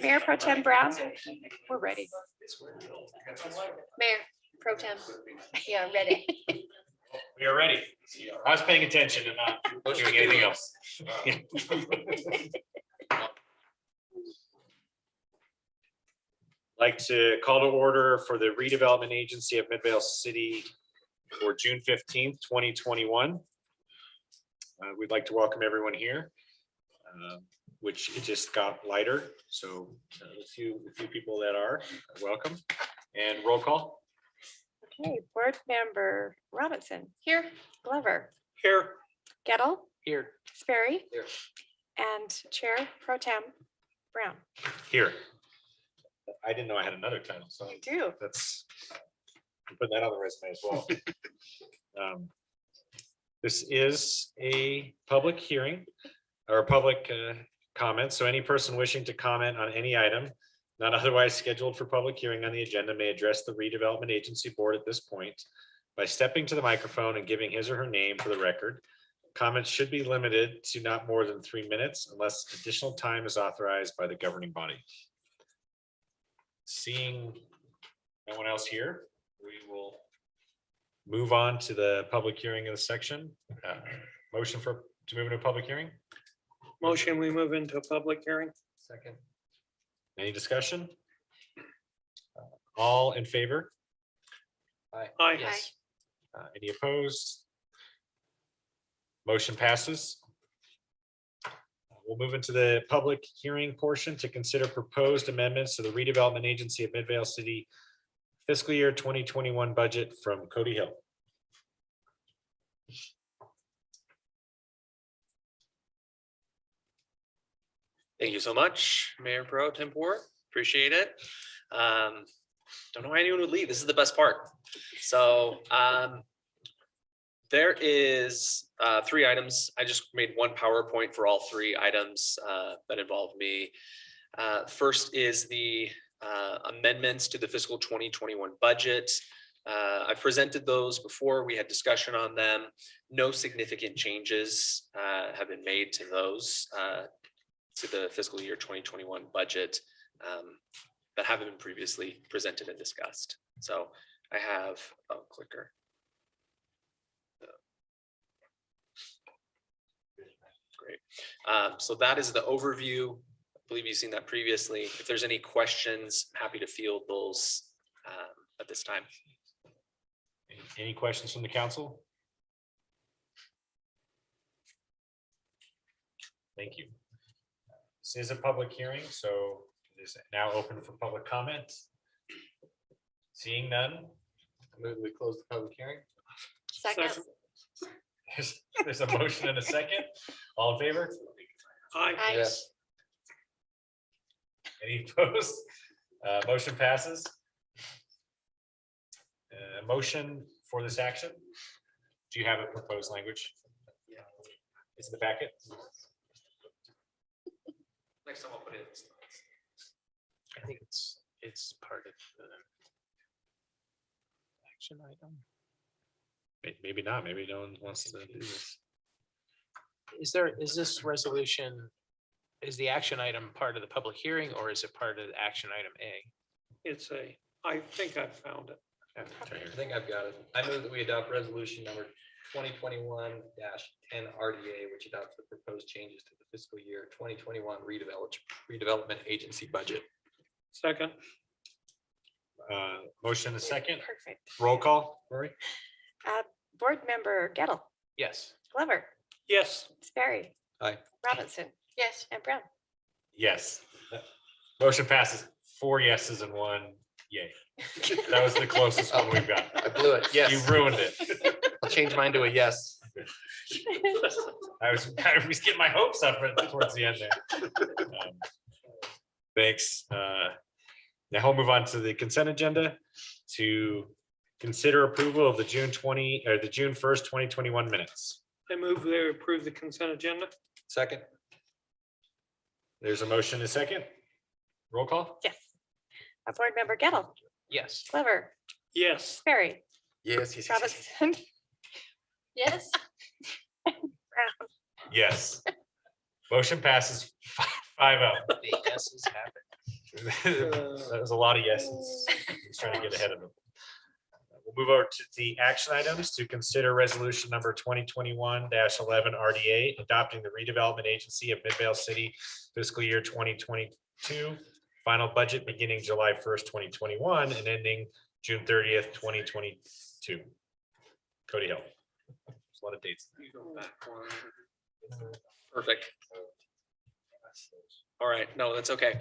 Speaker 5: Mayor Pro Tem Brown, we're ready. Mayor Pro Tem. Yeah, ready.
Speaker 1: We are ready. I was paying attention and not doing anything else. Like to call to order for the redevelopment agency of Midvale City for June 15th, 2021. We'd like to welcome everyone here, which it just got lighter. So a few people that are welcome, and roll call.
Speaker 14: Okay, Board Member Robinson,
Speaker 5: Here.
Speaker 14: Glover,
Speaker 6: Here.
Speaker 14: Gettle,
Speaker 4: Here.
Speaker 14: Sperry,
Speaker 9: Here.
Speaker 14: and Chair Pro Tem Brown.
Speaker 1: Here. I didn't know I had another title, so
Speaker 14: You do.
Speaker 1: that's, I'm putting that on the resume as well. This is a public hearing or a public comment. So any person wishing to comment on any item not otherwise scheduled for public hearing on the agenda may address the redevelopment agency board at this point by stepping to the microphone and giving his or her name for the record. Comments should be limited to not more than 3 minutes unless additional time is authorized by the governing body. Seeing no one else here, we will move on to the public hearing of the section. Motion to move into a public hearing.
Speaker 6: Motion, we move into a public hearing.
Speaker 9: Second.
Speaker 1: Any discussion? All in favor?
Speaker 6: Aye.
Speaker 4: Yes.
Speaker 1: Any opposed? Motion passes. We'll move into the public hearing portion to consider proposed amendments to the redevelopment agency of Midvale City fiscal year 2021 budget from Cody Hill.
Speaker 12: Thank you so much, Mayor Pro Tempore. Appreciate it. Don't know why anyone would leave. This is the best part. So there is 3 items. I just made one PowerPoint for all 3 items that involve me. First is the amendments to the fiscal 2021 budget. I've presented those before. We had discussion on them. No significant changes have been made to those. To the fiscal year 2021 budget that haven't been previously presented and discussed. So I have a clicker. Great. So that is the overview. I believe you've seen that previously. If there's any questions, happy to field those at this time.
Speaker 1: Any questions from the council? Thank you. This is a public hearing, so it is now open for public comment. Seeing none.
Speaker 9: Move we close the public hearing.
Speaker 5: Second.
Speaker 1: There's a motion and a second. All in favor?
Speaker 6: Aye.
Speaker 5: Aye.
Speaker 9: Yes.
Speaker 1: Any opposed? Motion passes. Motion for this action. Do you have a proposed language?
Speaker 12: Yeah.
Speaker 1: It's in the packet.
Speaker 12: Next time I'll put it in.
Speaker 4: I think it's part of the action item.
Speaker 1: Maybe not. Maybe no one wants to do this.
Speaker 4: Is this resolution, is the action item part of the public hearing or is it part of the action item A?
Speaker 6: I think I found it.
Speaker 9: I think I've got it. I move that we adopt resolution number 2021-10 RDA, which adopts the proposed changes to the fiscal year 2021 redevelopment agency budget.
Speaker 6: Second.
Speaker 1: Motion a second.
Speaker 14: Perfect.
Speaker 1: Roll call, Rory?
Speaker 14: Board Member Gettle,
Speaker 4: Yes.
Speaker 14: Glover,
Speaker 6: Yes.
Speaker 14: Sperry.
Speaker 9: Aye.
Speaker 14: Robinson
Speaker 2: Yes.
Speaker 14: and Brown.
Speaker 1: Yes. Motion passes 4 yeses and 1 yay. That was the closest one we've got.
Speaker 9: I blew it.
Speaker 1: You
Speaker 9: Yes.
Speaker 1: ruined it.
Speaker 9: I'll change mine to a yes.
Speaker 1: I was getting my hopes up towards the end there. Thanks. Now we'll move on to the consent agenda to consider approval of the June 1st, 2021 minutes.
Speaker 6: I move they approve the consent agenda.
Speaker 9: Second.
Speaker 1: There's a motion, a second. Roll call?
Speaker 14: Yes. Board Member Gettle,
Speaker 4: Yes.
Speaker 14: Glover,
Speaker 6: Yes.
Speaker 14: Sperry,
Speaker 1: Yes.
Speaker 14: Robinson,
Speaker 2: Yes.
Speaker 14: Brown.
Speaker 1: Yes. Motion passes 5-0.
Speaker 4: The yeses have it.
Speaker 1: That was a lot of yeses. He's trying to get ahead of them. We'll move over to the action items to consider resolution number 2021-11 RDA, adopting the redevelopment agency of Midvale City fiscal year 2022, final budget beginning July 1st, 2021 and ending June 30th, 2022. Cody Hill. There's a lot of dates.
Speaker 12: Perfect. All right, no, that's okay.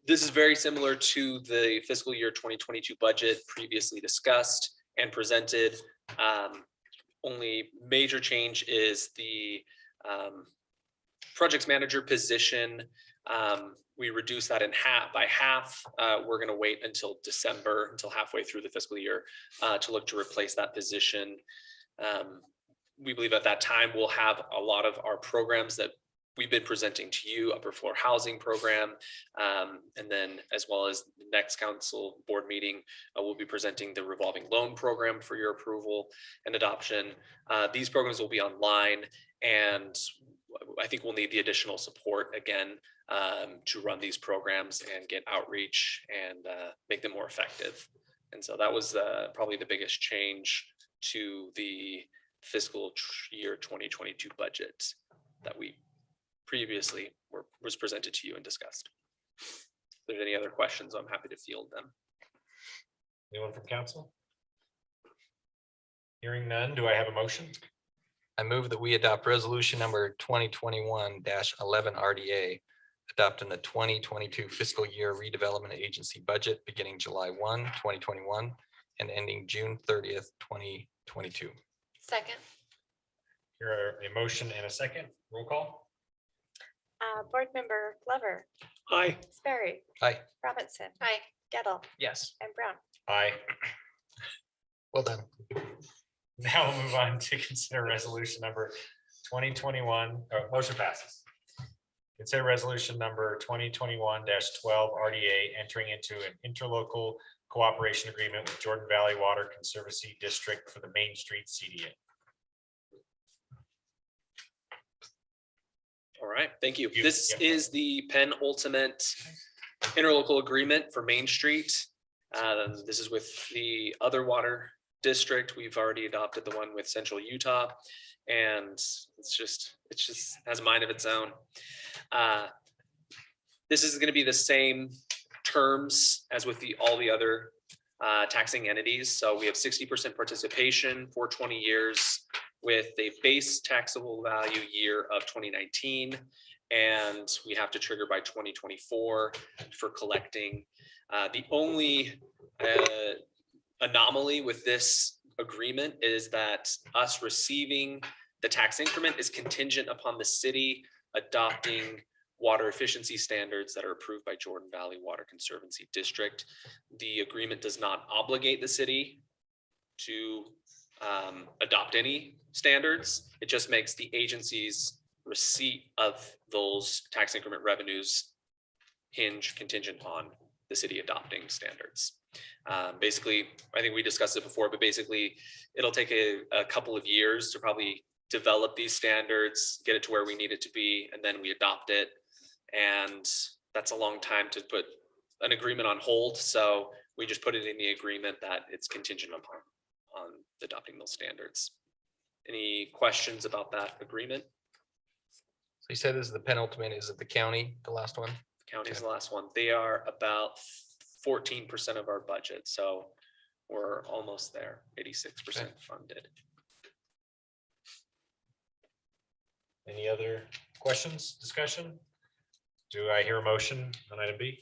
Speaker 12: This is very similar to the fiscal year 2022 budget previously discussed and presented. Only major change is the projects manager position. We reduced that by half. We're going to wait until December, until halfway through the fiscal year, to look to replace that position. We believe at that time we'll have a lot of our programs that we've been presenting to you, upper floor housing program, and then as well as the next council board meeting, we'll be presenting the revolving loan program for your approval and adoption. These programs will be online, and I think we'll need the additional support again to run these programs and get outreach and make them more effective. And so that was probably the biggest change to the fiscal year 2022 budget that we previously was presented to you and discussed. If there's any other questions, I'm happy to field them.
Speaker 1: Anyone from council? Hearing none, do I have a motion?
Speaker 9: I move that we adopt resolution number 2021-11 RDA, adopting the 2022 fiscal year redevelopment agency budget beginning July 1, 2021 and ending June 30th, 2022.
Speaker 2: Second.
Speaker 1: Here are a motion and a second. Roll call?
Speaker 14: Board Member Glover,
Speaker 6: Aye.
Speaker 14: Sperry,
Speaker 9: Aye.
Speaker 14: Robinson,
Speaker 2: Aye.
Speaker 14: Gettle,
Speaker 4: Yes.
Speaker 14: and Brown.
Speaker 1: Aye.
Speaker 9: Well done.
Speaker 1: Now we'll move on to consider resolution number 2021, motion passes. Consider resolution number 2021-12 RDA, entering into an interlocal cooperation agreement with Jordan Valley Water Conservancy District for the Main Street CDA.
Speaker 12: All right, thank you.
Speaker 1: You-
Speaker 12: This
Speaker 1: yeah.
Speaker 12: is the penultimate interlocal agreement for Main Street. This is with the other water district. We've already adopted the one with Central Utah, and it's just has a mind of its own. This is going to be the same terms as with all the other taxing entities. So we have 60% participation for 20 years with a base taxable value year of 2019. And we have to trigger by 2024 for collecting. The only anomaly with this agreement is that us receiving the tax increment is contingent upon the city adopting water efficiency standards that are approved by Jordan Valley Water Conservancy District. The agreement does not obligate the city to adopt any standards. It just makes the agency's receipt of those tax increment revenues hinge contingent on the city adopting standards. Basically, I think we discussed it before, but basically it'll take a couple of years to probably develop these standards, get it to where we need it to be, and then we adopt it. And that's a long time to put an agreement on hold. So we just put it in the agreement that it's contingent upon adopting those standards. Any questions about that agreement?
Speaker 9: So you said this is the penultimate. Is it the county, the last one?
Speaker 12: County's the last one. They are about 14% of our budget, so we're almost there, 86% funded.
Speaker 1: Any other questions, discussion? Do I hear a motion on item B?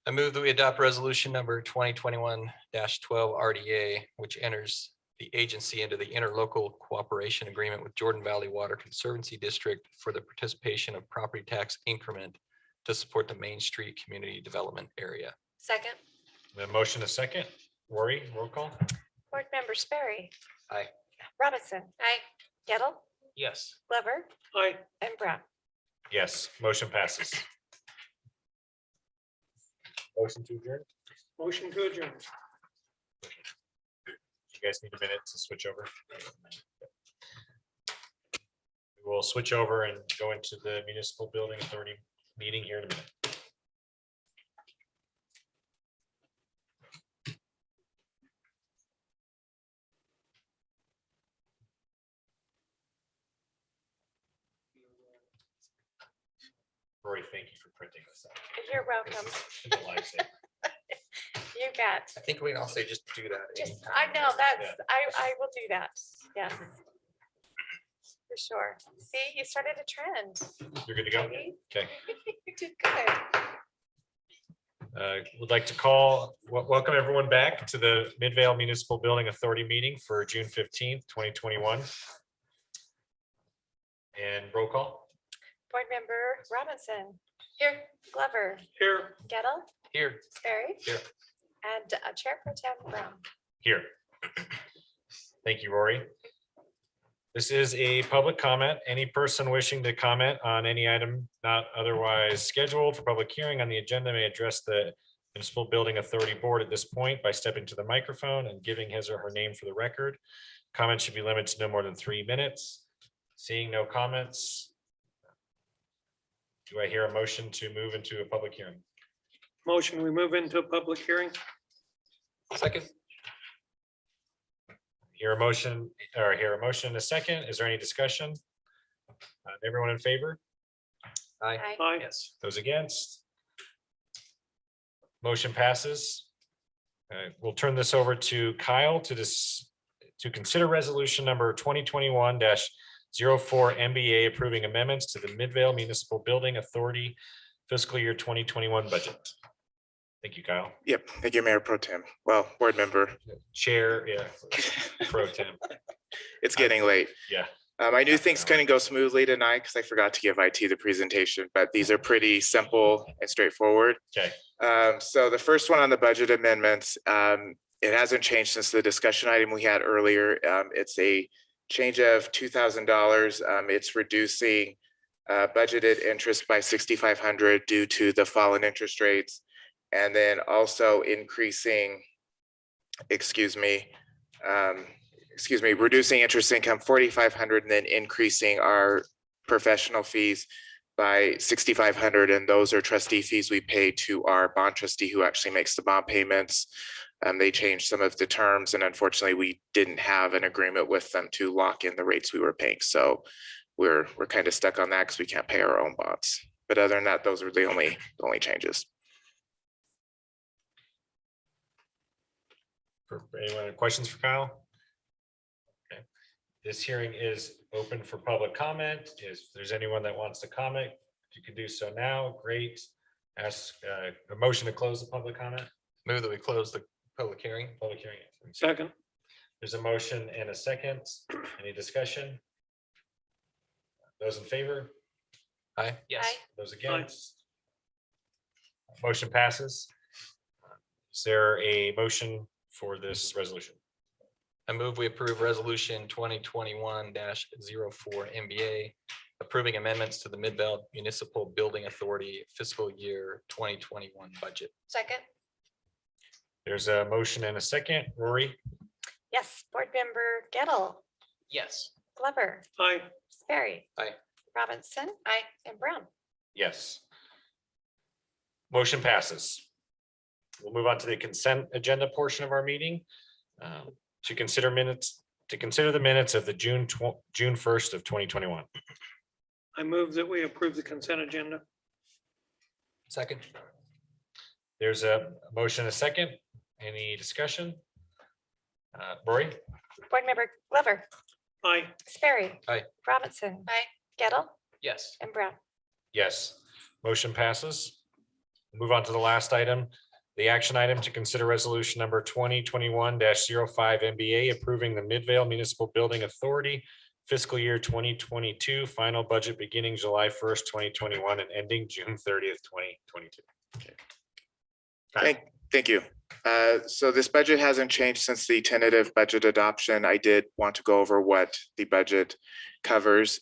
Speaker 9: I move that we adopt resolution number 2021-12 RDA, which enters the agency into the interlocal cooperation agreement with Jordan Valley Water Conservancy District for the participation of property tax increment to support the Main Street Community Development Area.
Speaker 2: Second.
Speaker 1: The motion a second. Rory, roll call.
Speaker 14: Board Member Sperry.
Speaker 9: Aye.
Speaker 14: Robinson.
Speaker 2: Aye.
Speaker 14: Gettle,
Speaker 4: Yes.
Speaker 14: Glover,
Speaker 6: Aye.
Speaker 14: and Brown.
Speaker 1: Yes, motion passes. Motion to adjourn.
Speaker 6: Motion to adjourn.
Speaker 1: You guys need a minute to switch over. We'll switch over and go into the Municipal Building Authority meeting here in a minute. Rory, thank you for printing this out.
Speaker 14: You're welcome.
Speaker 1: It's a lifesaver.
Speaker 14: You bet.
Speaker 9: I think we can all say just do that.
Speaker 14: Just,
Speaker 9: anytime.
Speaker 14: I know, that's,
Speaker 1: Yeah.
Speaker 14: I will do that. Yes. For sure. See, you started a trend.
Speaker 1: You're good to go?
Speaker 14: Peggy.
Speaker 1: Okay.
Speaker 14: You did good.
Speaker 1: Would like to welcome everyone back to the Midvale Municipal Building Authority meeting for June 15th, 2021. And roll call.
Speaker 14: Board Member Robinson,
Speaker 2: Here.
Speaker 14: Glover,
Speaker 6: Here.
Speaker 14: Gettle,
Speaker 4: Here.
Speaker 14: Sperry.
Speaker 9: Here.
Speaker 14: And Chair Pro Tem Brown.
Speaker 1: Here. Thank you, Rory. This is a public comment. Any person wishing to comment on any item not otherwise scheduled for public hearing on the agenda may address the Municipal Building Authority Board at this point by stepping to the microphone and giving his or her name for the record. Comments should be limited to no more than 3 minutes. Seeing no comments, do I hear a motion to move into a public hearing?
Speaker 6: Motion, we move into a public hearing.
Speaker 9: Second.
Speaker 1: Hear a motion in a second. Is there any discussion? Everyone in favor?
Speaker 9: Aye.
Speaker 6: Aye.
Speaker 1: Yes. Those against? Motion passes. We'll turn this over to Kyle to consider resolution number 2021-04 MBA approving amendments to the Midvale Municipal Building Authority fiscal year 2021 budget. Thank you, Kyle.
Speaker 11: Yep, thank you, Mayor Pro Tem. Well, Board Member,
Speaker 1: Chair, yeah, Pro Tem,
Speaker 11: it's getting late.
Speaker 1: yeah.
Speaker 11: I knew things couldn't go smoothly tonight because I forgot to give IT the presentation, but these are pretty simple and straightforward.
Speaker 1: Okay.
Speaker 11: So the first one on the budget amendments, it hasn't changed since the discussion item we had earlier. It's a change of $2,000. It's reducing budgeted interest by $6,500 due to the fall in interest rates. And then also increasing, reducing interest income $4,500 and then increasing our professional fees by $6,500. And those are trustee fees we pay to our bond trustee who actually makes the bond payments. They changed some of the terms and unfortunately we didn't have an agreement with them to lock in the rates we were paying. So we're kind of stuck on that because we can't pay our own bonds. But other than that, those are the only changes.
Speaker 1: For anyone, questions for Kyle? Okay. This hearing is open for public comment. If there's anyone that wants to comment, you can do so now. Great. Ask a motion to close the public comment.
Speaker 9: Move that we close the public hearing.
Speaker 1: Public hearing.
Speaker 6: Second.
Speaker 1: There's a motion and a second. Any discussion? Those in favor?
Speaker 9: Aye.
Speaker 4: Yes.
Speaker 2: Aye.
Speaker 1: Those against? Motion passes. Is there a motion for this resolution?
Speaker 9: I move we approve resolution 2021-04 MBA approving amendments to the Midvale Municipal Building Authority fiscal year 2021 budget.
Speaker 2: Second.
Speaker 1: There's a motion and a second. Rory?
Speaker 14: Yes, Board Member Gettle,
Speaker 4: Yes.
Speaker 14: Glover,
Speaker 6: Aye.
Speaker 14: Sperry.
Speaker 9: Aye.
Speaker 14: Robinson.
Speaker 2: Aye.
Speaker 14: And Brown.
Speaker 1: Yes. Motion passes. We'll move on to the consent agenda portion of our meeting. To consider minutes to consider the minutes of the June 1st of 2021.
Speaker 6: I move that we approve the consent agenda.
Speaker 9: Second.
Speaker 1: There's a motion, a second. Any discussion? Rory?
Speaker 14: Board Member Glover,
Speaker 6: Aye.
Speaker 14: Sperry.
Speaker 9: Aye.
Speaker 14: Robinson.
Speaker 5: Aye.
Speaker 14: Gettle
Speaker 4: Yes.
Speaker 14: and Brown.
Speaker 1: Yes, motion passes. Move on to the last item. The action item to consider resolution number 2021-05 MBA approving the Midvale Municipal Building Authority fiscal year 2022 final budget beginning July 1st, 2021 and ending June 30th, 2022.
Speaker 11: Thank you. So this budget hasn't changed since the tentative budget adoption. I did want to go over what the budget covers.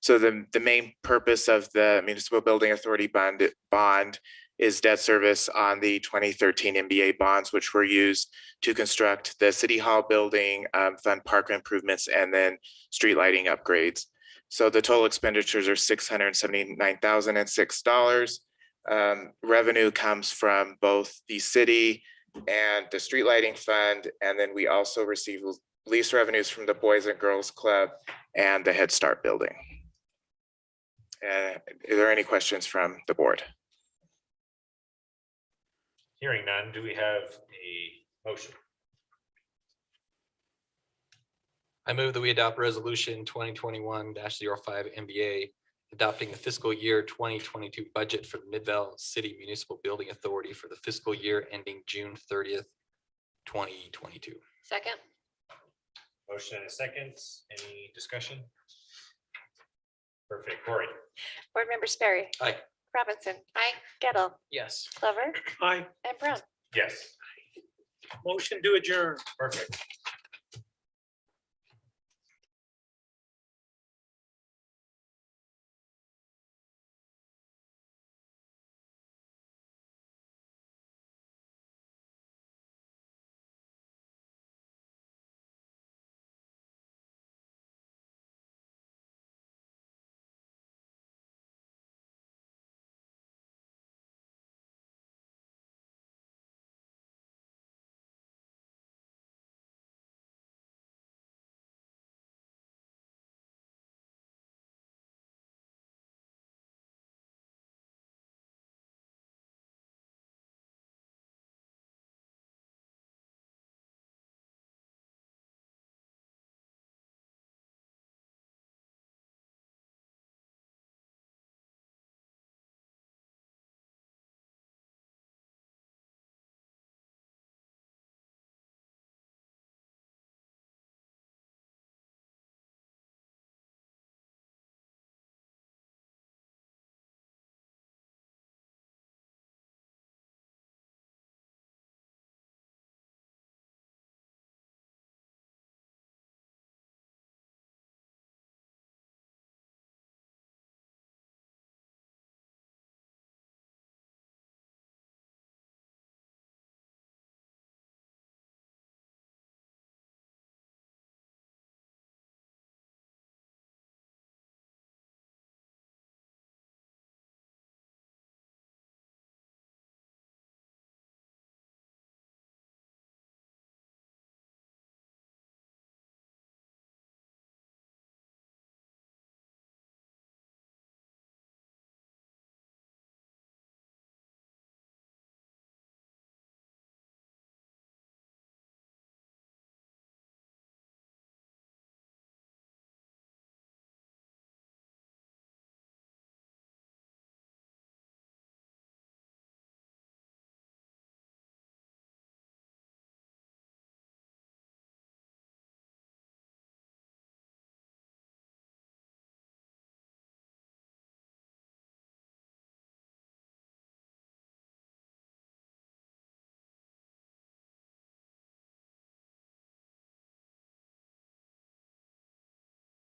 Speaker 11: So the main purpose of the Municipal Building Authority bond is debt service on the 2013 MBA bonds, which were used to construct the City Hall building, fund park improvements, and then street lighting upgrades. So the total expenditures are $679,006. Revenue comes from both the city and the street lighting fund. And then we also receive lease revenues from the Boys and Girls Club and the Head Start building. Are there any questions from the board?
Speaker 1: Hearing none, do we have a motion?
Speaker 9: I move that we adopt resolution 2021-05 MBA adopting the fiscal year 2022 budget for the Midvale City Municipal Building Authority for the fiscal year ending June 30th, 2022.
Speaker 5: Second.
Speaker 1: Motion and a second. Any discussion? Perfect. Cory?
Speaker 14: Board Member Sperry.
Speaker 9: Aye.
Speaker 14: Robinson.
Speaker 5: Aye.
Speaker 14: Gettle,
Speaker 4: Yes.
Speaker 14: Glover
Speaker 6: Aye.
Speaker 14: and Brown.
Speaker 1: Yes.
Speaker 6: Motion to adjourn.
Speaker 1: Perfect.